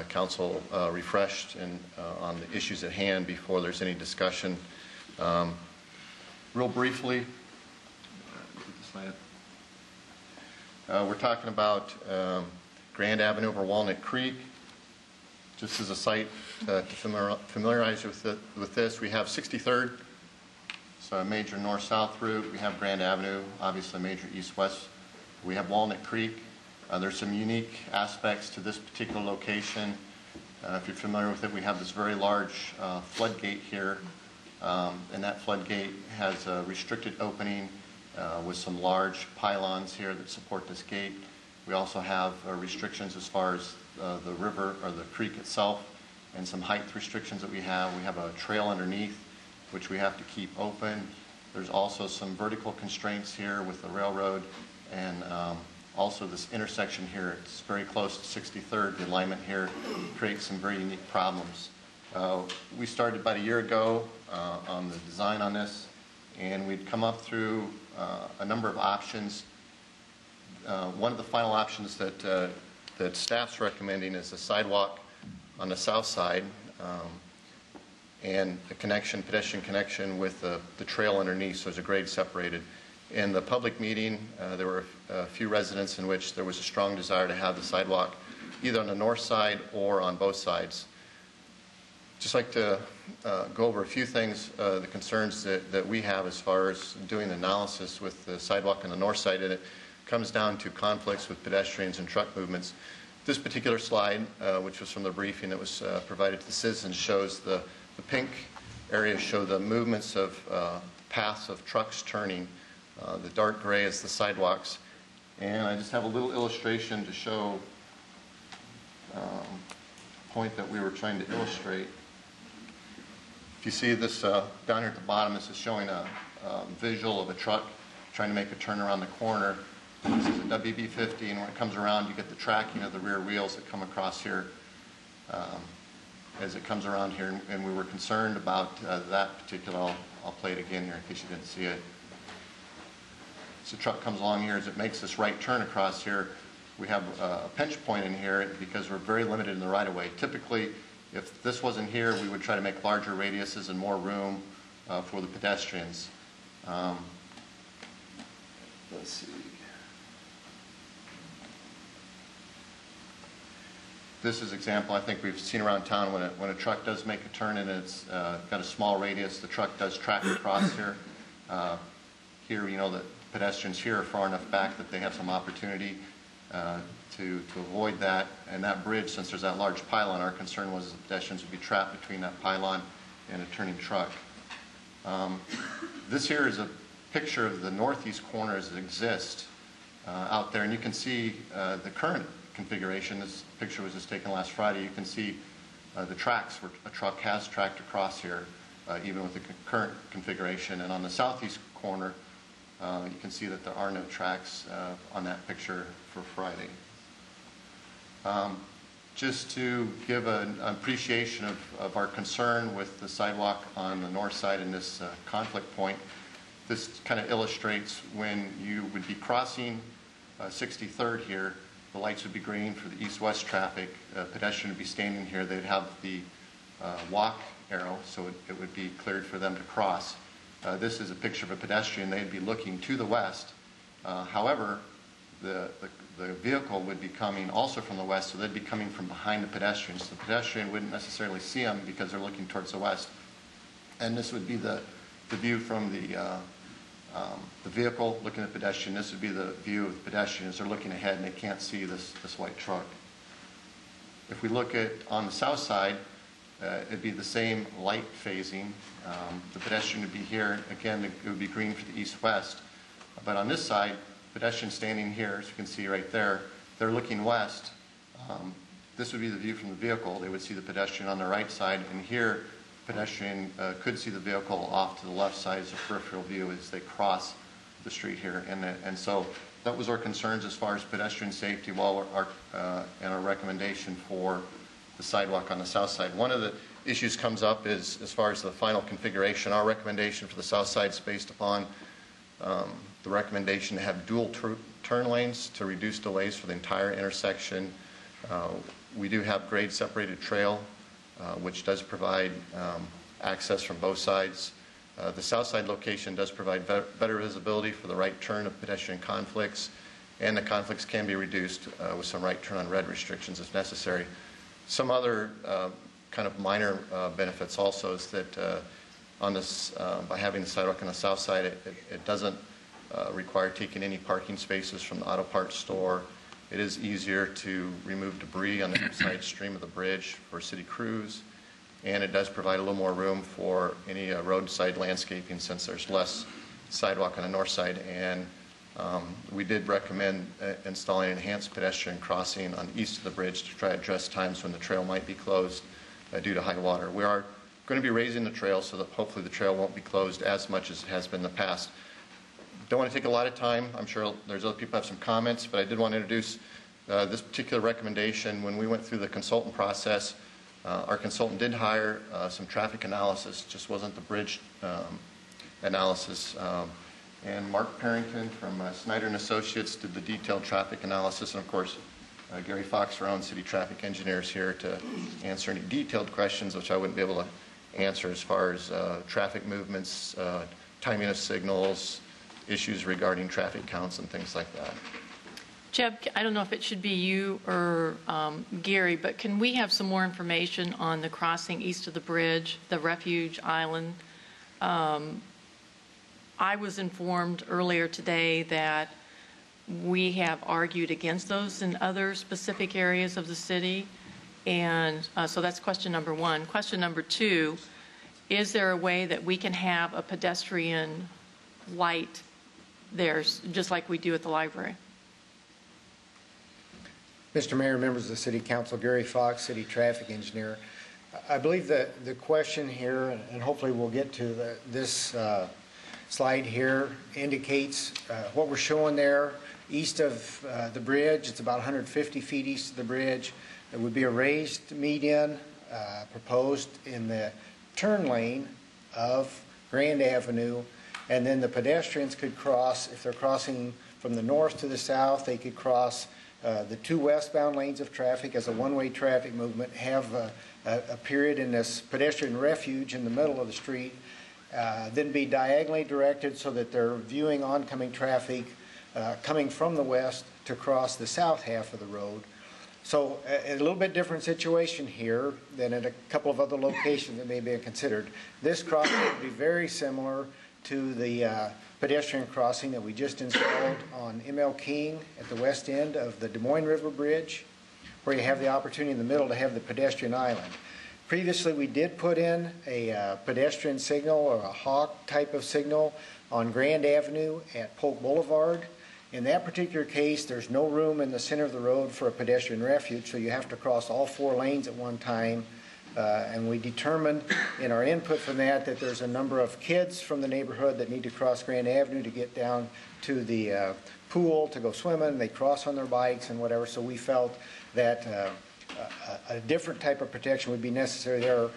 council refreshed and on the issues at hand before there's any discussion. Real briefly, we're talking about Grand Avenue over Walnut Creek. Just as a site to familiarize you with this, we have 63rd, so a major north-south route. We have Grand Avenue, obviously a major east-west. We have Walnut Creek. There's some unique aspects to this particular location. If you're familiar with it, we have this very large floodgate here, and that floodgate has a restricted opening with some large pylons here that support this gate. We also have restrictions as far as the river or the creek itself, and some height restrictions that we have. We have a trail underneath, which we have to keep open. There's also some vertical constraints here with the railroad, and also this intersection here. It's very close to 63rd. The alignment here creates some very unique problems. We started about a year ago on the design on this, and we'd come up through a number of options. One of the final options that staff's recommending is a sidewalk on the south side and a connection, pedestrian connection with the trail underneath, so there's a grade separated. In the public meeting, there were a few residents in which there was a strong desire to have the sidewalk either on the north side or on both sides. Just like to go over a few things, the concerns that we have as far as doing the analysis with the sidewalk on the north side, and it comes down to conflicts with pedestrians and truck movements. This particular slide, which was from the briefing that was provided to the citizens, shows the pink areas show the movements of paths of trucks turning. The dark gray is the sidewalks. And I just have a little illustration to show the point that we were trying to illustrate. If you see this down here at the bottom, this is showing a visual of a truck trying to make a turn around the corner. This is a WB50, and when it comes around, you get the tracking of the rear wheels that come across here as it comes around here. And we were concerned about that particular, I'll play it again here in case you didn't see it. So the truck comes along here as it makes this right turn across here. We have a pinch point in here because we're very limited in the right-of-way. Typically, if this wasn't here, we would try to make larger radiuses and more room for the pedestrians. Let's see. This is an example I think we've seen around town when a truck does make a turn and it's got a small radius, the truck does track across here. Here, you know, the pedestrians here are far enough back that they have some opportunity to avoid that. And that bridge, since there's that large pylon, our concern was the pedestrians would be trapped between that pylon and a turning truck. This here is a picture of the northeast corner as it exists out there, and you can see the current configuration. This picture was just taken last Friday. You can see the tracks where a truck has tracked across here, even with the current configuration. And on the southeast corner, you can see that there are no tracks on that picture for Friday. Just to give an appreciation of our concern with the sidewalk on the north side in this conflict point, this kind of illustrates when you would be crossing 63rd here, the lights would be green for the east-west traffic. A pedestrian would be standing here. They'd have the walk arrow, so it would be cleared for them to cross. This is a picture of a pedestrian. They'd be looking to the west. However, the vehicle would be coming also from the west, so they'd be coming from behind the pedestrian. So the pedestrian wouldn't necessarily see them because they're looking towards the west. And this would be the view from the vehicle looking at the pedestrian. This would be the view of the pedestrian as they're looking ahead and they can't see this white truck. If we look at on the south side, it'd be the same light phasing. The pedestrian would be here. Again, it would be green for the east-west. But on this side, pedestrian standing here, as you can see right there, they're looking west. This would be the view from the vehicle. They would see the pedestrian on the right side, and here, pedestrian could see the vehicle off to the left side as a peripheral view as they cross the street here. And so that was our concerns as far as pedestrian safety, and our recommendation for the sidewalk on the south side. One of the issues comes up is as far as the final configuration. Our recommendation for the south side is based upon the recommendation to have dual turn lanes to reduce delays for the entire intersection. We do have grade separated trail, which does provide access from both sides. The south side location does provide better visibility for the right turn of pedestrian conflicts, and the conflicts can be reduced with some right turn on red restrictions if necessary. Some other kind of minor benefits also is that on this, by having the sidewalk on the south side, it doesn't require taking any parking spaces from the auto parts store. It is easier to remove debris on the side stream of the bridge for city crews, and it does provide a little more room for any roadside landscaping since there's less sidewalk on the north side. And we did recommend installing enhanced pedestrian crossing on the east of the bridge to try to address times when the trail might be closed due to high water. We are going to be raising the trail so that hopefully the trail won't be closed as much as it has been in the past. Don't want to take a lot of time. I'm sure there's other people who have some comments, but I did want to introduce this particular recommendation. When we went through the consultant process, our consultant did hire some traffic analysis, just wasn't the bridge analysis. And Mark Parrington from Snyder and Associates did the detailed traffic analysis, and of course Gary Fox, our own city traffic engineer, is here to answer any detailed questions which I wouldn't be able to answer as far as traffic movements, timing of signals, issues regarding traffic counts and things like that. Jeb, I don't know if it should be you or Gary, but can we have some more information on the crossing east of the bridge, the refuge island? I was informed earlier today that we have argued against those in other specific areas of the city. And so that's question number one. Question number two, is there a way that we can have a pedestrian light there, just like we do at the library? Mr. Mayor, members of the City Council, Gary Fox, City Traffic Engineer. I believe that the question here, and hopefully we'll get to this slide here, indicates what we're showing there east of the bridge. It's about 150 feet east of the bridge. There would be a raised median proposed in the turn lane of Grand Avenue, and then the pedestrians could cross, if they're crossing from the north to the south, they could cross the two westbound lanes of traffic as a one-way traffic movement, have a period in this pedestrian refuge in the middle of the street, then be diagonally directed so that they're viewing oncoming traffic coming from the west to cross the south half of the road. So a little bit different situation here than at a couple of other locations that may be considered. This crossing would be very similar to the pedestrian crossing that we just installed on M.L. King at the west end of the Des Moines River Bridge, where you have the opportunity in the middle to have the pedestrian island. Previously, we did put in a pedestrian signal or a hawk type of signal on Grand Avenue at Polk Boulevard. In that particular case, there's no room in the center of the road for a pedestrian refuge, so you have to cross all 4 lanes at one time. And we determined in our input from that there's a number of kids from the neighborhood that need to cross Grand Avenue to get down to the pool to go swimming. They cross on their bikes and whatever, so we felt that a different type of protection would be necessary there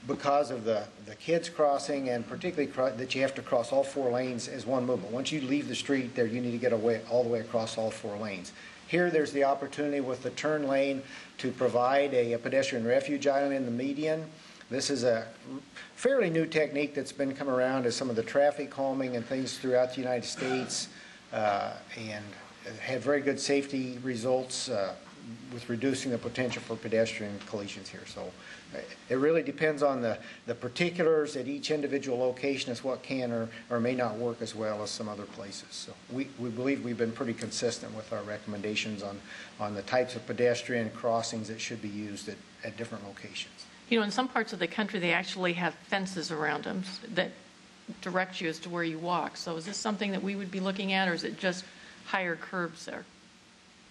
because of the kids crossing, and particularly that you have to cross all 4 lanes as one movement. Once you leave the street there, you need to get all the way across all 4 lanes. Here, there's the opportunity with the turn lane to provide a pedestrian refuge island in the median. This is a fairly new technique that's been come around as some of the traffic calming and things throughout the United States, and had very good safety results with reducing the potential for pedestrian collisions here. So it really depends on the particulars at each individual location as what can or may not work as well as some other places. So we believe we've been pretty consistent with our recommendations on the types of pedestrian crossings that should be used at different locations. You know, in some parts of the country, they actually have fences around them that direct you as to where you walk. So is this something that we would be looking at, or is it just higher curbs there?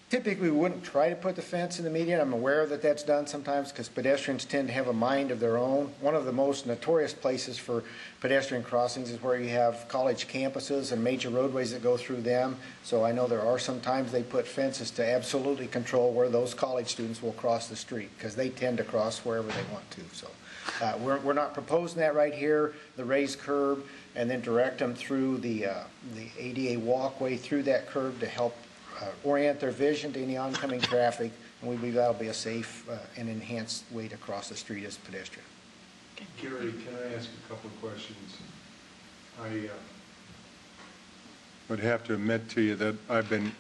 Typically, we wouldn't try to put the fence in the median. I'm aware that that's done sometimes because pedestrians tend to have a mind of their own. One of the most notorious places for pedestrian crossings is where you have college campuses and major roadways that go through them. So I know there are some times they put fences to absolutely control where those college students will cross the street because they tend to cross wherever they want to. So we're not proposing that right here, the raised curb, and then direct them through the ADA walkway through that curb to help orient their vision to any oncoming traffic, and we believe that'll be a safe and enhanced way to cross the street as a pedestrian. Gary, can I ask a couple of questions? I would have to admit to you that I've been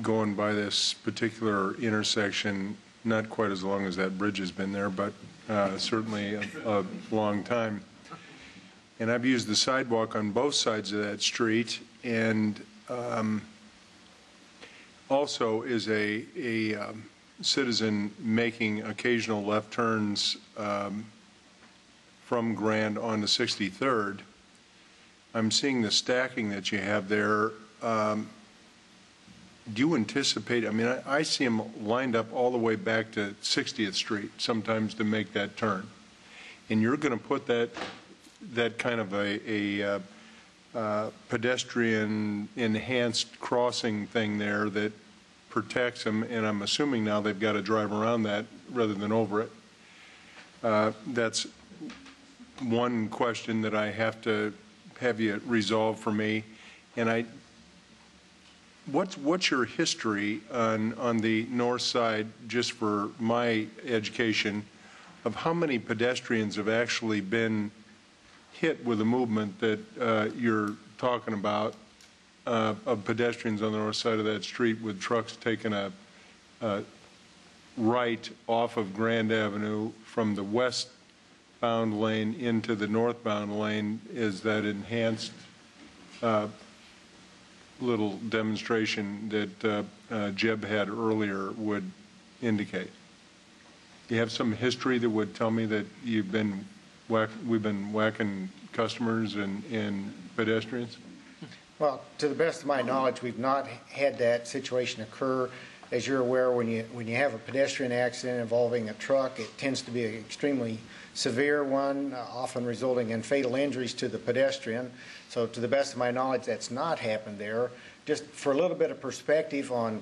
going by this particular intersection not quite as long as that bridge has been there, but certainly a long time. And I've used the sidewalk on both sides of that street, and also is a citizen making occasional left turns from Grand onto 63rd. I'm seeing the stacking that you have there. Do you anticipate, I mean, I see them lined up all the way back to 60th Street sometimes to make that turn. And you're going to put that kind of a pedestrian enhanced crossing thing there that protects them, and I'm assuming now they've got to drive around that rather than over it. That's one question that I have to have you resolve for me. And what's your history on the north side, just for my education, of how many pedestrians have actually been hit with the movement that you're talking about, of pedestrians on the north side of that street with trucks taking a right off of Grand Avenue from the westbound lane into the northbound lane? Is that enhanced little demonstration that Jeb had earlier would indicate? Do you have some history that would tell me that we've been whacking customers and pedestrians? Well, to the best of my knowledge, we've not had that situation occur. As you're aware, when you have a pedestrian accident involving a truck, it tends to be an extremely severe one, often resulting in fatal injuries to the pedestrian. So to the best of my knowledge, that's not happened there. Just for a little bit of perspective on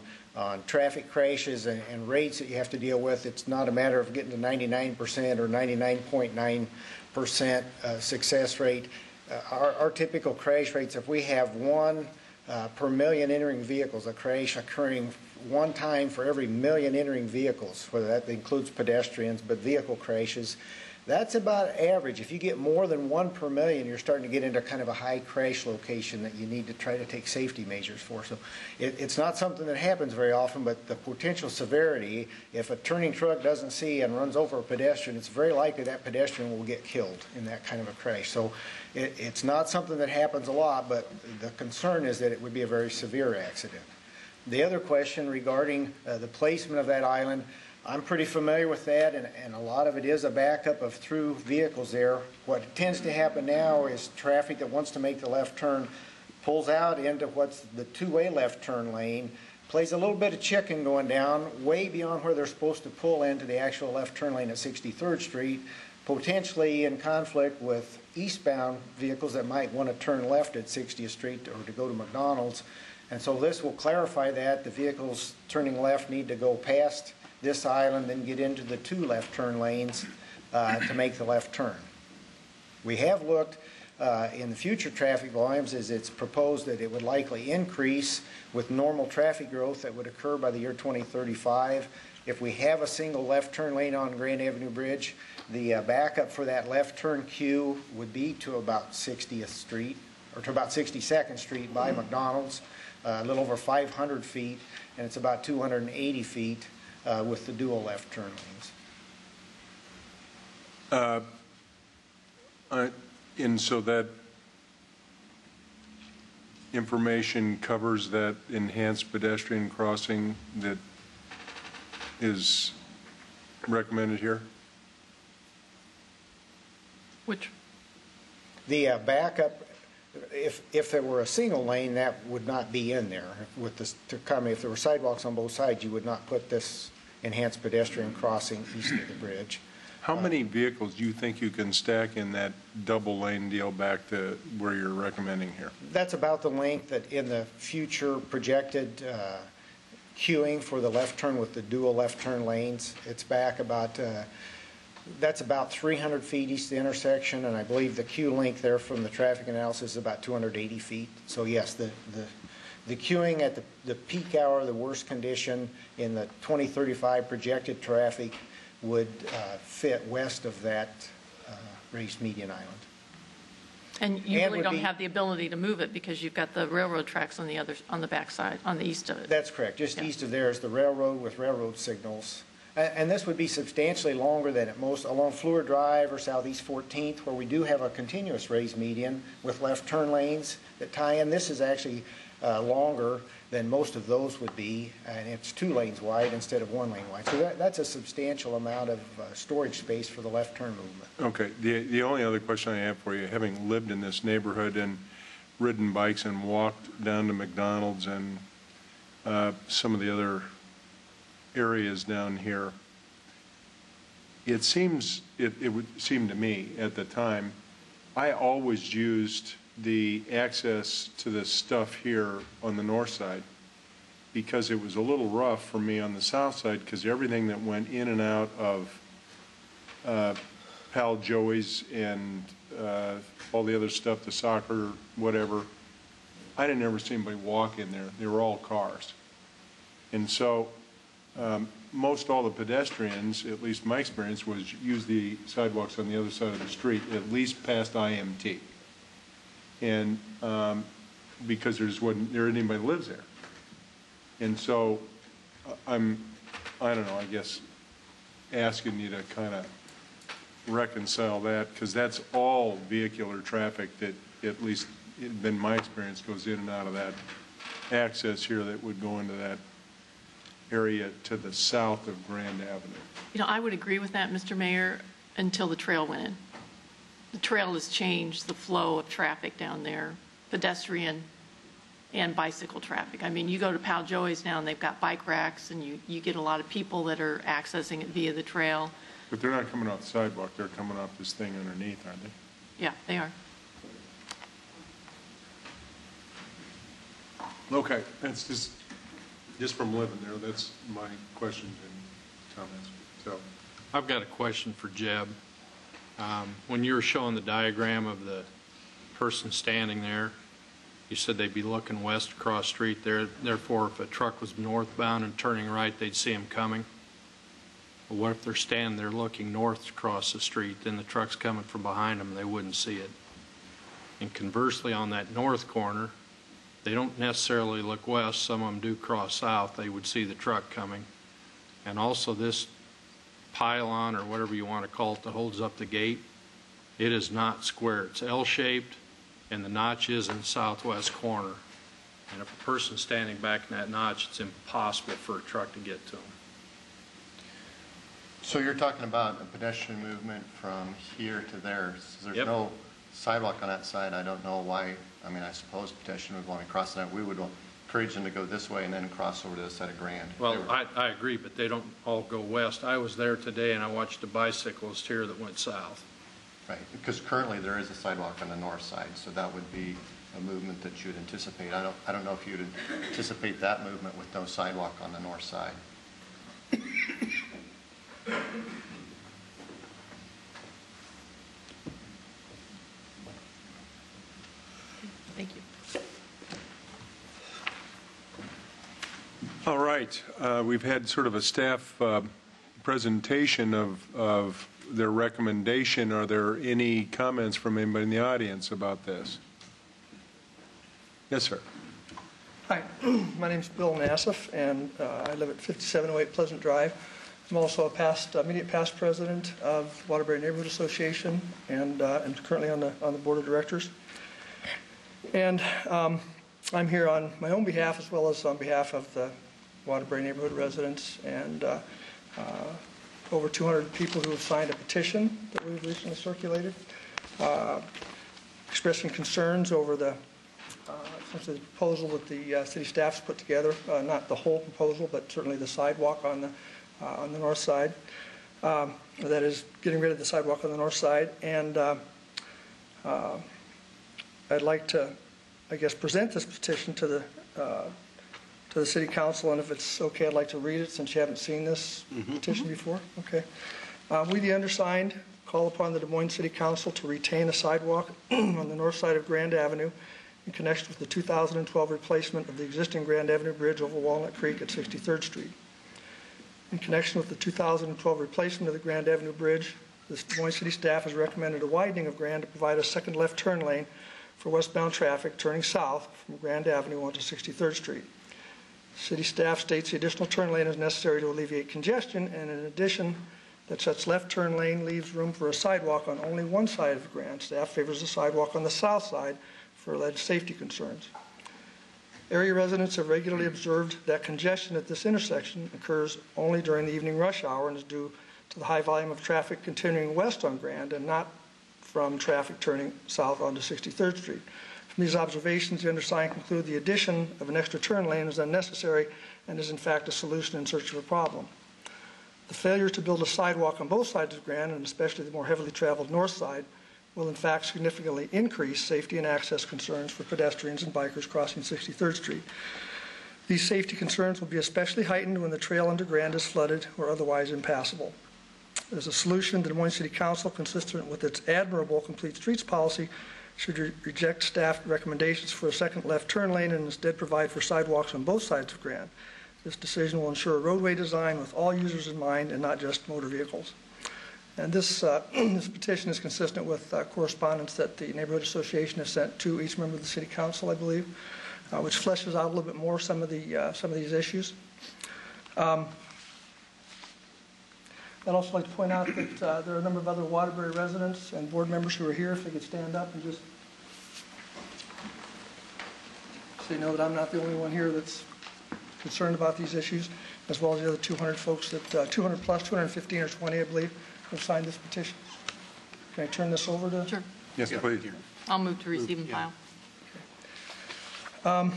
traffic crashes and rates that you have to deal with, it's not a matter of getting to 99% or 99.9% success rate. Our typical crash rates, if we have 1 per million entering vehicles, a crash occurring one time for every million entering vehicles, whether that includes pedestrians, but vehicle crashes, that's about average. If you get more than 1 per million, you're starting to get into kind of a high crash location that you need to try to take safety measures for. So it's not something that happens very often, but the potential severity, if a turning truck doesn't see and runs over a pedestrian, it's very likely that pedestrian will get killed in that kind of a crash. So it's not something that happens a lot, but the concern is that it would be a very severe accident. The other question regarding the placement of that island, I'm pretty familiar with that, and a lot of it is a backup of through vehicles there. What tends to happen now is traffic that wants to make the left turn pulls out into what's the two-way left turn lane, plays a little bit of chicken going down way beyond where they're supposed to pull into the actual left turn lane at 63rd Street, potentially in conflict with eastbound vehicles that might want to turn left at 60th Street or to go to McDonald's. And so this will clarify that. The vehicles turning left need to go past this island and get into the two left turn lanes to make the left turn. We have looked in the future traffic volumes as it's proposed that it would likely increase with normal traffic growth that would occur by the year 2035. If we have a single left turn lane on Grand Avenue Bridge, the backup for that left turn queue would be to about 60th Street or to about 62nd Street by McDonald's, a little over 500 feet, and it's about 280 feet with the dual left turn lanes. And so that information covers that enhanced pedestrian crossing that is recommended here? Which? The backup, if there were a single lane, that would not be in there. With this to come, if there were sidewalks on both sides, you would not put this enhanced pedestrian crossing east of the bridge. How many vehicles do you think you can stack in that double lane deal back to where you're recommending here? That's about the length that in the future projected queuing for the left turn with the dual left turn lanes. It's back about, that's about 300 feet east of the intersection, and I believe the queue length there from the traffic analysis is about 280 feet. So yes, the queuing at the peak hour, the worst condition in the 2035 projected traffic would fit west of that raised median island. And you really don't have the ability to move it because you've got the railroad tracks on the backside, on the east of it. That's correct. Just east of there is the railroad with railroad signals. And this would be substantially longer than at most along Fleur Drive or Southeast 14th, where we do have a continuous raised median with left turn lanes that tie in. This is actually longer than most of those would be, and it's 2 lanes wide instead of 1 lane wide. So that's a substantial amount of storage space for the left turn movement. Okay. The only other question I have for you, having lived in this neighborhood and ridden bikes and walked down to McDonald's and some of the other areas down here, it would seem to me at the time, I always used the access to this stuff here on the north side because it was a little rough for me on the south side because everything that went in and out of Pal Joey's and all the other stuff, the soccer, whatever, I didn't ever see anybody walk in there. They were all cars. And so most all the pedestrians, at least my experience, was use the sidewalks on the other side of the street, at least past IMT. And because there isn't anybody that lives there. And so I don't know, I guess asking you to kind of reconcile that, because that's all vehicular traffic that, at least in my experience, goes in and out of that access here that would go into that area to the south of Grand Avenue. You know, I would agree with that, Mr. Mayor, until the trail went in. The trail has changed the flow of traffic down there, pedestrian and bicycle traffic. I mean, you go to Pal Joey's now and they've got bike racks and you get a lot of people that are accessing it via the trail. But they're not coming off the sidewalk, they're coming off this thing underneath, aren't they? Yeah, they are. Okay, that's just from living there, that's my questions and comments. So, I've got a question for Jeb. When you were showing the diagram of the person standing there, you said they'd be looking west across the street there. Therefore, if a truck was northbound and turning right, they'd see him coming. Well, what if they're standing there looking north across the street, then the truck's coming from behind them, they wouldn't see it. And conversely, on that north corner, they don't necessarily look west. Some of them do cross south. They would see the truck coming. And also this pylon, or whatever you want to call it, that holds up the gate, it is not square. It's L-shaped, and the notch is in the southwest corner. And if a person's standing back in that notch, it's impossible for a truck to get to them. So you're talking about a pedestrian movement from here to there. So there's Yep. no sidewalk on that side. I don't know why. I mean, I suppose pedestrian would want to cross that. We would encourage them to go this way and then cross over to the side of Grand. Well, I agree, but they don't all go west. I was there today and I watched a bicyclist here that went south. Right, because currently there is a sidewalk on the north side, so that would be a movement that you'd anticipate. I don't know if you'd anticipate that movement with no sidewalk on the north side. Thank you. All right, we've had sort of a staff presentation of their recommendation. Are there any comments from anybody in the audience about this? Yes, sir. Hi, my name's Bill Nassif, and I live at 5708 Pleasant Drive. I'm also a immediate past president of Waterbury Neighborhood Association, and I'm currently on the board of directors. And I'm here on my own behalf as well as on behalf of the Waterbury neighborhood residents and over 200 people who have signed a petition that we've recently circulated, expressing concerns over the proposal that the city staff's put together, not the whole proposal, but certainly the sidewalk on the north side. That is, getting rid of the sidewalk on the north side. And I'd like to, I guess, present this petition to the city council, and if it's okay, I'd like to read it since you haven't seen this petition before. Okay. We, the undersigned, call upon the Des Moines City Council to retain a sidewalk on the north side of Grand Avenue in connection with the 2012 replacement of the existing Grand Avenue Bridge over Walnut Creek at 63rd Street. In connection with the 2012 replacement of the Grand Avenue Bridge, the Des Moines City staff has recommended a widening of Grand to provide a second left turn lane for westbound traffic turning south from Grand Avenue onto 63rd Street. City staff states the additional turn lane is necessary to alleviate congestion, and in addition, that such left turn lane leaves room for a sidewalk on only one side of Grand. Staff favors a sidewalk on the south side for alleged safety concerns. Area residents have regularly observed that congestion at this intersection occurs only during the evening rush hour and is due to the high volume of traffic continuing west on Grand and not from traffic turning south onto 63rd Street. From these observations, the undersigned conclude the addition of an extra turn lane is unnecessary and is in fact a solution in search of a problem. The failure to build a sidewalk on both sides of Grand, and especially the more heavily traveled north side, will in fact significantly increase safety and access concerns for pedestrians and bikers crossing 63rd Street. These safety concerns will be especially heightened when the trail under Grand is flooded or otherwise impassable. As a solution, the Des Moines City Council, consistent with its admirable complete streets policy, should reject staff recommendations for a second left turn lane and instead provide for sidewalks on both sides of Grand. This decision will ensure a roadway design with all users in mind and not just motor vehicles. And this petition is consistent with correspondence that the Neighborhood Association has sent to each member of the City Council, I believe, which fleshes out a little bit more some of these issues. I'd also like to point out that there are a number of other Waterbury residents and board members who are here. If they could stand up and just so you know that I'm not the only one here that's concerned about these issues, as well as the other 200 folks that 200 plus, 215 or 20, I believe, have signed this petition. Can I turn this over to? Sure. Yes, please. I'll move to receive and file. A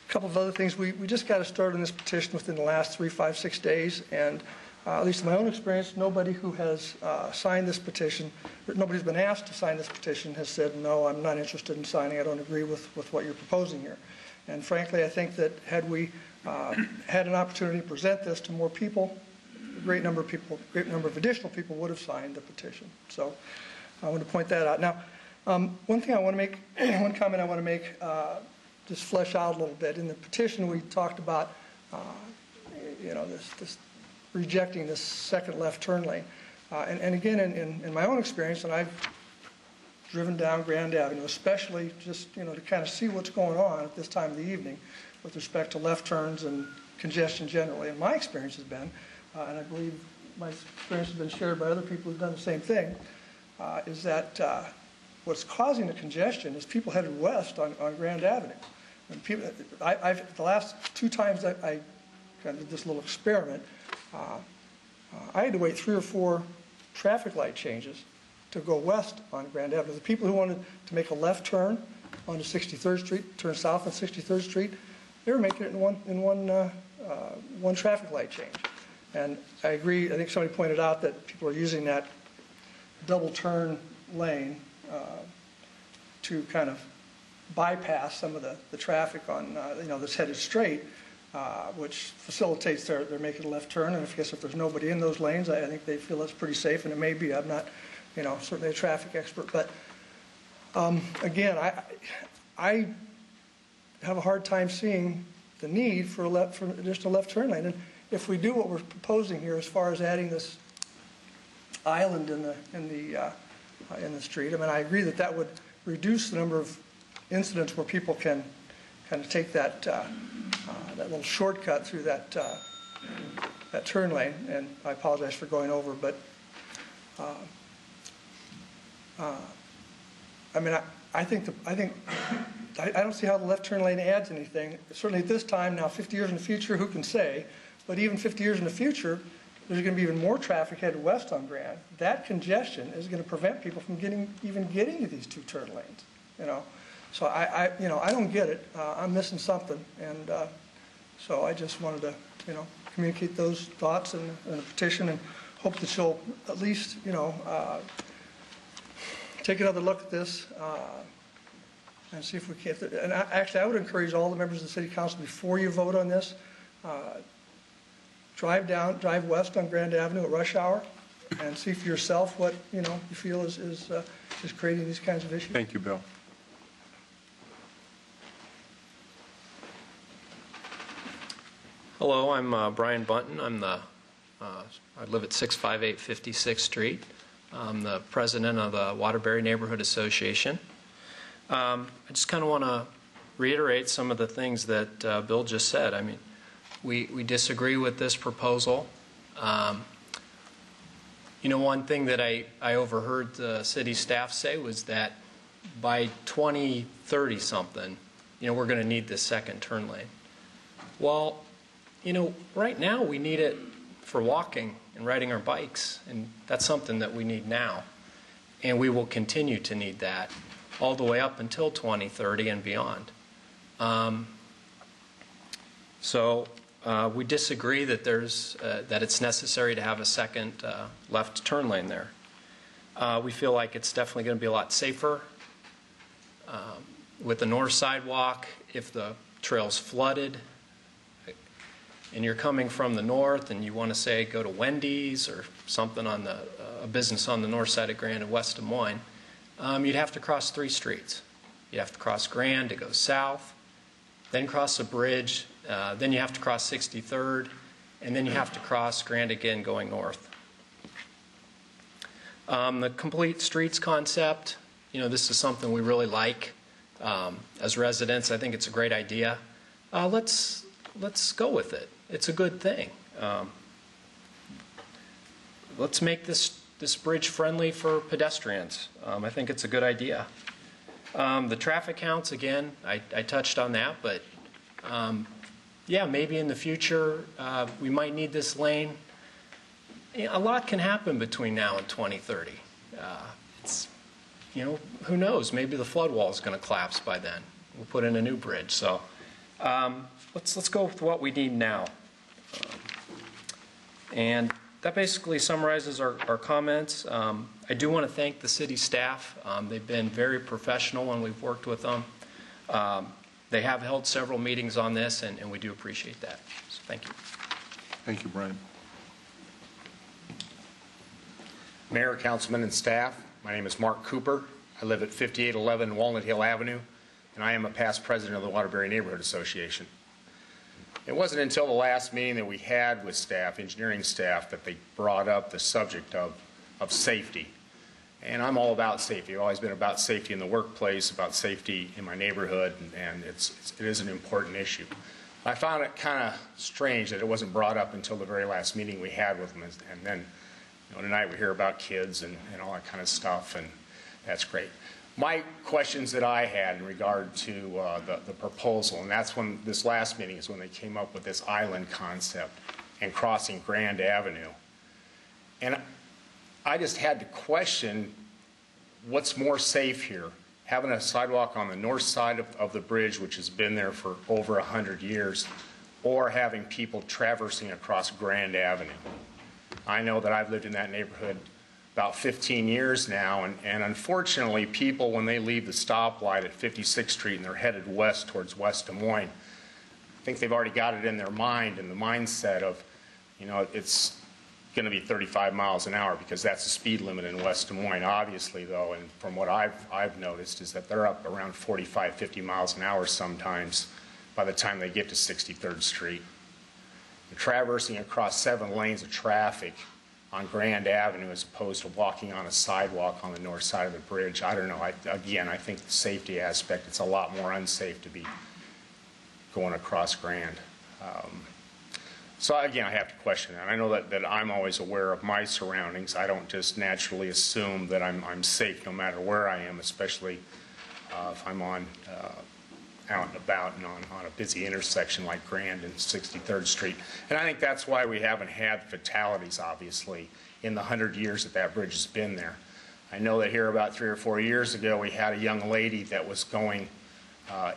couple of other things. We just got to start on this petition within the last 3, 5, 6 days, and at least in my own experience, nobody who has signed this petition, or nobody's been asked to sign this petition, has said, no, I'm not interested in signing. I don't agree with what you're proposing here. And frankly, I think that had we had an opportunity to present this to more people, a great number of additional people would have signed the petition. So I want to point that out. Now, one thing I want to make, one comment I want to make, just flesh out a little bit. In the petition, we talked about, this rejecting this second left turn lane. And again, in my own experience, and I've driven down Grand Avenue, especially just, to kind of see what's going on at this time of the evening with respect to left turns and congestion generally. And my experience has been, and I believe my experience has been shared by other people who've done the same thing, is that what's causing the congestion is people headed west on Grand Avenue. And people, the last 2 times that I kind of did this little experiment, I had to wait 3 or 4 traffic light changes to go west on Grand Avenue. The people who wanted to make a left turn onto 63rd Street, turn south on 63rd Street, they were making it in one traffic light change. And I agree, I think somebody pointed out that people are using that double turn lane to kind of bypass some of the traffic on, that's headed straight, which facilitates their making a left turn. And I guess if there's nobody in those lanes, I think they feel that's pretty safe, and it may be. I'm not, certainly a traffic expert. But again, I have a hard time seeing the need for an additional left turn lane. And if we do what we're proposing here, as far as adding this island in the street, I mean, I agree that that would reduce the number of incidents where people can kind of take that little shortcut through that turn lane. And I apologize for going over, but I mean, I don't see how the left turn lane adds anything. Certainly at this time, now 50 years in the future, who can say? But even 50 years in the future, there's going to be even more traffic headed west on Grand. That congestion is going to prevent people from even getting to these 2 turn lanes. So I don't get it. I'm missing something, and so I just wanted to, communicate those thoughts in a petition, and hope that you'll at least, take another look at this and see if we can. And actually, I would encourage all the members of the City Council, before you vote on this, drive west on Grand Avenue at rush hour, and see for yourself what you feel is creating these kinds of issues. Thank you, Bill. Hello, I'm Brian Bunton. I live at 658 56th Street. I'm the president of the Waterbury Neighborhood Association. I just kind of want to reiterate some of the things that Bill just said. I mean, we disagree with this proposal. One thing that I overheard the city staff say was that by 2030 something, we're going to need this second turn lane. Well, right now we need it for walking and riding our bikes, and that's something that we need now. And we will continue to need that all the way up until 2030 and beyond. So we disagree that that it's necessary to have a second left turn lane there. We feel like it's definitely going to be a lot safer with the north sidewalk. If the trail's flooded and you're coming from the north and you want to say go to Wendy's or something on a business on the north side of Grand and west Des Moines, you'd have to cross 3 streets. You'd have to cross Grand to go south, then cross a bridge, then you have to cross 63rd, and then you have to cross Grand again going north. The complete streets concept, this is something we really like. As residents, I think it's a great idea. Let's go with it. It's a good thing. Let's make this bridge friendly for pedestrians. I think it's a good idea. The traffic counts, again, I touched on that, but yeah, maybe in the future we might need this lane. A lot can happen between now and 2030. Who knows? Maybe the flood wall is going to collapse by then. We'll put in a new bridge. So let's go with what we need now. And that basically summarizes our comments. I do want to thank the city staff. They've been very professional when we've worked with them. They have held several meetings on this, and we do appreciate that. So thank you. Thank you, Brian. Mayor, Councilman, and staff, my name is Mark Cooper. I live at 5811 Walnut Hill Avenue, and I am a past president of the Waterbury Neighborhood Association. It wasn't until the last meeting that we had with staff, engineering staff, that they brought up the subject of safety. And I'm all about safety. I've always been about safety in the workplace, about safety in my neighborhood, and it is an important issue. I found it kind of strange that it wasn't brought up until the very last meeting we had with them, and then tonight we hear about kids and all that kind of stuff, and that's great. My questions that I had in regard to the proposal, and that's when this last meeting is when they came up with this island concept and crossing Grand Avenue. And I just had to question what's more safe here, having a sidewalk on the north side of the bridge, which has been there for over 100 years, or having people traversing across Grand Avenue. I know that I've lived in that neighborhood about 15 years now, and unfortunately, people, when they leave the stoplight at 56th Street and they're headed west towards West Des Moines, I think they've already got it in their mind, and the mindset of, you know, it's going to be 35 miles an hour because that's the speed limit in West Des Moines. Obviously, though, and from what I've noticed, is that they're up around 45, 50 miles an hour sometimes by the time they get to 63rd Street. And traversing across 7 lanes of traffic on Grand Avenue as opposed to walking on a sidewalk on the north side of the bridge, I don't know. Again, I think the safety aspect, it's a lot more unsafe to be going across Grand. So again, I have to question that. I know that I'm always aware of my surroundings. I don't just naturally assume that I'm safe no matter where I am, especially if I'm on out and about and on a busy intersection like Grand and 63rd Street. And I think that's why we haven't had fatalities, obviously, in the 100 years that bridge has been there. I know that here about 3 or 4 years ago, we had a young lady that was going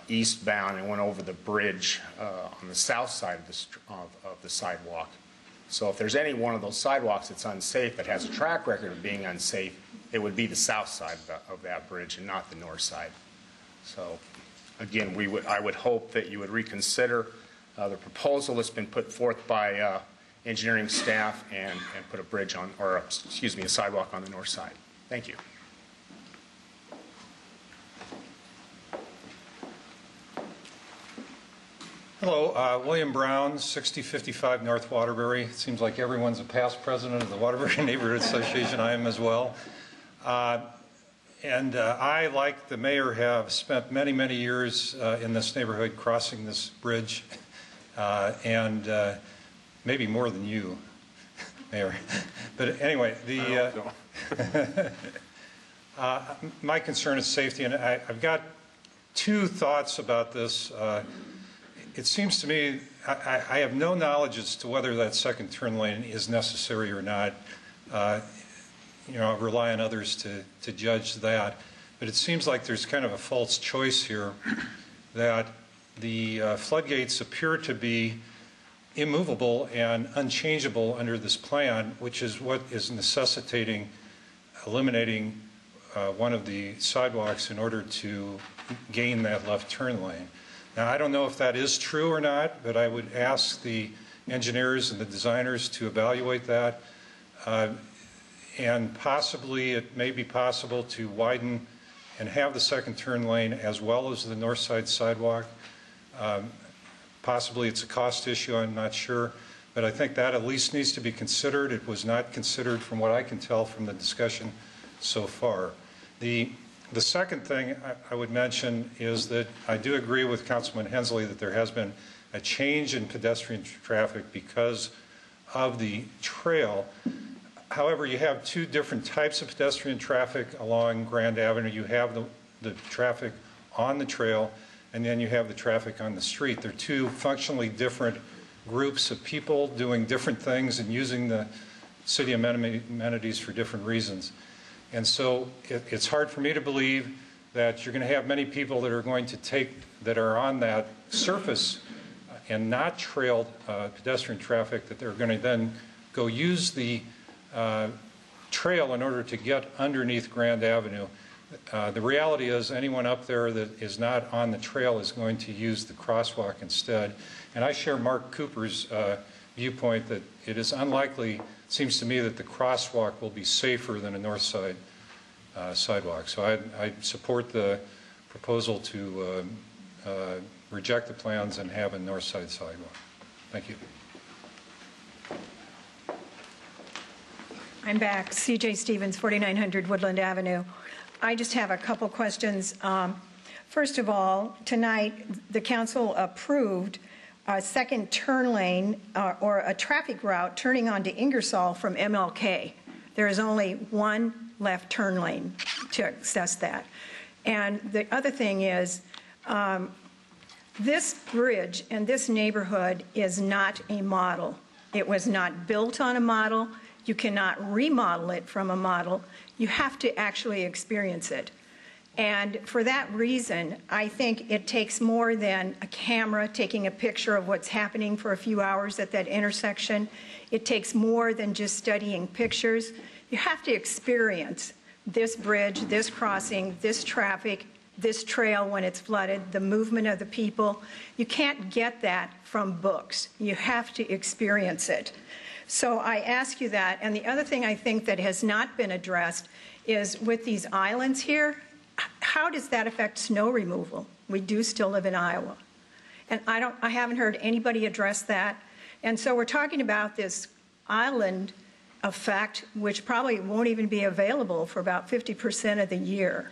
eastbound and went over the bridge on the south side of the sidewalk. So if there's any one of those sidewalks that's unsafe, that has a track record of being unsafe, it would be the south side of that bridge and not the north side. So again, I would hope that you would reconsider the proposal that's been put forth by engineering staff and put a bridge on, or excuse me, a sidewalk on the north side. Thank you. Hello, William Brown, 6055 North Waterbury. It seems like everyone's a past president of the Waterbury Neighborhood Association. I am as well. And I, like the mayor, have spent many, many years in this neighborhood crossing this bridge, and maybe more than you, Mayor. But anyway, my concern is safety, and I've got 2 thoughts about this. It seems to me, I have no knowledge as to whether that second turn lane is necessary or not. You know, I rely on others to judge that. But it seems like there's kind of a false choice here, that the floodgates appear to be immovable and unchangeable under this plan, which is what is necessitating eliminating one of the sidewalks in order to gain that left turn lane. Now, I don't know if that is true or not, but I would ask the engineers and the designers to evaluate that. And possibly, it may be possible to widen and have the second turn lane as well as the north side sidewalk. Possibly it's a cost issue, I'm not sure. But I think that at least needs to be considered. It was not considered from what I can tell from the discussion so far. The second thing I would mention is that I do agree with Councilman Hensley that there has been a change in pedestrian traffic because of the trail. However, you have 2 different types of pedestrian traffic along Grand Avenue. You have the traffic on the trail, and then you have the traffic on the street. They're 2 functionally different groups of people doing different things and using the city amenities for different reasons. And so it's hard for me to believe that you're going to have many people that are going to that are on that surface and not trailed pedestrian traffic, that they're going to then go use the trail in order to get underneath Grand Avenue. The reality is anyone up there that is not on the trail is going to use the crosswalk instead. And I share Mark Cooper's viewpoint that it is unlikely, seems to me, that the crosswalk will be safer than a north side sidewalk. So I support the proposal to reject the plans and have a north side sidewalk. Thank you. I'm back. C.J. Stevens, 4900 Woodland Avenue. I just have a couple questions. First of all, tonight the council approved a second turn lane or a traffic route turning onto Ingersoll from MLK. There is only one left turn lane to access that. And the other thing is, this bridge and this neighborhood is not a model. It was not built on a model. You cannot remodel it from a model. You have to actually experience it. And for that reason, I think it takes more than a camera taking a picture of what's happening for a few hours at that intersection. It takes more than just studying pictures. You have to experience this bridge, this crossing, this traffic, this trail when it's flooded, the movement of the people. You can't get that from books. You have to experience it. So I ask you that. And the other thing I think that has not been addressed is with these islands here, how does that affect snow removal? We do still live in Iowa. And I haven't heard anybody address that. And so we're talking about this island effect, which probably won't even be available for about 50% of the year.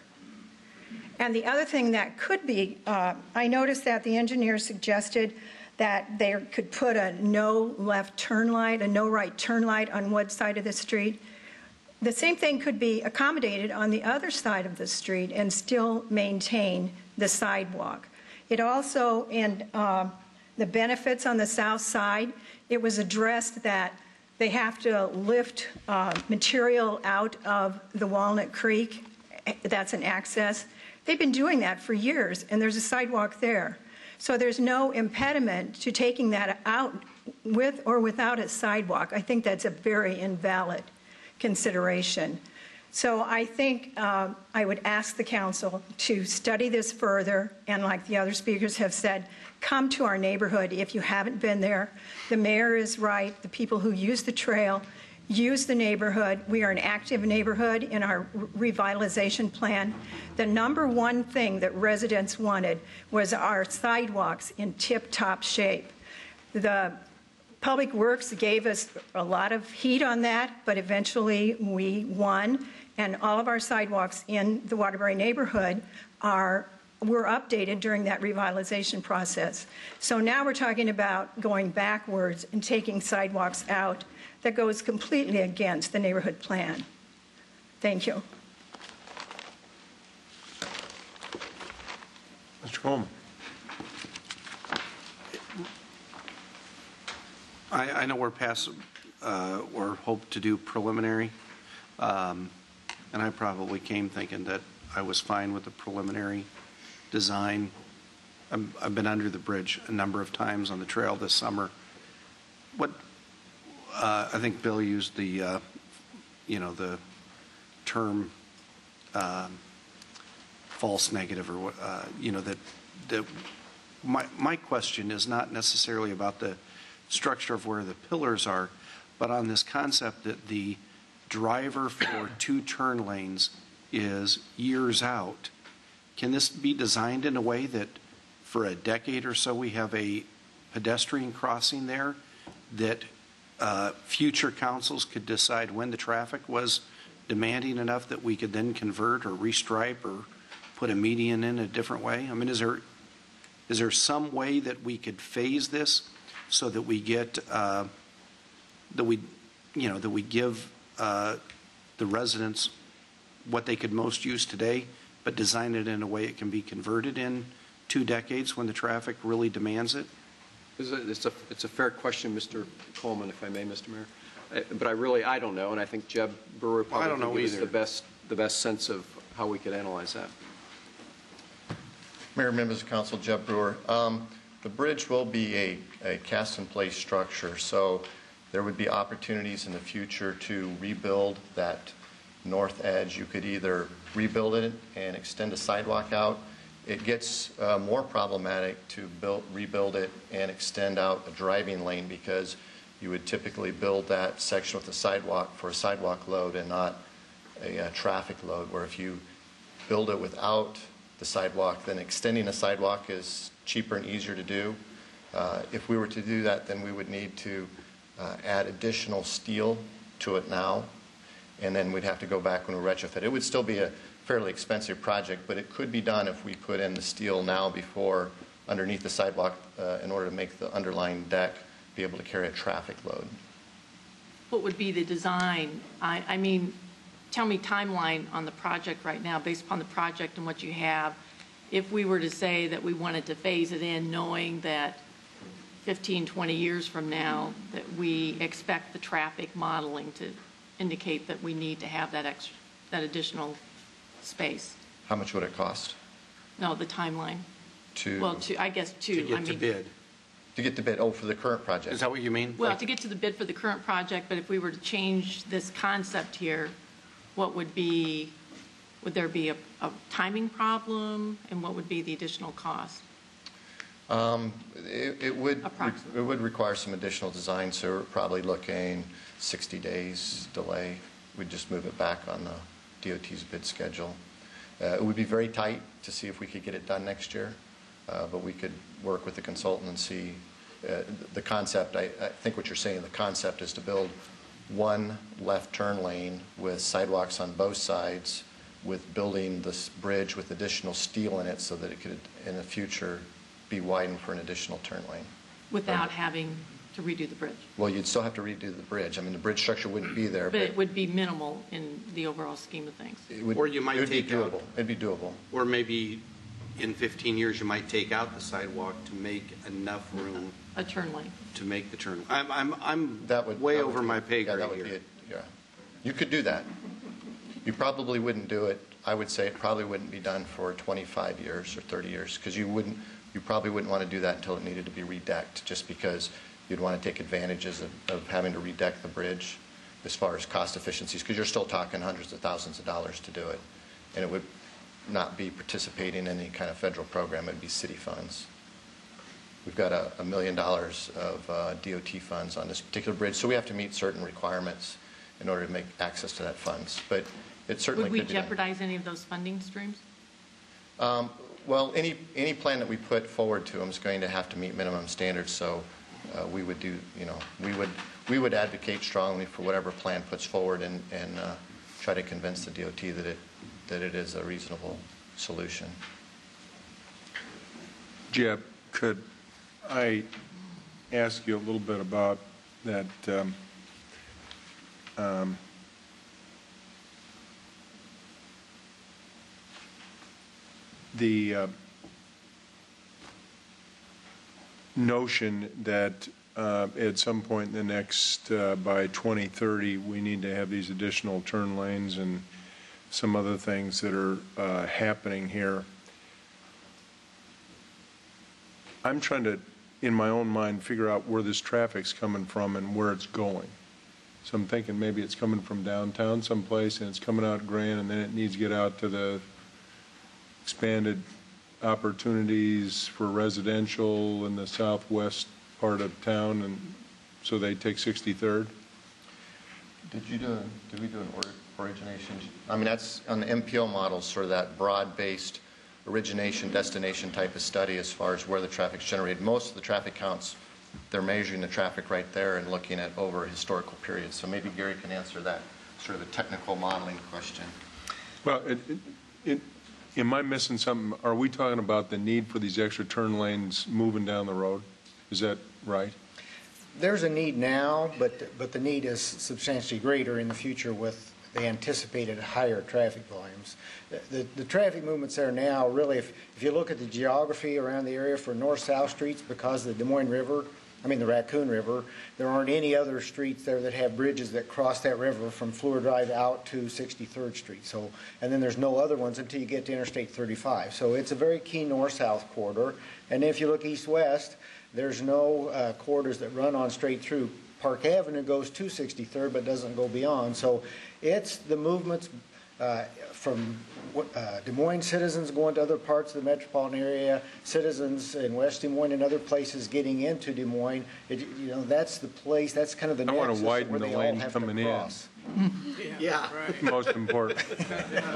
And the other thing that could be, I noticed that the engineer suggested that they could put a no left turn light, a no right turn light on one side of the street. The same thing could be accommodated on the other side of the street and still maintain the sidewalk. It also, in the benefits on the south side, it was addressed that they have to lift material out of the Walnut Creek. That's an access. They've been doing that for years, and there's a sidewalk there. So there's no impediment to taking that out with or without a sidewalk. I think that's a very invalid consideration. So I think I would ask the council to study this further, and like the other speakers have said, come to our neighborhood if you haven't been there. The mayor is right. The people who use the trail use the neighborhood. We are an active neighborhood in our revitalization plan. The number one thing that residents wanted was our sidewalks in tip-top shape. The Public Works gave us a lot of heat on that, but eventually we won, and all of our sidewalks in the Waterbury neighborhood were updated during that revitalization process. So now we're talking about going backwards and taking sidewalks out. That goes completely against the neighborhood plan. Thank you. Mr. Coleman. I know we're past, or hope to do preliminary, and I probably came thinking that I was fine with the preliminary design. I've been under the bridge a number of times on the trail this summer. I think Bill used the, the term false negative, or what, that my question is not necessarily about the structure of where the pillars are, but on this concept that the driver for 2 turn lanes is years out. Can this be designed in a way that for a decade or so we have a pedestrian crossing there, that future councils could decide when the traffic was demanding enough that we could then convert or restripe or put a median in a different way? I mean, is there some way that we could phase this so that we get that we give the residents what they could most use today, but design it in a way it can be converted in 2 decades when the traffic really demands it? It's a fair question, Mr. Coleman, if I may, Mr. Mayor. But I don't know, and I think Jeb Brewer probably can give us the best sense of how we could analyze that. Mayor, members of council, Jeb Brewer. The bridge will be a cast-in-place structure, so there would be opportunities in the future to rebuild that north edge. You could either rebuild it and extend a sidewalk out. It gets more problematic to rebuild it and extend out a driving lane, because you would typically build that section with a sidewalk for a sidewalk load and not a traffic load, where if you build it without the sidewalk, then extending a sidewalk is cheaper and easier to do. If we were to do that, then we would need to add additional steel to it now, and then we'd have to go back when we retrofit. It would still be a fairly expensive project, but it could be done if we put in the steel now before underneath the sidewalk in order to make the underlying deck be able to carry a traffic load. What would be the design? I mean, tell me timeline on the project right now, based upon the project and what you have. If we were to say that we wanted to phase it in, knowing that 15, 20 years from now, that we expect the traffic modeling to indicate that we need to have that additional space. How much would it cost? No, the timeline. To get to bid. To get to bid, oh, for the current project. Is that what you mean? Well, to get to the bid for the current project, but if we were to change this concept here, would there be a timing problem, and what would be the additional cost? It would require some additional design, so we're probably looking 60 days delay. We'd just move it back on the DOT's bid schedule. It would be very tight to see if we could get it done next year, but we could work with the consultant and see the concept. I think what you're saying, the concept is to build one left turn lane with sidewalks on both sides, with building this bridge with additional steel in it so that it could, in the future, be widened for an additional turn lane. Without having to redo the bridge? Well, you'd still have to redo the bridge. I mean, the bridge structure wouldn't be there. But it would be minimal in the overall scheme of things. Or you might take doable. It'd be doable. Or maybe in 15 years, you might take out the sidewalk to make enough room. A turn lane. To make the turn. I'm way over my pay grade here. Yeah. You could do that. You probably wouldn't do it. I would say it probably wouldn't be done for 25 years or 30 years because you probably wouldn't want to do that until it needed to be redecked, just because you'd want to take advantages of having to redeck the bridge as far as cost efficiencies, because you're still talking hundreds of thousands of dollars to do it. And it would not be participating in any kind of federal program. It would be city funds. We've got $1 million of DOT funds on this particular bridge, so we have to meet certain requirements in order to make access to that funds. But it certainly would we could be done. jeopardize any of those funding streams? Well, any plan that we put forward to them is going to have to meet minimum standards. So we would do, we would advocate strongly for whatever plan puts forward and try to convince the DOT that it is a reasonable solution. Jeb, could I ask you a little bit about that? The notion that at some point in the next, by 2030, we need to have these additional turn lanes and some other things that are happening here. I'm trying to, in my own mind, figure out where this traffic's coming from and where it's going. So I'm thinking maybe it's coming from downtown someplace and it's coming out Grand, and then it needs to get out to the expanded opportunities for residential in the southwest part of town, and so they take 63rd. Did we do an origination? I mean, that's on the MPO model, sort of that broad-based origination destination type of study as far as where the traffic's generated. Most of the traffic counts, they're measuring the traffic right there and looking at over historical periods. So maybe Gary can answer that sort of a technical modeling question. Well, am I missing something? Are we talking about the need for these extra turn lanes moving down the road? Is that right? There's a need now, but the need is substantially greater in the future with the anticipated higher traffic volumes. The traffic movements there now, really, if you look at the geography around the area for north-south streets, because of the Des Moines River, the Raccoon River, there aren't any other streets there that have bridges that cross that river from Fleur Drive out to 63rd Street. So, and then there's no other ones until you get to Interstate 35. So it's a very key north-south corridor. And if you look east-west, there's no corridors that run on straight through. Park Avenue goes to 63rd but doesn't go beyond. So it's the movements from Des Moines citizens going to other parts of the metropolitan area, citizens in West Des Moines and other places getting into Des Moines. That's the place, that's kind of the nexus where they all have to cross. Yeah. Right. Most important.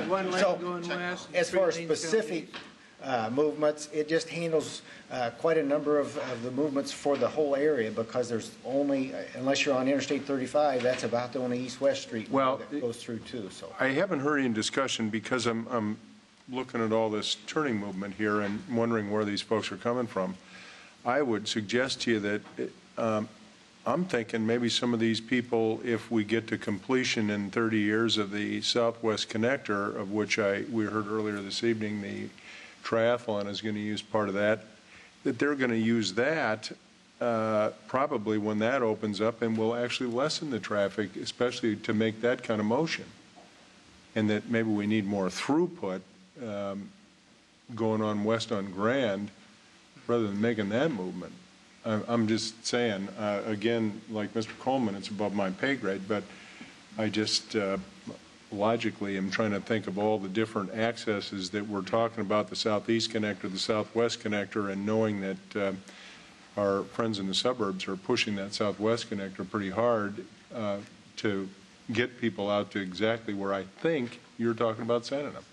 One lane going west. As far as specific movements, it just handles quite a number of the movements for the whole area, because there's only, unless you're on Interstate 35, that's about the only east-west street that goes through too. So I haven't heard any discussion, because I'm looking at all this turning movement here and wondering where these folks are coming from. I would suggest to you that I'm thinking maybe some of these people, if we get to completion in 30 years of the Southwest Connector, of which we heard earlier this evening, the triathlon is going to use part of that, that they're going to use that probably when that opens up, and will actually lessen the traffic, especially to make that kind of motion. And that maybe we need more throughput going on west on Grand rather than making that movement. I'm just saying, again, like Mr. Coleman, it's above my pay grade, but I just logically am trying to think of all the different accesses that we're talking about, the southeast connector, the southwest connector, and knowing that our friends in the suburbs are pushing that southwest connector pretty hard to get people out to exactly where I think you're talking about sending them.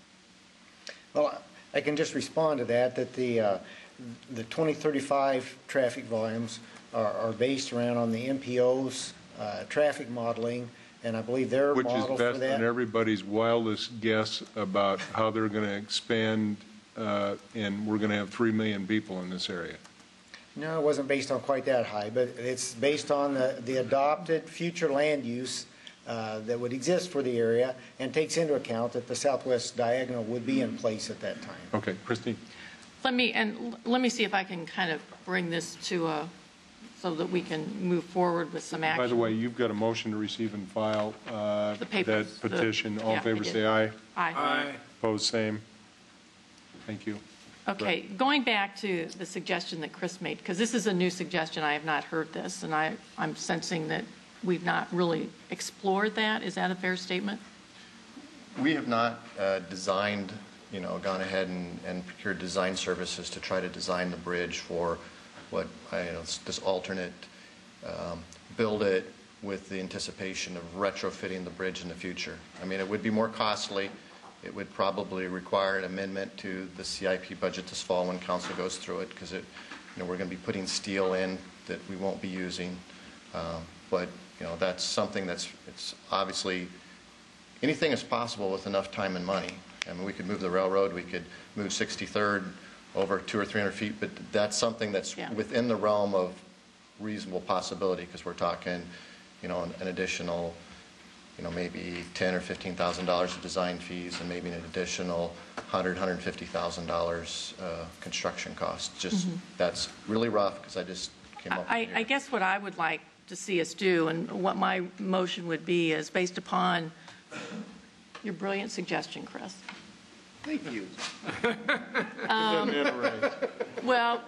Well, I can just respond to that, that the 2035 traffic volumes are based around on the MPO's traffic modeling, and I believe their Which model is for best that. on everybody's wildest guess about how they're going to expand, and we're going to have 3 million people in this area. No, it wasn't based on quite that high, but it's based on the adopted future land use that would exist for the area, and takes into account that the southwest diagonal would be in place at that time. Okay, Christine. Let me see if I can kind of bring this to so that we can move forward with some action. By the way, you've got a motion to receive and file The papers, that petition. All in yeah, favor, I did. say aye. Aye. Opposed, same. Thank you. Okay, going back to the suggestion that Chris made, because this is a new suggestion, I have not heard this, and I'm sensing that we've not really explored that. Is that a fair statement? We have not designed, gone ahead and procured design services to try to design the bridge for what, this alternate, build it with the anticipation of retrofitting the bridge in the future. I mean, it would be more costly. It would probably require an amendment to the CIP budget this fall when council goes through it, because we're going to be putting steel in that we won't be using. But that's something it's obviously, anything is possible with enough time and money. I mean, we could move the railroad, we could move 63rd over 200 or 300 feet, but that's something that's within the realm of reasonable possibility, because we're talking, an additional, maybe $10,000 or $15,000 of design fees, and maybe an additional $100,000, $150,000 construction costs. Just that's really rough, because I just came up with I guess what I would like to see us do, and what my motion would be, is based upon your brilliant suggestion, Chris. Thank you. Well,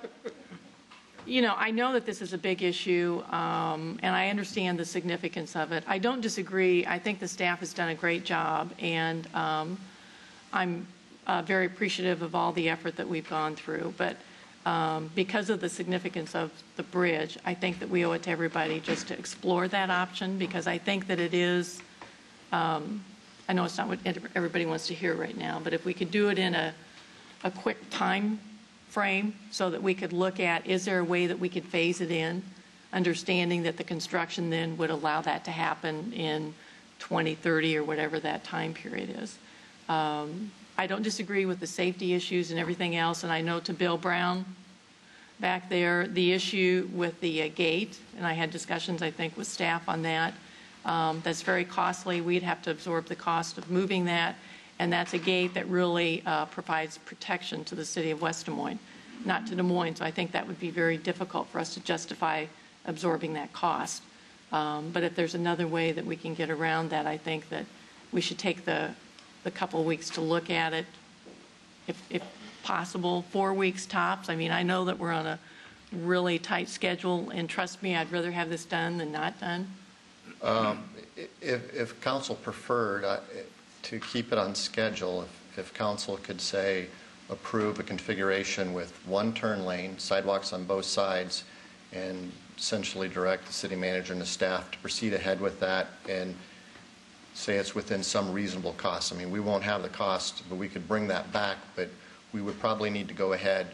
I know that this is a big issue, and I understand the significance of it. I don't disagree. I think the staff has done a great job, and I'm very appreciative of all the effort that we've gone through. But because of the significance of the bridge, I think that we owe it to everybody just to explore that option, because I think that it is, I know it's not what everybody wants to hear right now, but if we could do it in a quick time frame so that we could look at, is there a way that we could phase it in, understanding that the construction then would allow that to happen in 2030 or whatever that time period is. I don't disagree with the safety issues and everything else, and I know to Bill Brown back there, the issue with the gate, and I had discussions, I think, with staff on that. That's very costly. We'd have to absorb the cost of moving that, and that's a gate that really provides protection to the city of West Des Moines, not to Des Moines. So I think that would be very difficult for us to justify absorbing that cost. But if there's another way that we can get around that, I think that we should take the couple of weeks to look at it, if possible, 4 weeks tops. I mean, I know that we're on a really tight schedule, and trust me, I'd rather have this done than not done. If council preferred to keep it on schedule, if council could say approve a configuration with one turn lane, sidewalks on both sides, and essentially direct the city manager and the staff to proceed ahead with that, and say it's within some reasonable cost. I mean, we won't have the cost, but we could bring that back, but we would probably need to go ahead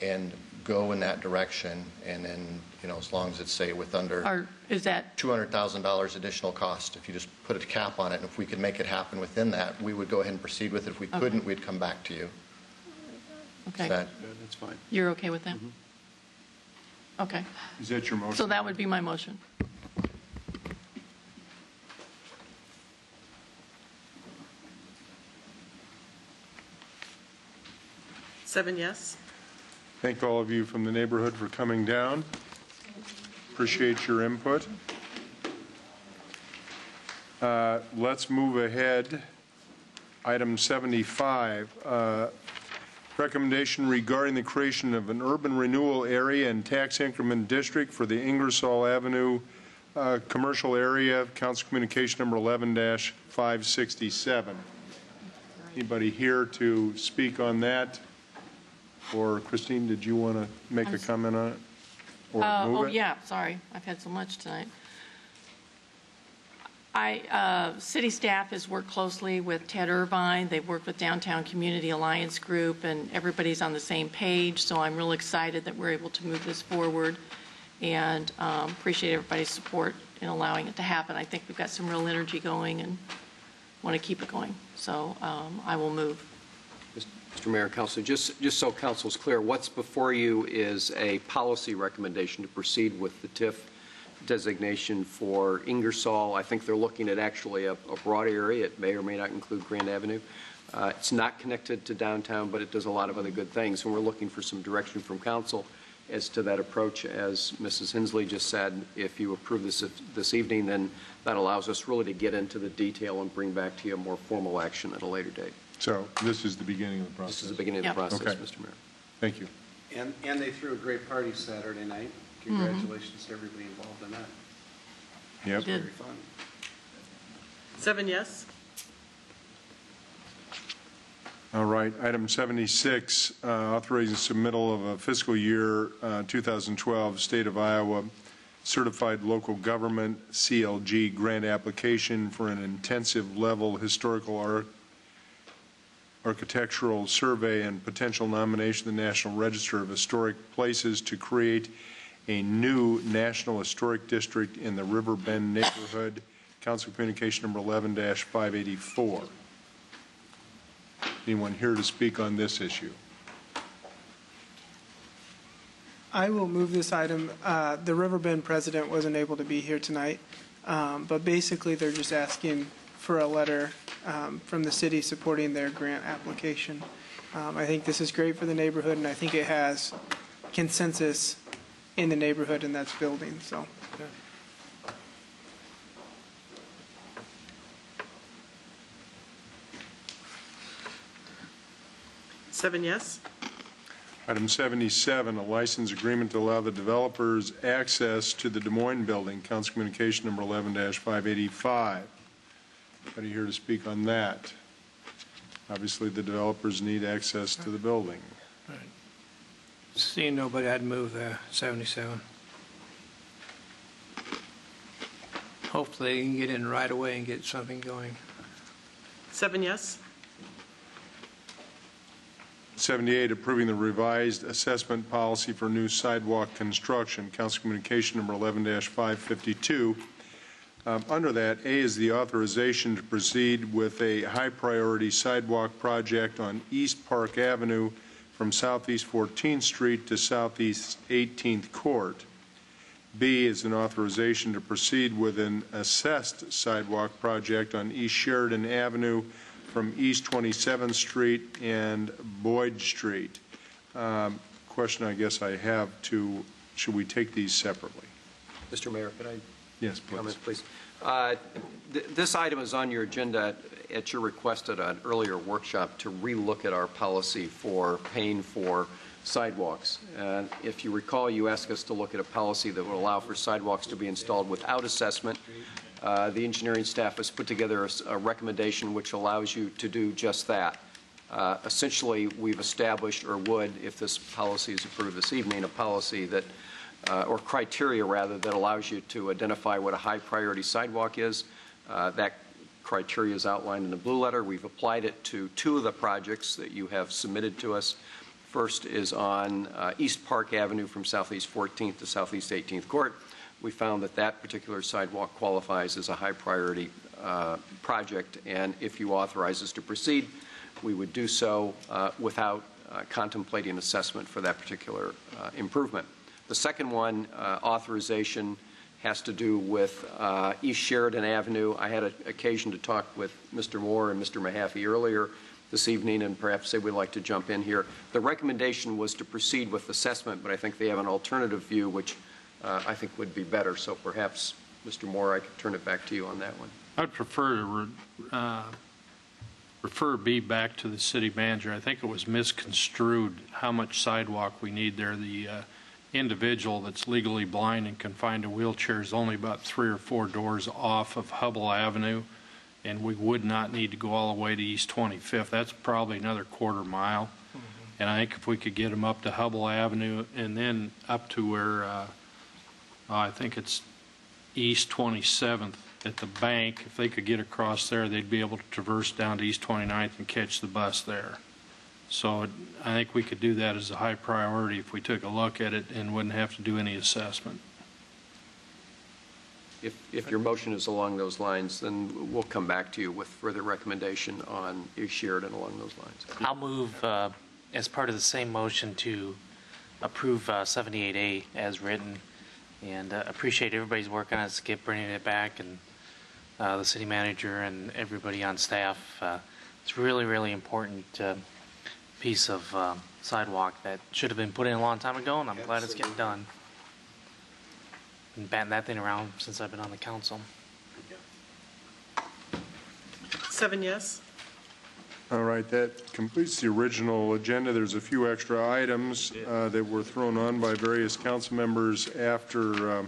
and go in that direction, and then, as long as it's, say, with under is that $200,000 additional cost, if you just put a cap on it, and if we could make it happen within that, we would go ahead and proceed with it. If we couldn't, we'd come back to you. Okay. That's fine. You're okay with that? Okay. Is that your motion? So that would be my motion. Seven yes. Thank all of you from the neighborhood for coming down. Appreciate your input. Let's move ahead. Item 75, recommendation regarding the creation of an urban renewal area and tax increment district for the Ingersoll Avenue commercial area, Council Communication number 11-567. Anybody here to speak on that? Or Christine, did you want to make a comment on it? Or move it? Yeah, sorry. I've had so much tonight. City staff has worked closely with Ted Irvine. They've worked with Downtown Community Alliance Group, and everybody's on the same page. So I'm real excited that we're able to move this forward, and appreciate everybody's support in allowing it to happen. I think we've got some real energy going and want to keep it going. So I will move. Mr. Mayor, Councilor, just so Council's clear, what's before you is a policy recommendation to proceed with the TIF designation for Ingersoll. I think they're looking at actually a broad area. It may or may not include Grand Avenue. It's not connected to downtown, but it does a lot of other good things, and we're looking for some direction from Council as to that approach. As Mrs. Hensley just said, if you approve this evening, then that allows us really to get into the detail and bring back to you a more formal action at a later date. So this is the beginning of the process? This is the beginning of the process, okay. Mr. Mayor. Thank you. And they threw a great party Saturday night. Congratulations to everybody involved in that. Yep. It was very fun. 7 yes. All right. Item 76, authorizing submittal of a fiscal year 2012 State of Iowa Certified Local Government CLG grant application for an intensive level historical architectural survey and potential nomination in the National Register of Historic Places to create a new National Historic District in the River Bend neighborhood. Council Communication number 11-584. Anyone here to speak on this issue? I will move this item. The River Bend president wasn't able to be here tonight, but basically they're just asking for a letter from the city supporting their grant application. I think this is great for the neighborhood, and I think it has consensus in the neighborhood and that's building. So. Yeah. Seven yes. Item 77, a license agreement to allow the developers access to the Des Moines building. Council Communication number 11-585. Anybody here to speak on that? Obviously, the developers need access to the building. Right. Seeing nobody, I'd move 77. Hopefully, they can get in right away and get something going. 7 yes. 78, approving the revised assessment policy for new sidewalk construction. Council Communication number 11-552. Under that, A is the authorization to proceed with a high-priority sidewalk project on East Park Avenue from Southeast 14th Street to Southeast 18th Court. B is an authorization to proceed with an assessed sidewalk project on East Sheridan Avenue from East 27th Street and Boyd Street. Question I guess I have to, should we take these separately? Mr. Mayor, could I yes, please. comment, please? This item is on your agenda at your request at an earlier workshop to relook at our policy for paying for sidewalks. And if you recall, you asked us to look at a policy that would allow for sidewalks to be installed without assessment. The engineering staff has put together a recommendation which allows you to do just that. Essentially, we've established, or would, if this policy is approved this evening, a policy that, or criteria rather, that allows you to identify what a high priority sidewalk is. That criteria is outlined in the blue letter. We've applied it to two of the projects that you have submitted to us. First is on East Park Avenue from Southeast 14th to Southeast 18th Court. We found that that particular sidewalk qualifies as a high priority project, and if you authorize us to proceed, we would do so without contemplating assessment for that particular improvement. The second one, authorization, has to do with East Sheridan Avenue. I had an occasion to talk with Mr. Moore and Mr. Mahaffey earlier this evening, and perhaps they would like to jump in here. The recommendation was to proceed with assessment, but I think they have an alternative view, which I think would be better. So perhaps, Mr. Moore, I could turn it back to you on that one. I'd prefer to refer B back to the city manager. I think it was misconstrued how much sidewalk we need there. The individual that's legally blind and confined to wheelchairs is only about 3 or 4 doors off of Hubble Avenue, and we would not need to go all the way to East 25th. That's probably another quarter mile. And I think if we could get them up to Hubble Avenue and then up to where I think it's East 27th at the bank, if they could get across there, they'd be able to traverse down to East 29th and catch the bus there. So I think we could do that as a high priority if we took a look at it and wouldn't have to do any assessment. If your motion is along those lines, then we'll come back to you with further recommendation on East Sheridan along those lines. I'll move as part of the same motion to approve 78A as written, and appreciate everybody's work on it, Skip bringing it back, and the city manager and everybody on staff. It's really, really important piece of sidewalk that should have been put in a long time ago, and I'm glad it's getting done. Been batting that thing around since I've been on the council. 7 yes. All right, that completes the original agenda. There's a few extra items that were thrown on by various council members after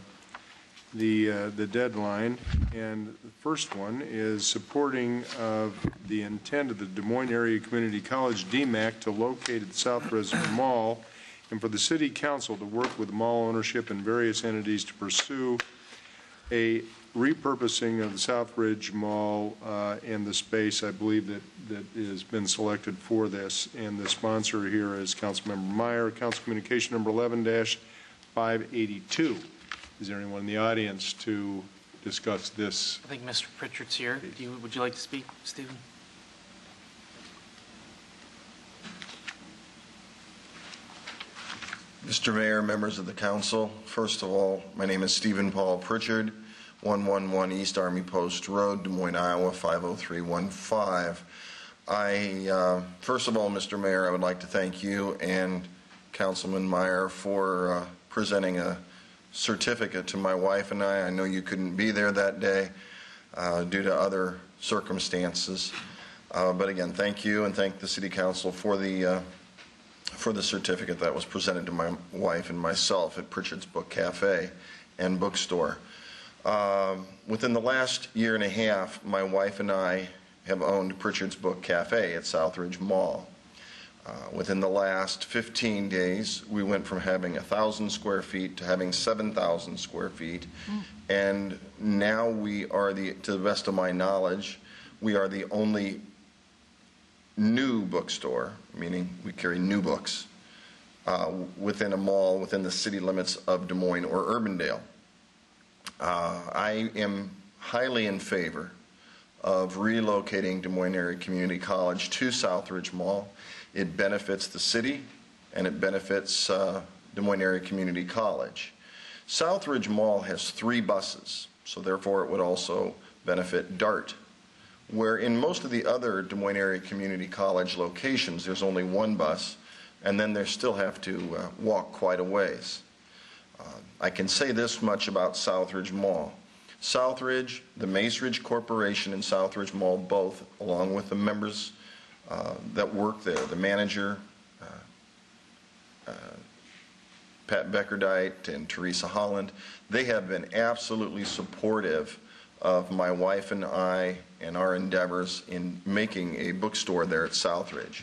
the deadline. And the first one is supporting of the intent of the Des Moines Area Community College DMAC to locate at the Southridge Mall, and for the City Council to work with mall ownership and various entities to pursue a repurposing of the Southridge Mall and the space, I believe, that has been selected for this. And the sponsor here is Councilmember Meyer. Council Communication number 11-582. Is there anyone in the audience to discuss this? I think Mr. Pritchard's here. Would you like to speak, Stephen? Mr. Mayor, members of the council, first of all, my name is Stephen Paul Pritchard, 111 East Army Post Road, Des Moines, Iowa, 50315. First of all, Mr. Mayor, I would like to thank you and Councilman Meyer for presenting a certificate to my wife and I. I know you couldn't be there that day due to other circumstances. But again, thank you, and thank the City Council for the certificate that was presented to my wife and myself at Pritchard's Book Cafe and Bookstore. Within the last year and a half, my wife and I have owned Pritchard's Book Cafe at Southridge Mall. Within the last 15 days, we went from having 1,000 square feet to having 7,000 square feet. And now we are to the best of my knowledge, we are the only new bookstore, meaning we carry new books, within a mall within the city limits of Des Moines or Urbandale. I am highly in favor of relocating Des Moines Area Community College to Southridge Mall. It benefits the city and it benefits Des Moines Area Community College. Southridge Mall has 3 buses, so therefore it would also benefit DART, where in most of the other Des Moines Area Community College locations there's only 1 bus, and then they still have to walk quite a ways. I can say this much about Southridge Mall. Southridge, the Mace Ridge Corporation and Southridge Mall both, along with the members that work there, the manager, Pat Beckerdite and Teresa Holland, they have been absolutely supportive of my wife and I and our endeavors in making a bookstore there at Southridge.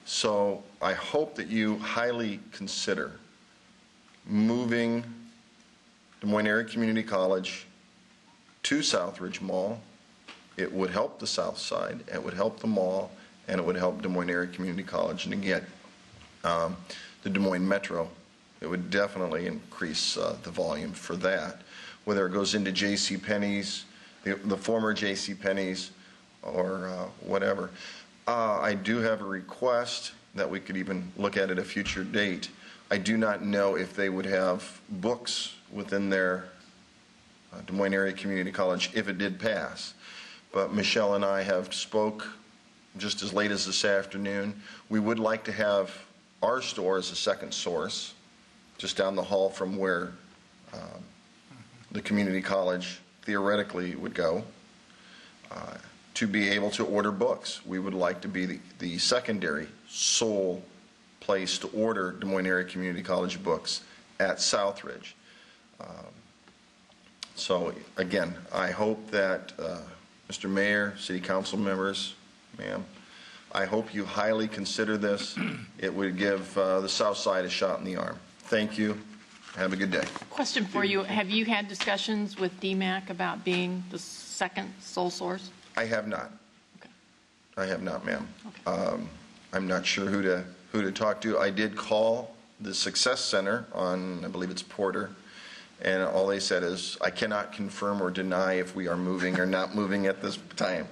So I hope that you highly consider moving Des Moines Area Community College to Southridge Mall. It would help the South Side, it would help the mall, and it would help Des Moines Area Community College. And again, the Des Moines Metro, it would definitely increase the volume for that. Whether it goes into JCPenney's, the former JCPenney's, or whatever. I do have a request that we could even look at a future date. I do not know if they would have books within their Des Moines Area Community College if it did pass. But Michelle and I have spoke just as late as this afternoon. We would like to have our store as a second source, just down the hall from where the community college theoretically would go, to be able to order books. We would like to be the secondary sole place to order Des Moines Area Community College books at Southridge. So again, I hope that Mr. Mayor, City Council members, ma'am, I hope you highly consider this. It would give the South Side a shot in the arm. Thank you. Have a good day. Question for you. Have you had discussions with DMAC about being the second sole source? I have not. Okay. I have not, ma'am. Okay. I'm not sure who to talk to. I did call the Success Center on, I believe it's Porter, and all they said is, I cannot confirm or deny if we are moving or not moving at this time.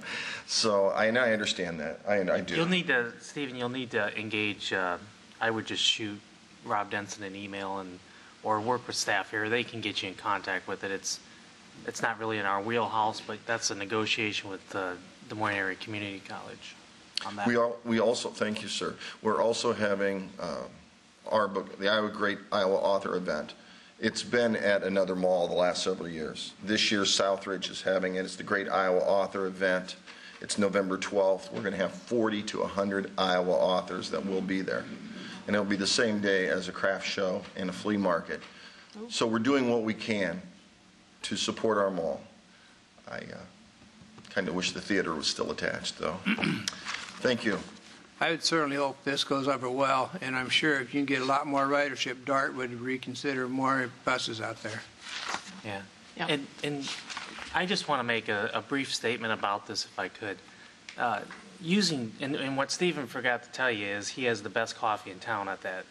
So I understand that. I do. You'll need to, Stephen, you'll need to engage, I would just shoot Rob Denson an email or work with staff here. They can get you in contact with it. It's not really in our wheelhouse, but that's a negotiation with the Des Moines Area Community College on that. We also, thank you, sir. We're also having our book, the Iowa Great Iowa Author Event. It's been at another mall the last several years. This year, Southridge is having it. It's the Great Iowa Author Event. It's November 12th. We're going to have 40 to 100 Iowa authors that will be there. And it'll be the same day as a craft show and a flea market. So we're doing what we can to support our mall. I kind of wish the theater was still attached, though. Thank you. I would certainly hope this goes over well, and I'm sure if you can get a lot more ridership, DART would reconsider more buses out there. Yeah. Yeah. And I just want to make a brief statement about this, if I could. And what Stephen forgot to tell you is he has the best coffee in town at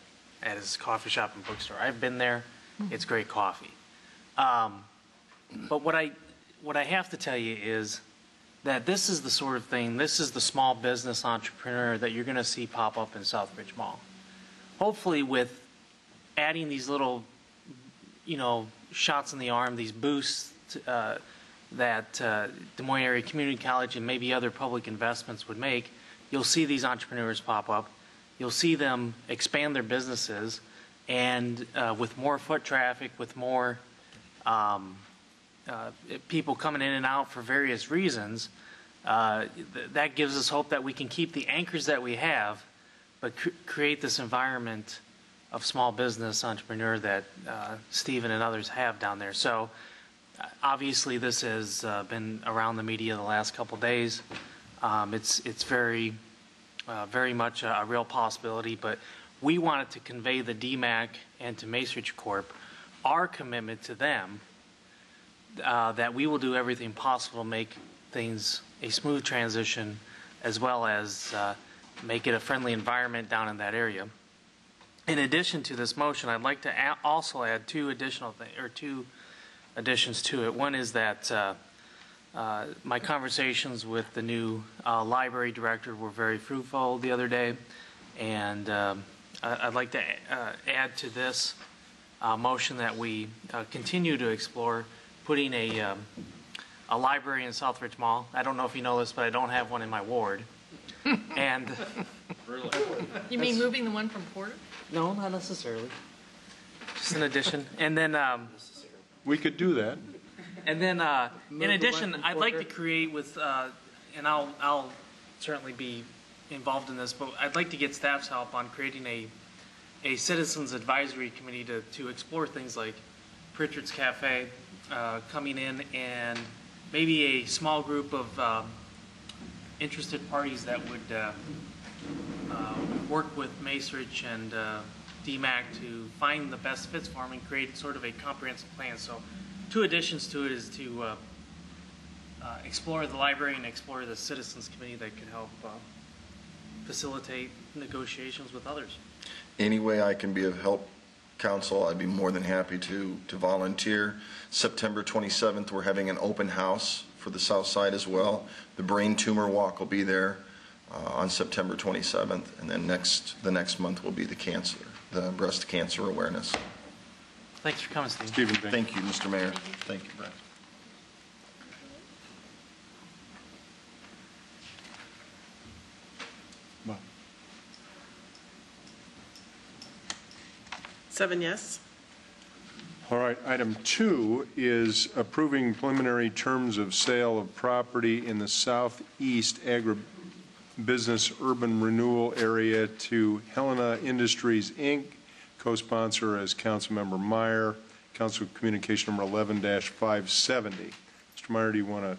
his coffee shop and bookstore. I've been there. It's great coffee. But what I have to tell you is that this is the sort of thing, this is the small business entrepreneur that you're going to see pop up in Southridge Mall. Hopefully with adding these little, shots in the arm, these boosts that Des Moines Area Community College and maybe other public investments would make, you'll see these entrepreneurs pop up. You'll see them expand their businesses, and with more foot traffic, with more people coming in and out for various reasons, that gives us hope that we can keep the anchors that we have, but create this environment of small business entrepreneur that Stephen and others have down there. So obviously this has been around the media the last couple of days. It's very much a real possibility, but we wanted to convey the DMAC and to Macerich Corp our commitment to them, that we will do everything possible to make things a smooth transition, as well as make it a friendly environment down in that area. In addition to this motion, I'd like to also add two additions to it. One is that my conversations with the new library director were very fruitful the other day, and I'd like to add to this motion that we continue to explore putting a library in Southridge Mall. I don't know if you know this, but I don't have one in my ward. And Really? You mean moving the one from Porter? no, not necessarily. Just an addition. And then We could do that. in addition, I'd like to create with, and I'll certainly be involved in this, but I'd like to get staff's help on creating a citizens advisory committee to explore things like Pritchard's Cafe, coming in, and maybe a small group of interested parties that would work with Macerich and DMAC to find the best fits for them and create sort of a comprehensive plan. So two additions to it is to explore the library and explore the citizens committee that could help facilitate negotiations with others. Any way I can be of help, council, I'd be more than happy to volunteer. September 27th, we're having an open house for the South Side as well. The Brain Tumor Walk will be there on September 27th, and then the next month will be the breast cancer awareness. Thanks for coming, Steve. Stephen, Thank you, Mr. Mayor. Thank you, Brett. Bob. 7 yes. All right, item 2 is approving preliminary terms of sale of property in the southeast agribusiness urban renewal area to Helena Industries, Inc., co-sponsor as Councilmember Meyer, Council Communication number 11-570. Mr. Meyer, do you want to?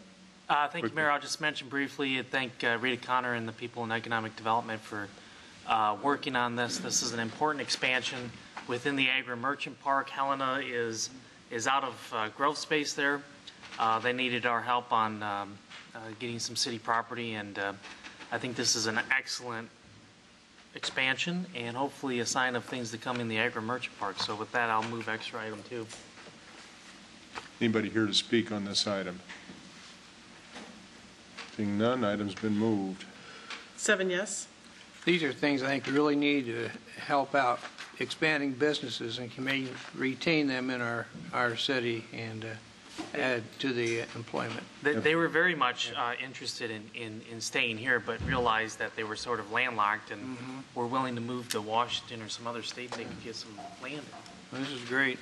Thank you, Mayor. I'll just mention briefly, thank Rita Connor and the people in Economic Development for working on this. This is an important expansion within the Agri-Merchant Park. Helena is out of growth space there. They needed our help on getting some city property, and I think this is an excellent expansion and hopefully a sign of things to come in the Agri-Merchant Park. So with that, I'll move extra item 2. Anybody here to speak on this item? Seeing none, item's been moved. 7 yes. These are things I think we really need to help out expanding businesses and can retain them in our city and add to the employment. They were very much interested in staying here, but realized that they were sort of landlocked and were willing to move to Washington or some other state they could get some land. This is great.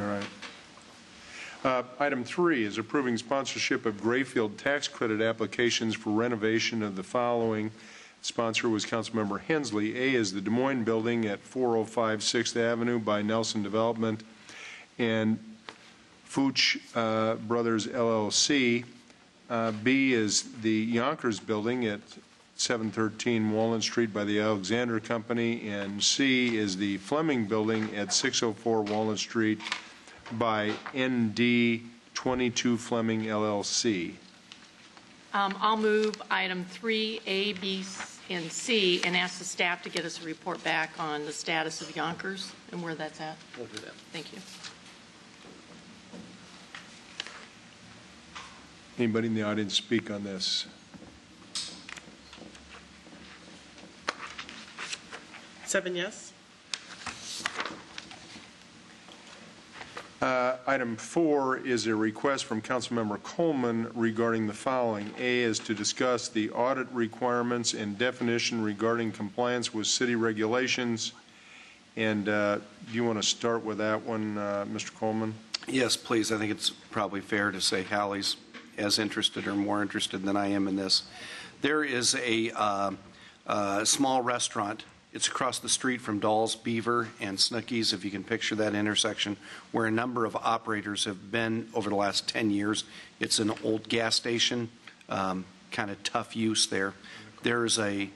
All right. Item 3 is approving sponsorship of Grayfield tax credit applications for renovation of the following. Sponsor was Councilmember Hensley. A is the Des Moines building at 405 6th Avenue by Nelson Development and Fuchs Brothers LLC. B is the Yonkers building at 713 Walnut Street by the Alexander Company. And C is the Fleming building at 604 Walnut Street by ND 22 Fleming LLC. I'll move item 3, A, B, and C, and ask the staff to get us a report back on the status of Yonkers and where that's at. We'll do that. Thank you. Anybody in the audience speak on this? Seven yes. Item 4 is a request from Councilmember Coleman regarding the following. A is to discuss the audit requirements and definition regarding compliance with city regulations. And do you want to start with that one, Mr. Coleman? Yes, please. I think it's probably fair to say Halley's as interested or more interested than I am in this. There is a small restaurant. It's across the street from Doll's Beaver and Snooki's, if you can picture that intersection, where a number of operators have been over the last 10 years. It's an old gas station, kind of tough use there. There's a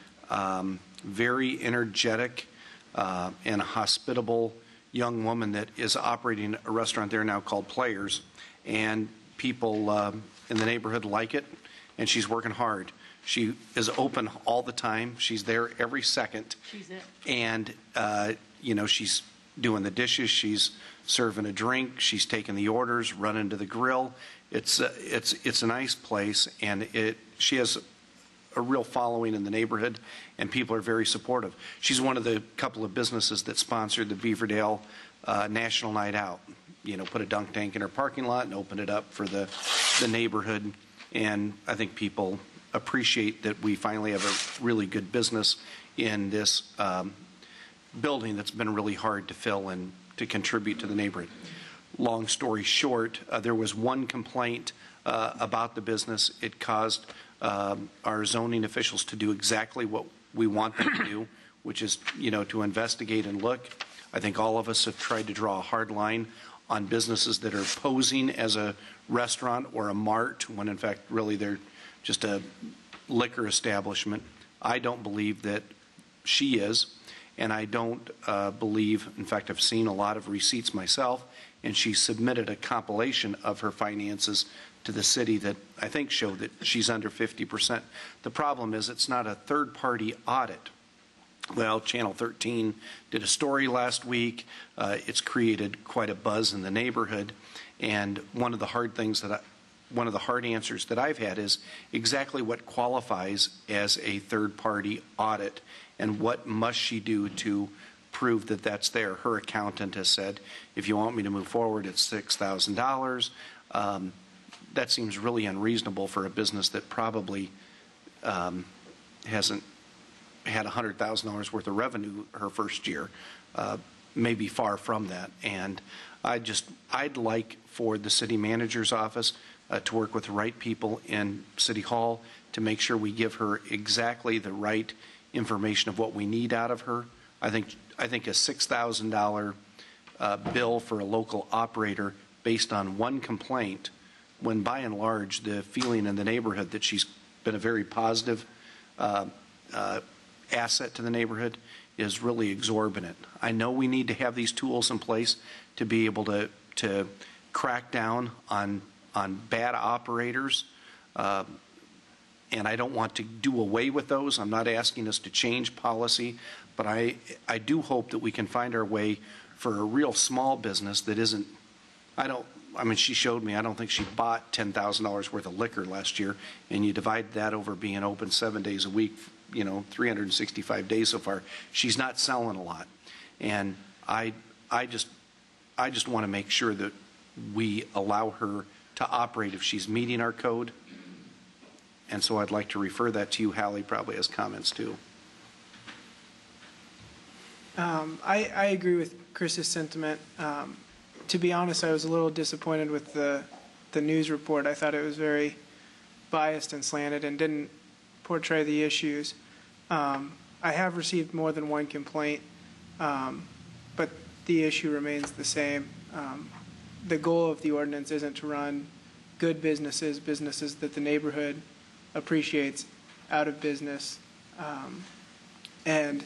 very energetic and hospitable young woman that is operating a restaurant there now called Players, and people in the neighborhood like it, and she's working hard. She is open all the time. She's there every second. She's it. And, she's doing the dishes. She's serving a drink. She's taking the orders, running to the grill. It's a nice place, and she has a real following in the neighborhood, and people are very supportive. She's one of the couple of businesses that sponsored the Beaverdale National Night Out. Put a dunk tank in her parking lot and opened it up for the neighborhood. And I think people appreciate that we finally have a really good business in this building that's been really hard to fill and to contribute to the neighborhood. Long story short, there was one complaint about the business. It caused our zoning officials to do exactly what we want them to do, which is, to investigate and look. I think all of us have tried to draw a hard line on businesses that are posing as a restaurant or a mart, when in fact really they're just a liquor establishment. I don't believe that she is, and I don't believe, in fact, I've seen a lot of receipts myself, and she submitted a compilation of her finances to the city that I think show that she's under 50%. The problem is it's not a third-party audit. Well, Channel 13 did a story last week. It's created quite a buzz in the neighborhood, and one of the hard answers that I've had is exactly what qualifies as a third-party audit and what must she do to prove that that's there. Her accountant has said, if you want me to move forward, it's $6,000. That seems really unreasonable for a business that probably hasn't had $100,000 worth of revenue her first year, maybe far from that. And I'd like for the city manager's office to work with the right people in City Hall to make sure we give her exactly the right information of what we need out of her. I think a $6,000 bill for a local operator based on one complaint, when by and large the feeling in the neighborhood that she's been a very positive asset to the neighborhood, is really exorbitant. I know we need to have these tools in place to be able to crack down on bad operators, and I don't want to do away with those. I'm not asking us to change policy, but I do hope that we can find our way for a real small business that isn't, she showed me, I don't think she bought $10,000 worth of liquor last year, and you divide that over being open 7 days a week, 365 days so far. She's not selling a lot. And I just want to make sure that we allow her to operate if she's meeting our code. And so I'd like to refer that to you. Halley probably has comments too. I agree with Chris's sentiment. To be honest, I was a little disappointed with the news report. I thought it was very biased and slanted and didn't portray the issues. I have received more than one complaint, but the issue remains the same. The goal of the ordinance isn't to run good businesses that the neighborhood appreciates, out of business. And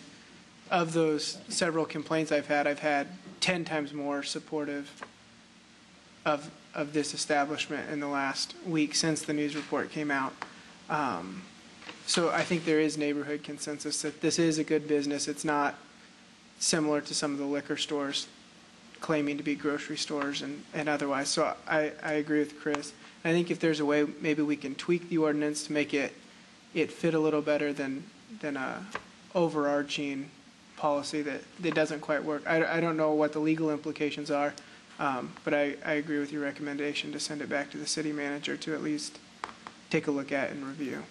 of those several complaints I've had 10 times more supportive of this establishment in the last week since the news report came out. So I think there is neighborhood consensus that this is a good business. It's not similar to some of the liquor stores claiming to be grocery stores and otherwise. So I agree with Chris. I think if there's a way, maybe we can tweak the ordinance to make it fit a little better than a overarching policy that doesn't quite work. I don't know what the legal implications are, but I agree with your recommendation to send it back to the city manager to at least take a look at and review.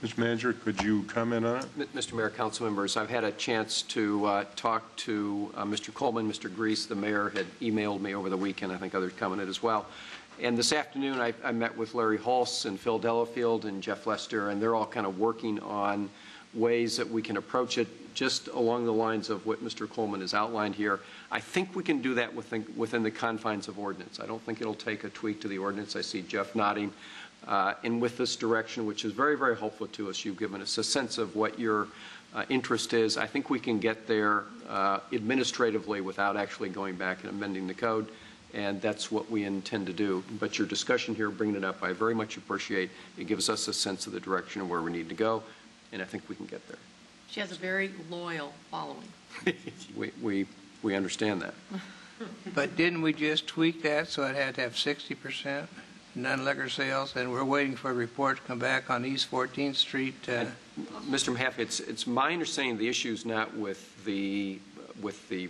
Mr. Manager, could you comment on it? Mr. Mayor, council members, I've had a chance to talk to Mr. Coleman. Mr. Greiss, the mayor, had emailed me over the weekend. I think others commented as well. And this afternoon, I met with Larry Hulse and Phil Delafield and Jeff Lester, and they're all kind of working on ways that we can approach it just along the lines of what Mr. Coleman has outlined here. I think we can do that within the confines of ordinance. I don't think it'll take a tweak to the ordinance. I see Jeff nodding. And with this direction, which is very, very helpful to us, you've given us a sense of what your interest is. I think we can get there administratively without actually going back and amending the code, and that's what we intend to do. But your discussion here, bringing it up, I very much appreciate. It gives us a sense of the direction of where we need to go, and I think we can get there. She has a very loyal following. We understand that. But didn't we just tweak that so it had to have 60% non-liquor sales, and we're waiting for a report to come back on East 14th Street? Mr. Mahaffey, it's my understanding the issue is not with the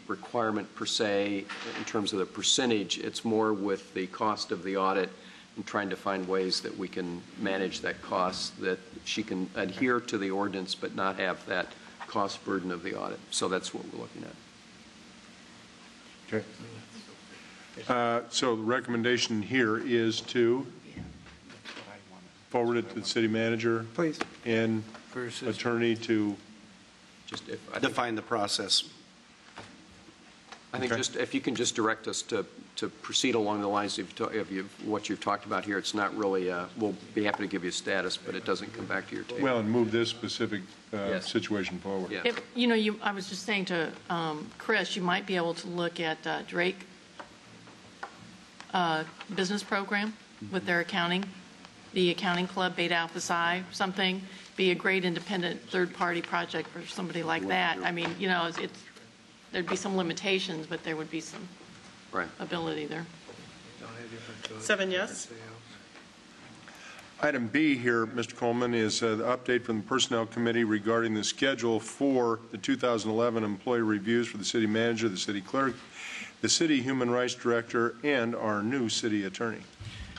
requirement per se in terms of the percentage. It's more with the cost of the audit and trying to find ways that we can manage that cost, that she can adhere to the ordinance but not have that cost burden of the audit. So that's what we're looking at. Okay. So the recommendation here is to forward it to the city manager, please, and attorney to just define the process. I think just if you can just direct us to proceed along the lines of what you've talked about here. It's not really, we'll be happy to give you a status, but it doesn't come back to your table. Well, and move this specific situation forward. Yes. I was just saying to Chris, you might be able to look at Drake business program with their accounting, the accounting club, Beta Alpha Psi, something, be a great independent third-party project for somebody like that. I mean, there'd be some limitations, but there would be some ability there. 7 yes. Item B here, Mr. Coleman, is the update from the Personnel Committee regarding the schedule for the 2011 employee reviews for the city manager, the city clerk, the city human rights director, and our new city attorney.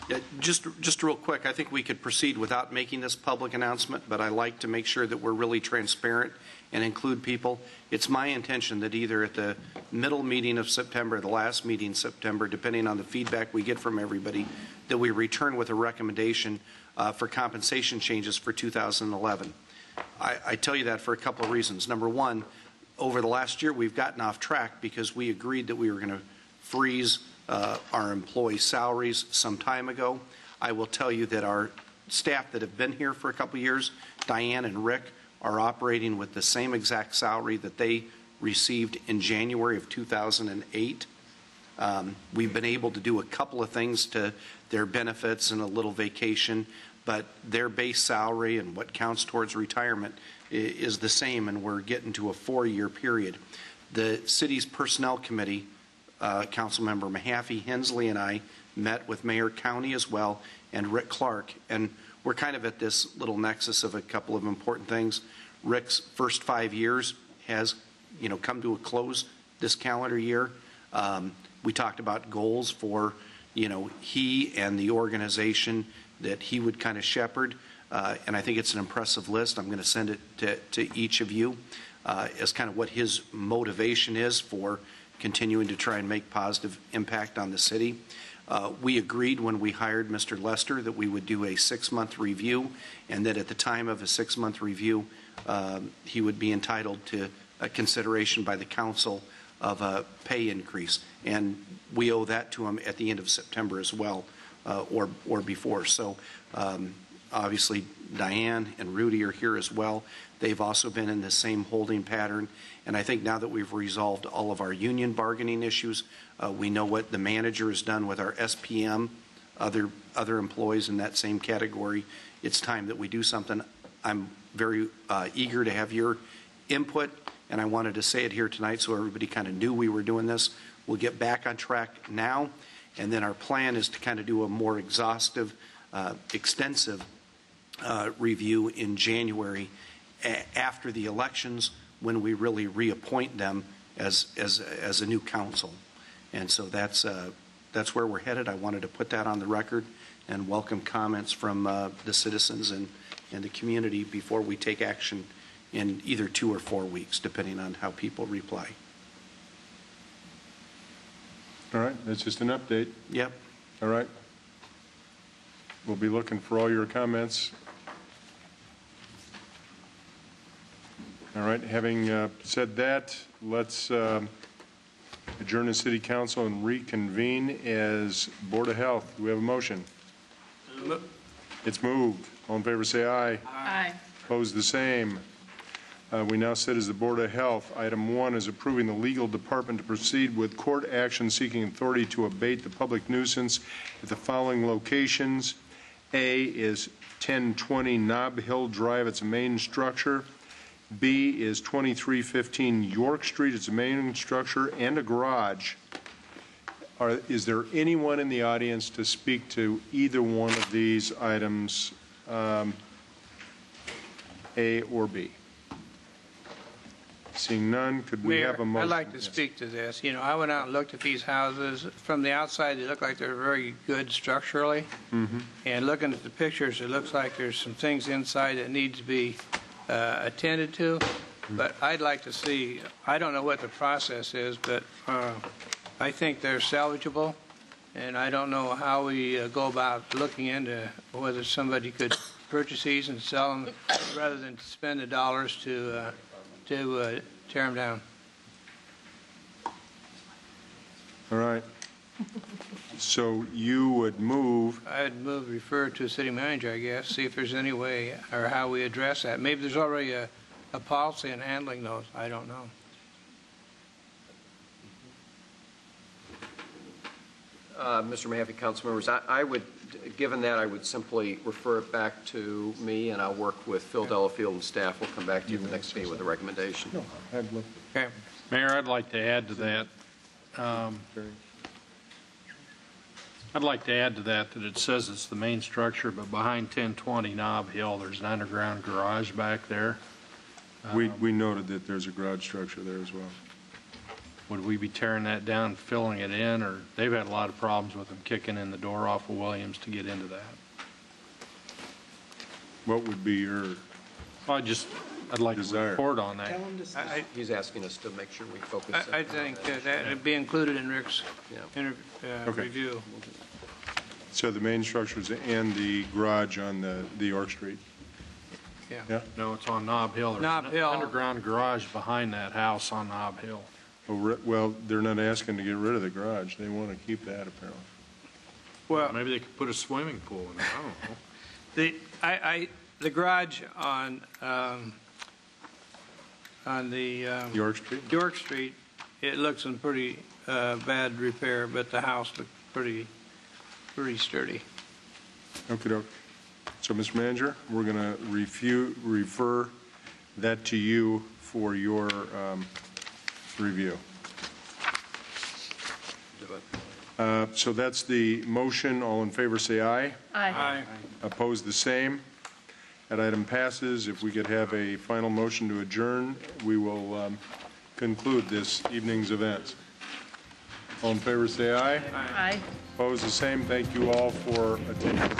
Yeah, just real quick, I think we could proceed without making this public announcement, but I like to make sure that we're really transparent and include people. It's my intention that either at the middle meeting of September, the last meeting in September, depending on the feedback we get from everybody, that we return with a recommendation for compensation changes for 2011. I tell you that for a couple of reasons. Number one, over the last year, we've gotten off track because we agreed that we were going to freeze our employee salaries some time ago. I will tell you that our staff that have been here for a couple of years, Diane and Rick, are operating with the same exact salary that they received in January of 2008. We've been able to do a couple of things to their benefits and a little vacation, but their base salary and what counts towards retirement is the same, and we're getting to a 4-year period. The city's personnel committee, Councilmember Mahaffey, Hensley, and I met with Mayor County as well, and Rick Clark, and we're kind of at this little nexus of a couple of important things. Rick's first 5 years has, come to a close this calendar year. We talked about goals for, he and the organization that he would kind of shepherd, and I think it's an impressive list. I'm going to send it to each of you as kind of what his motivation is for continuing to try and make positive impact on the city. We agreed when we hired Mr. Lester that we would do a 6-month review, and that at the time of a 6-month review, he would be entitled to a consideration by the council of a pay increase. And we owe that to him at the end of September as well, or before. So obviously Diane and Rudy are here as well. They've also been in the same holding pattern. And I think now that we've resolved all of our union bargaining issues, we know what the manager has done with our SPM, other employees in that same category. It's time that we do something. I'm very eager to have your input, and I wanted to say it here tonight so everybody kind of knew we were doing this. We'll get back on track now, and then our plan is to kind of do a more exhaustive, extensive review in January after the elections, when we really reappoint them as a new council. And so that's where we're headed. I wanted to put that on the record and welcome comments from the citizens and the community before we take action in either 2 or 4 weeks, depending on how people reply. All right, that's just an update. Yep. All right. We'll be looking for all your comments. All right, having said that, let's adjourn the City Council and reconvene as Board of Health. Do we have a motion? It's moved. All in favor say aye. Aye. Opposed the same. We now sit as the Board of Health. Item 1 is approving the legal department to proceed with court action seeking authority to abate the public nuisance at the following locations. A is 1020 Nob Hill Drive. It's a main structure. B is 2315 York Street. It's a main structure and a garage. Is there anyone in the audience to speak to either one of these items, A or B? Seeing none, could we have a motion? I'd like to speak to this. I went out and looked at these houses. From the outside, they look like they're very good structurally. Mm-hmm. And looking at the pictures, it looks like there's some things inside that need to be attended to. But I'd like to see, I don't know what the process is, but I think they're salvageable. And I don't know how we go about looking into whether somebody could purchase these and sell them rather than spend the dollars to tear them down. All right. So you would move. I'd move refer to the city manager, I guess, see if there's any way or how we address that. Maybe there's already a policy in handling those. I don't know. Mr. Mahaffey, council members, I would, given that, I would simply refer it back to me, and I'll work with Phil Delafield and staff. We'll come back to you the next meeting with a recommendation. Okay. Mayor, I'd like to add to that. That it says it's the main structure, but behind 1020 Nob Hill, there's an underground garage back there. We noted that there's a garage structure there as well. would we be tearing that down, filling it in, or they've had a lot of problems with them kicking in the door off of Williams to get into that. What would be your Well, I'd like to report on that. He's asking us to make sure we focus. I think that would be included in Rick's Okay. review. So the main structures and the garage on the York Street? Yeah? No, it's on Nob Hill. There's Nob Hill. an underground garage behind that house on Nob Hill. Well, they're not asking to get rid of the garage. They want to keep that apparently. Well, maybe they could put a swimming pool in it. I don't know. The garage on the York Street? York Street, it looks in pretty bad repair, but the house looked pretty sturdy. Okey-doke. So, Mr. Manager, we're going to refer that to you for your review. So that's the motion. All in favor say aye. Aye. Opposed, the same. That item passes. If we could have a final motion to adjourn, we will conclude this evening's events. All in favor say aye. Aye. Opposed, the same. Thank you all for attending.